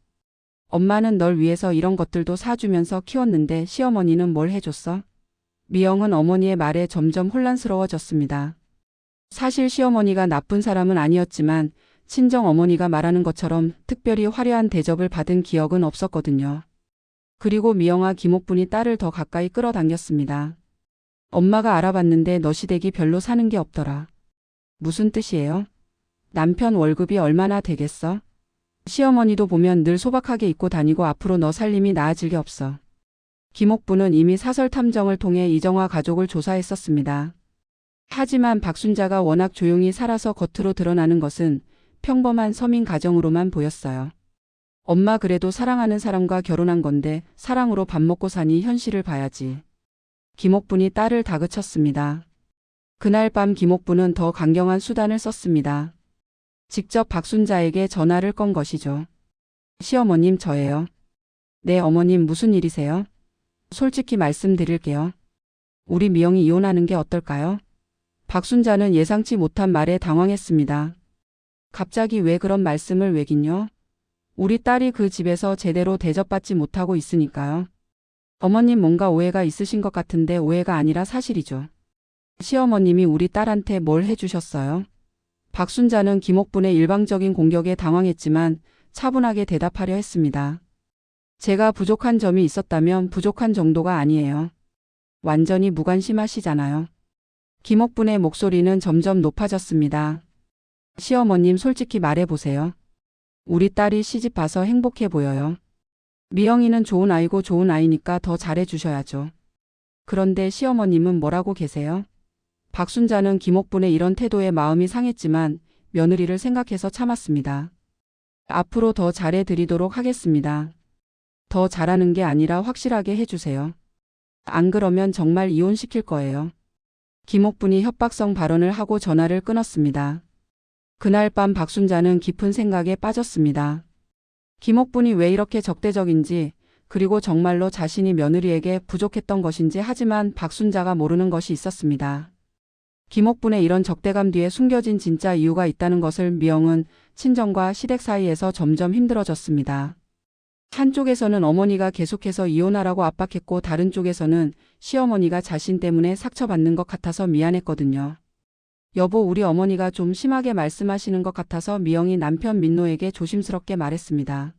Speaker 3: 엄마는 널 위해서 이런 것들도 사주면서 키웠는데 시어머니는 뭘 해줬어? 미영은 어머니의 말에 점점 혼란스러워졌습니다. 사실 시어머니가 나쁜 사람은 아니었지만 친정 어머니가 말하는 것처럼 특별히 화려한 대접을 받은 기억은 없었거든요. 그리고 미영아, 김옥분이 딸을 더 가까이 끌어당겼습니다. 엄마가 알아봤는데 너 시댁이 별로 사는 게 없더라. 무슨 뜻이에요? 남편 월급이 얼마나 되겠어? 시어머니도 보면 늘 소박하게 입고 다니고 앞으로 너 살림이 나아질 게 없어. 김옥부는 이미 사설 탐정을 통해 이정화 가족을 조사했었습니다. 하지만 박순자가 워낙 조용히 살아서 겉으로 드러나는 것은 평범한 서민 가정으로만 보였어요. 엄마, 그래도 사랑하는 사람과 결혼한 건데 사랑으로 밥 먹고 사니 현실을 봐야지. 김옥분이 딸을 다그쳤습니다. 그날 밤 김옥분은 더 강경한 수단을 썼습니다. 직접 박순자에게 전화를 건 것이죠. 시어머님, 저예요. 네, 어머님, 무슨 일이세요? 솔직히 말씀드릴게요. 우리 미영이 이혼하는 게 어떨까요? 박순자는 예상치 못한 말에 당황했습니다. 갑자기 왜 그런 말씀을 왜긴요? 우리 딸이 그 집에서 제대로 대접받지 못하고 있으니까요. 어머님, 뭔가 오해가 있으신 것 같은데 오해가 아니라 사실이죠. 시어머님이 우리 딸한테 뭘 해주셨어요? 박순자는 김옥분의 일방적인 공격에 당황했지만 차분하게 대답하려 했습니다. 제가 부족한 점이 있었다면 부족한 정도가 아니에요. 완전히 무관심하시잖아요. 김옥분의 목소리는 점점 높아졌습니다. 시어머님, 솔직히 말해보세요. 우리 딸이 시집 와서 행복해 보여요. 미영이는 좋은 아이고 좋은 아이니까 더 잘해주셔야죠. 그런데 시어머님은 뭐라고 계세요? 박순자는 김옥분의 이런 태도에 마음이 상했지만 며느리를 생각해서 참았습니다. 앞으로 더 잘해드리도록 하겠습니다. 더 잘하는 게 아니라 확실하게 해주세요. 안 그러면 정말 이혼시킬 거예요. 김옥분이 협박성 발언을 하고 전화를 끊었습니다. 그날 밤 박순자는 깊은 생각에 빠졌습니다. 김옥분이 왜 이렇게 적대적인지, 그리고 정말로 자신이 며느리에게 부족했던 것인지. 하지만 박순자가 모르는 것이 있었습니다. 김옥분의 이런 적대감 뒤에 숨겨진 진짜 이유가 있다는 것을 미영은 친정과 시댁 사이에서 점점 힘들어졌습니다. 한쪽에서는 어머니가 계속해서 이혼하라고 압박했고 다른 쪽에서는 시어머니가 자신 때문에 상처받는 것 같아서 미안했거든요. 여보, 우리 어머니가 좀 심하게 말씀하시는 것 같아서 미영이 남편 민노에게 조심스럽게 말했습니다.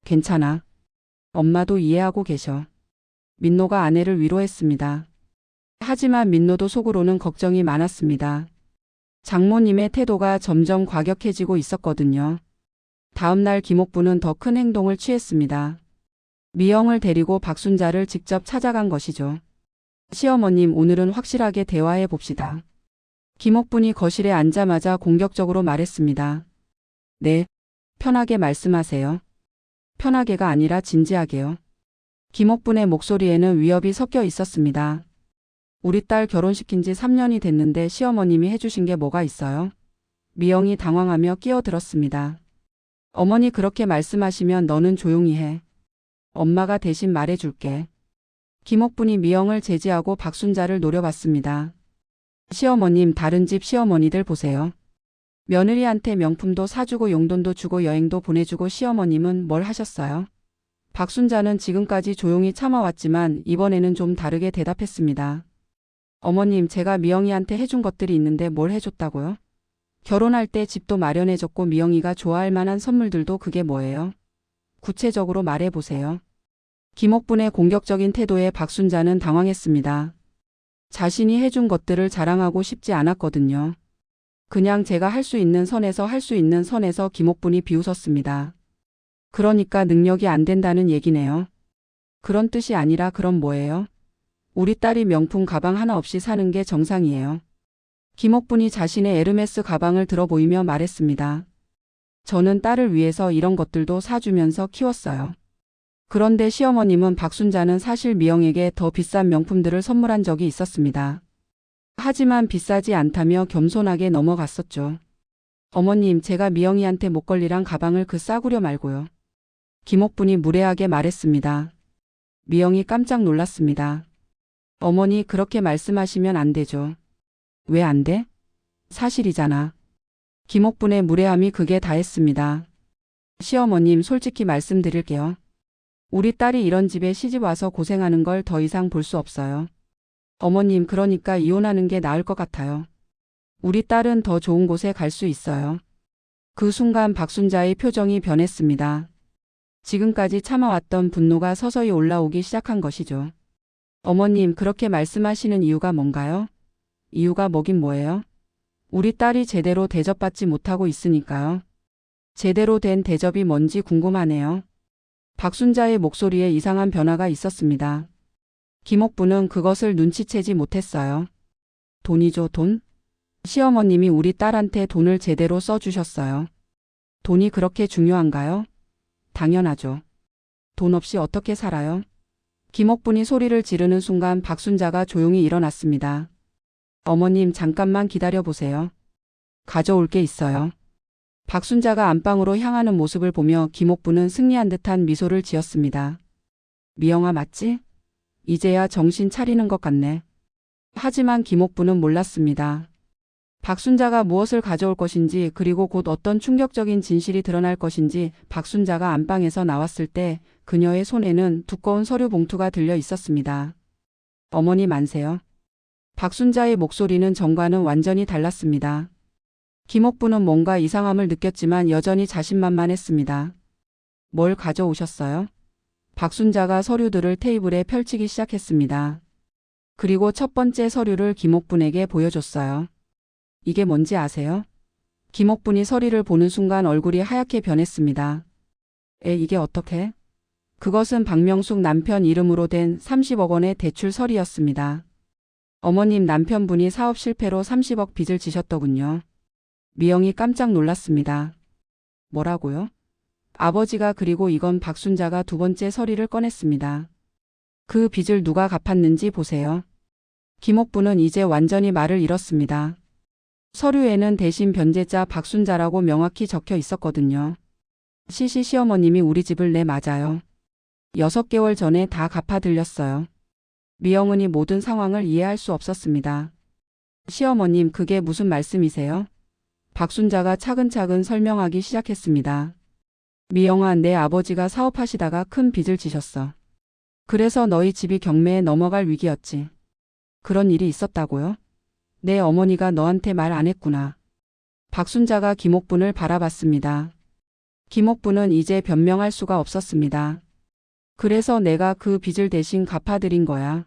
Speaker 3: 괜찮아. 엄마도 이해하고 계셔. 민노가 아내를 위로했습니다. 하지만 민노도 속으로는 걱정이 많았습니다. 장모님의 태도가 점점 과격해지고 있었거든요. 다음 날 김옥부는 더 큰 행동을 취했습니다. 미영을 데리고 박순자를 직접 찾아간 것이죠. 시어머님, 오늘은 확실하게 대화해 봅시다. 김옥분이 거실에 앉자마자 공격적으로 말했습니다. 네, 편하게 말씀하세요. 편하게가 아니라 진지하게요. 김옥분의 목소리에는 위협이 섞여 있었습니다. 우리 딸 결혼시킨 지 3년이 됐는데 시어머님이 해주신 게 뭐가 있어요? 미영이 당황하며 끼어들었습니다. 어머니, 그렇게 말씀하시면 너는 조용히 해. 엄마가 대신 말해줄게. 김옥분이 미영을 제지하고 박순자를 노려봤습니다. 시어머님, 다른 집 시어머니들 보세요. 며느리한테 명품도 사주고 용돈도 주고 여행도 보내주고 시어머님은 뭘 하셨어요? 박순자는 지금까지 조용히 참아왔지만 이번에는 좀 다르게 대답했습니다. 어머님, 제가 미영이한테 해준 것들이 있는데 뭘 해줬다고요? 결혼할 때 집도 마련해줬고 미영이가 좋아할 만한 선물들도 그게 뭐예요? 구체적으로 말해보세요. 김옥분의 공격적인 태도에 박순자는 당황했습니다. 자신이 해준 것들을 자랑하고 싶지 않았거든요. 그냥 제가 할 수 있는 선에서 할 수 있는 선에서 김옥분이 비웃었습니다. 그러니까 능력이 안 된다는 얘기네요. 그런 뜻이 아니라 그럼 뭐예요? 우리 딸이 명품 가방 하나 없이 사는 게 정상이에요. 김옥분이 자신의 에르메스 가방을 들어 보이며 말했습니다. 저는 딸을 위해서 이런 것들도 사주면서 키웠어요. 그런데 시어머님은 박순자는 사실 미영에게 더 비싼 명품들을 선물한 적이 있었습니다. 하지만 비싸지 않다며 겸손하게 넘어갔었죠. 어머님, 제가 미영이한테 목걸이랑 가방을 그 싸구려 말고요. 김옥분이 무례하게 말했습니다. 미영이 깜짝 놀랐습니다. 어머니, 그렇게 말씀하시면 안 되죠. 왜 안 돼? 사실이잖아. 김옥분의 무례함이 극에 다했습니다. 시어머님, 솔직히 말씀드릴게요. 우리 딸이 이런 집에 시집 와서 고생하는 걸 더 이상 볼 수 없어요. 어머님, 그러니까 이혼하는 게 나을 것 같아요. 우리 딸은 더 좋은 곳에 갈 수 있어요. 그 순간 박순자의 표정이 변했습니다. 지금까지 참아왔던 분노가 서서히 올라오기 시작한 것이죠. 어머님, 그렇게 말씀하시는 이유가 뭔가요? 이유가 뭐긴 뭐예요? 우리 딸이 제대로 대접받지 못하고 있으니까요. 제대로 된 대접이 뭔지 궁금하네요. 박순자의 목소리에 이상한 변화가 있었습니다. 김옥분은 그것을 눈치채지 못했어요. 돈이죠, 돈? 시어머님이 우리 딸한테 돈을 제대로 써주셨어요. 돈이 그렇게 중요한가요? 당연하죠. 돈 없이 어떻게 살아요? 김옥분이 소리를 지르는 순간 박순자가 조용히 일어났습니다. 어머님, 잠깐만 기다려보세요. 가져올 게 있어요. 박순자가 안방으로 향하는 모습을 보며 김옥분은 승리한 듯한 미소를 지었습니다. 미영아, 맞지? 이제야 정신 차리는 것 같네. 하지만 김옥분은 몰랐습니다. 박순자가 무엇을 가져올 것인지, 그리고 곧 어떤 충격적인 진실이 드러날 것인지. 박순자가 안방에서 나왔을 때 그녀의 손에는 두꺼운 서류 봉투가 들려 있었습니다. 어머니, 만세요. 박순자의 목소리는 전과는 완전히 달랐습니다. 김옥분은 뭔가 이상함을 느꼈지만 여전히 자신만만했습니다. 뭘 가져오셨어요? 박순자가 서류들을 테이블에 펼치기 시작했습니다. 그리고 첫 번째 서류를 김옥분에게 보여줬어요. 이게 뭔지 아세요? 김옥분이 서류를 보는 순간 얼굴이 하얗게 변했습니다. 이게 어떻게? 그것은 박명숙 남편 이름으로 된 30억 원의 대출 서류였습니다. 어머님, 남편분이 사업 실패로 30억 빚을 지셨더군요. 미영이 깜짝 놀랐습니다. 뭐라고요? 아버지가. 그리고 이건 박순자가 두 번째 서류를 꺼냈습니다. 그 빚을 누가 갚았는지 보세요. 김옥분은 이제 완전히 말을 잃었습니다. 서류에는 대신 변제자 박순자라고 명확히 적혀 있었거든요. 시어머님이 우리 집을. 네, 맞아요. 6개월 전에 다 갚아들렸어요. 미영은이 모든 상황을 이해할 수 없었습니다. 시어머님, 그게 무슨 말씀이세요? 박순자가 차근차근 설명하기 시작했습니다. 미영아, 내 아버지가 사업하시다가 큰 빚을 지셨어. 그래서 너희 집이 경매에 넘어갈 위기였지. 그런 일이 있었다고요? 내 어머니가 너한테 말 안 했구나. 박순자가 김옥분을 바라봤습니다. 김옥분은 이제 변명할 수가 없었습니다. 그래서 내가 그 빚을 대신 갚아드린 거야.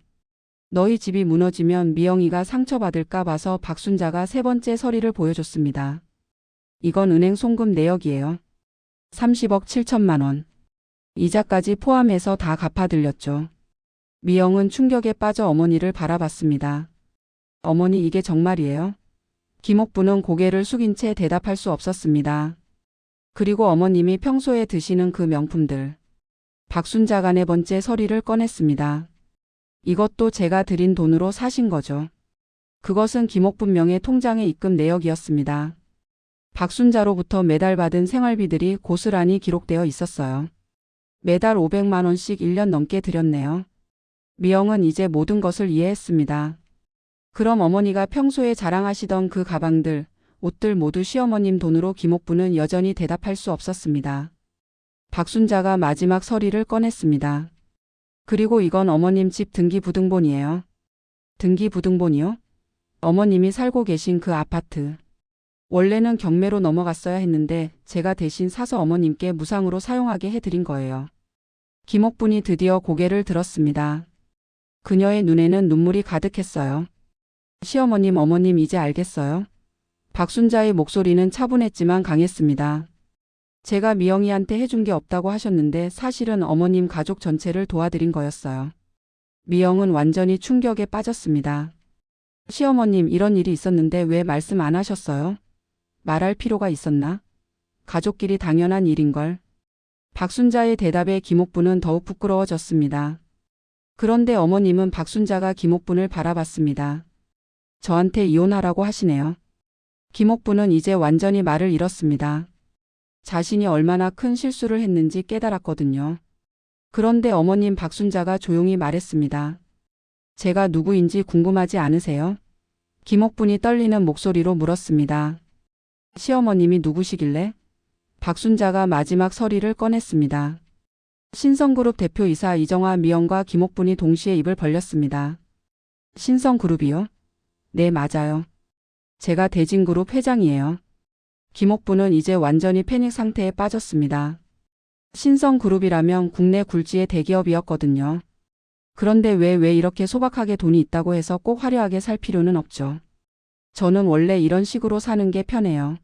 Speaker 3: 너희 집이 무너지면 미영이가 상처받을까 봐서. 박순자가 세 번째 서류를 보여줬습니다. 이건 은행 송금 내역이에요. 30억 7천만 원. 이자까지 포함해서 다 갚아들렸죠. 미영은 충격에 빠져 어머니를 바라봤습니다. 어머니, 이게 정말이에요? 김옥분은 고개를 숙인 채 대답할 수 없었습니다. 그리고 어머님이 평소에 드시는 그 명품들. 박순자가 네 번째 서류를 꺼냈습니다. 이것도 제가 드린 돈으로 사신 거죠. 그것은 김옥분 명의 통장에 입금 내역이었습니다. 박순자로부터 매달 받은 생활비들이 고스란히 기록되어 있었어요. 매달 500만 원씩 1년 넘게 드렸네요. 미영은 이제 모든 것을 이해했습니다. 그럼 어머니가 평소에 자랑하시던 그 가방들, 옷들 모두 시어머님 돈으로 김옥부는 여전히 대답할 수 없었습니다. 박순자가 마지막 서리를 꺼냈습니다. 그리고 이건 어머님 집 등기부등본이에요. 등기부등본이요? 어머님이 살고 계신 그 아파트. 원래는 경매로 넘어갔어야 했는데 제가 대신 사서 어머님께 무상으로 사용하게 해드린 거예요. 김옥분이 드디어 고개를 들었습니다. 그녀의 눈에는 눈물이 가득했어요. 시어머님, 어머님 이제 알겠어요? 박순자의 목소리는 차분했지만 강했습니다. 제가 미영이한테 해준 게 없다고 하셨는데 사실은 어머님 가족 전체를 도와드린 거였어요. 미영은 완전히 충격에 빠졌습니다. 시어머님, 이런 일이 있었는데 왜 말씀 안 하셨어요? 말할 필요가 있었나? 가족끼리 당연한 일인걸. 박순자의 대답에 김옥분은 더욱 부끄러워졌습니다. 그런데 어머님은 박순자가 김옥분을 바라봤습니다. 저한테 이혼하라고 하시네요. 김옥분은 이제 완전히 말을 잃었습니다. 자신이 얼마나 큰 실수를 했는지 깨달았거든요. 그런데 어머님, 박순자가 조용히 말했습니다. 제가 누구인지 궁금하지 않으세요? 김옥분이 떨리는 목소리로 물었습니다. 시어머님이 누구시길래? 박순자가 마지막 서리를 꺼냈습니다. 신성그룹 대표이사 이정화, 미영과 김옥분이 동시에 입을 벌렸습니다. 신성그룹이요? 네, 맞아요. 제가 대진그룹 회장이에요. 김옥분은 이제 완전히 패닉 상태에 빠졌습니다. 신성그룹이라면 국내 굴지의 대기업이었거든요. 그런데 왜 이렇게 소박하게 돈이 있다고 해서 꼭 화려하게 살 필요는 없죠. 저는 원래 이런 식으로 사는 게 편해요.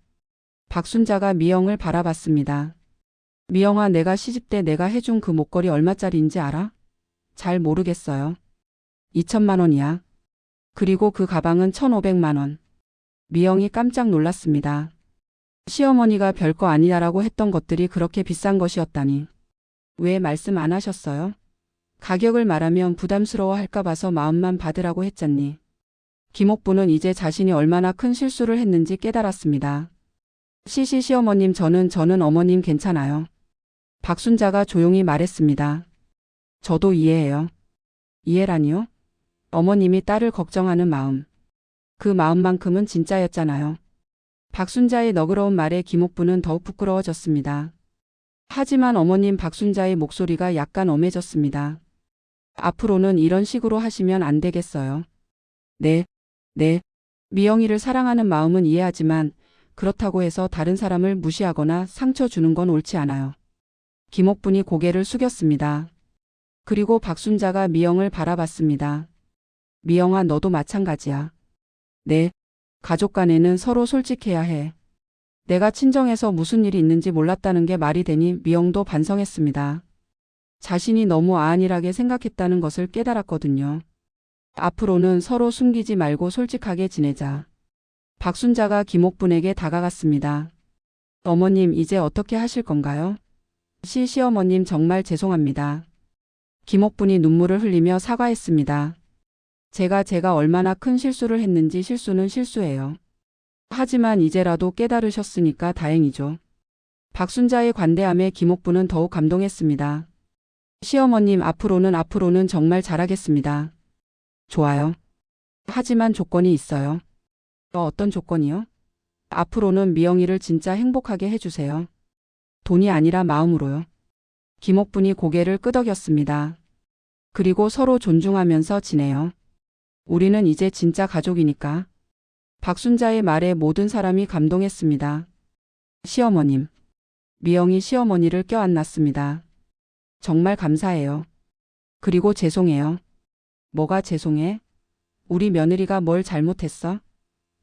Speaker 3: 박순자가 미영을 바라봤습니다. 미영아, 내가 시집 때 내가 해준 그 목걸이 얼마짜리인지 알아? 잘 모르겠어요. 2천만 원이야. 그리고 그 가방은 1,500만 원. 미영이 깜짝 놀랐습니다. 시어머니가 별거 아니라고 했던 것들이 그렇게 비싼 것이었다니. 왜 말씀 안 하셨어요? 가격을 말하면 부담스러워 할까 봐서 마음만 받으라고 했잖니. 김옥부는 이제 자신이 얼마나 큰 실수를 했는지 깨달았습니다. 시어머님, 저는 어머님 괜찮아요. 박순자가 조용히 말했습니다. 저도 이해해요. 이해라니요? 어머님이 딸을 걱정하는 마음. 그 마음만큼은 진짜였잖아요. 박순자의 너그러운 말에 김옥부는 더욱 부끄러워졌습니다. 하지만 어머님, 박순자의 목소리가 약간 엄해졌습니다. 앞으로는 이런 식으로 하시면 안 되겠어요. 네. 미영이를 사랑하는 마음은 이해하지만 그렇다고 해서 다른 사람을 무시하거나 상처 주는 건 옳지 않아요. 김옥분이 고개를 숙였습니다. 그리고 박순자가 미영을 바라봤습니다. 미영아, 너도 마찬가지야. 네. 가족 간에는 서로 솔직해야 해. 내가 친정에서 무슨 일이 있는지 몰랐다는 게 말이 되니 미영도 반성했습니다. 자신이 너무 안일하게 생각했다는 것을 깨달았거든요. 앞으로는 서로 숨기지 말고 솔직하게 지내자. 박순자가 김옥분에게 다가갔습니다. 어머님, 이제 어떻게 하실 건가요? 시어머님, 정말 죄송합니다. 김옥분이 눈물을 흘리며 사과했습니다. 제가 얼마나 큰 실수를 했는지 실수는 실수예요. 하지만 이제라도 깨달으셨으니까 다행이죠. 박순자의 관대함에 김옥분은 더욱 감동했습니다. 시어머님, 앞으로는 정말 잘하겠습니다. 좋아요. 하지만 조건이 있어요. 어떤 조건이요? 앞으로는 미영이를 진짜 행복하게 해주세요. 돈이 아니라 마음으로요. 김옥분이 고개를 끄덕였습니다. 그리고 서로 존중하면서 지내요. 우리는 이제 진짜 가족이니까. 박순자의 말에 모든 사람이 감동했습니다. 시어머님. 미영이 시어머니를 껴안았습니다. 정말 감사해요. 그리고 죄송해요. 뭐가 죄송해? 우리 며느리가 뭘 잘못했어?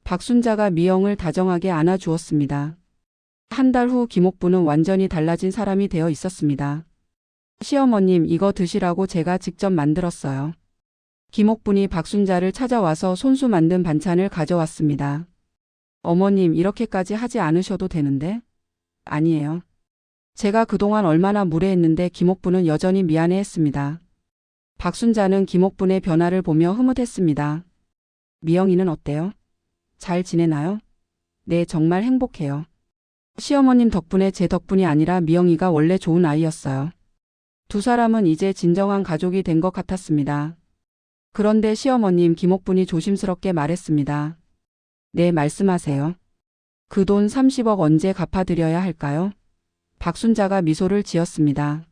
Speaker 3: 박순자가 미영을 다정하게 안아주었습니다. 한 달 후 김옥부는 완전히 달라진 사람이 되어 있었습니다. 시어머님, 이거 드시라고 제가 직접 만들었어요. 김옥분이 박순자를 찾아와서 손수 만든 반찬을 가져왔습니다. 어머님, 이렇게까지 하지 않으셔도 되는데? 아니에요. 제가 그동안 얼마나 무례했는데. 김옥분은 여전히 미안해했습니다. 박순자는 김옥분의 변화를 보며 흐뭇했습니다. 미영이는 어때요? 잘 지내나요? 네, 정말 행복해요. 시어머님 덕분에, 제 덕분이 아니라 미영이가 원래 좋은 아이였어요. 두 사람은 이제 진정한 가족이 된 것 같았습니다. 그런데 시어머님, 김옥분이 조심스럽게 말했습니다. 네, 말씀하세요. 그 돈 30억 언제 갚아드려야 할까요? 박순자가 미소를 지었습니다.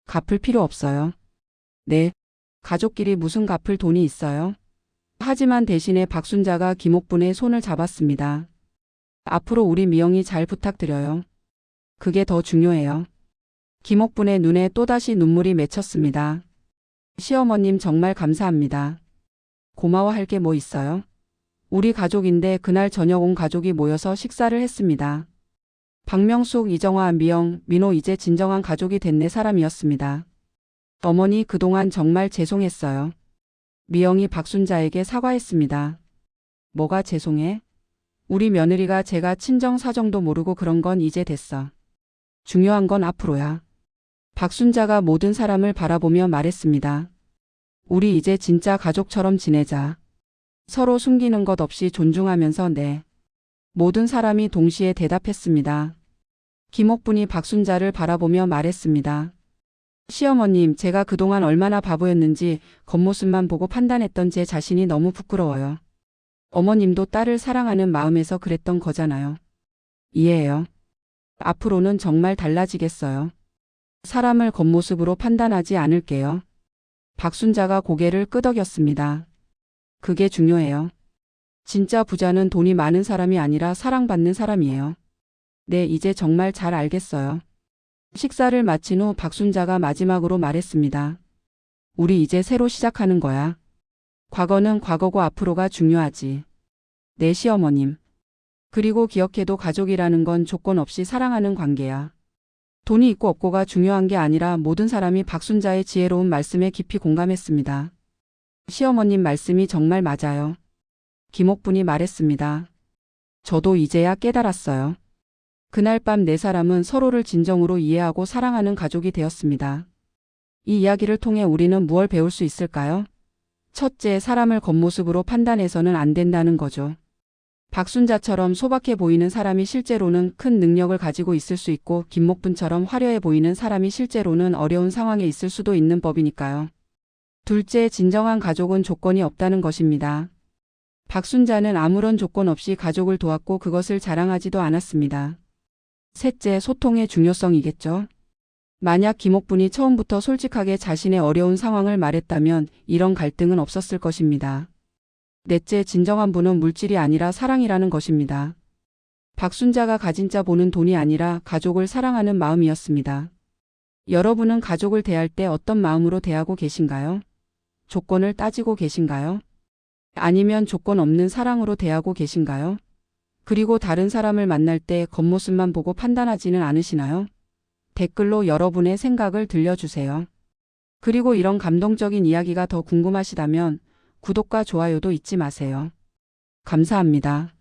Speaker 3: 갚을 필요 없어요. 네, 가족끼리 무슨 갚을 돈이 있어요? 하지만 대신에 박순자가 김옥분의 손을 잡았습니다. 앞으로 우리 미영이 잘 부탁드려요. 그게 더 중요해요. 김옥분의 눈에 또다시 눈물이 맺혔습니다. 시어머님 정말 감사합니다. 고마워할 게 뭐 있어요? 우리 가족인데 그날 저녁 온 가족이 모여서 식사를 했습니다. 박명숙, 이정화, 미영, 민호 이제 진정한 가족이 된 네 사람이었습니다. 어머니 그동안 정말 죄송했어요. 미영이 박순자에게 사과했습니다. 뭐가 죄송해? 우리 며느리가 제가 친정 사정도 모르고 그런 건 이제 됐어. 중요한 건 앞으로야. 박순자가 모든 사람을 바라보며 말했습니다. 우리 이제 진짜 가족처럼 지내자. 서로 숨기는 것 없이 존중하면서 네. 모든 사람이 동시에 대답했습니다. 김옥분이 박순자를 바라보며 말했습니다. 시어머님, 제가 그동안 얼마나 바보였는지 겉모습만 보고 판단했던 제 자신이 너무 부끄러워요. 어머님도 딸을 사랑하는 마음에서 그랬던 거잖아요. 이해해요. 앞으로는 정말 달라지겠어요. 사람을 겉모습으로 판단하지 않을게요. 박순자가 고개를 끄덕였습니다. 그게 중요해요. 진짜 부자는 돈이 많은 사람이 아니라 사랑받는 사람이에요. 네, 이제 정말 잘 알겠어요. 식사를 마친 후 박순자가 마지막으로 말했습니다. 우리 이제 새로 시작하는 거야. 과거는 과거고 앞으로가 중요하지. 네, 시어머님. 그리고 기억해도 가족이라는 건 조건 없이 사랑하는 관계야. 돈이 있고 없고가 중요한 게 아니라 모든 사람이 박순자의 지혜로운 말씀에 깊이 공감했습니다. 시어머님 말씀이 정말 맞아요. 김옥분이 말했습니다. 저도 이제야 깨달았어요. 그날 밤 네 사람은 서로를 진정으로 이해하고 사랑하는 가족이 되었습니다. 이 이야기를 통해 우리는 무엇을 배울 수 있을까요? 첫째, 사람을 겉모습으로 판단해서는 안 된다는 거죠. 박순자처럼 소박해 보이는 사람이 실제로는 큰 능력을 가지고 있을 수 있고 김목분처럼 화려해 보이는 사람이 실제로는 어려운 상황에 있을 수도 있는 법이니까요. 둘째, 진정한 가족은 조건이 없다는 것입니다. 박순자는 아무런 조건 없이 가족을 도왔고 그것을 자랑하지도 않았습니다. 셋째, 소통의 중요성이겠죠. 만약 김옥분이 처음부터 솔직하게 자신의 어려운 상황을 말했다면 이런 갈등은 없었을 것입니다. 넷째, 진정한 분은 물질이 아니라 사랑이라는 것입니다. 박순자가 가진 자 보는 돈이 아니라 가족을 사랑하는 마음이었습니다. 여러분은 가족을 대할 때 어떤 마음으로 대하고 계신가요? 조건을 따지고 계신가요? 아니면 조건 없는 사랑으로 대하고 계신가요? 그리고 다른 사람을 만날 때 겉모습만 보고 판단하지는 않으시나요? 댓글로 여러분의 생각을 들려주세요. 그리고 이런 감동적인 이야기가 더 궁금하시다면 구독과 좋아요도 잊지 마세요. 감사합니다.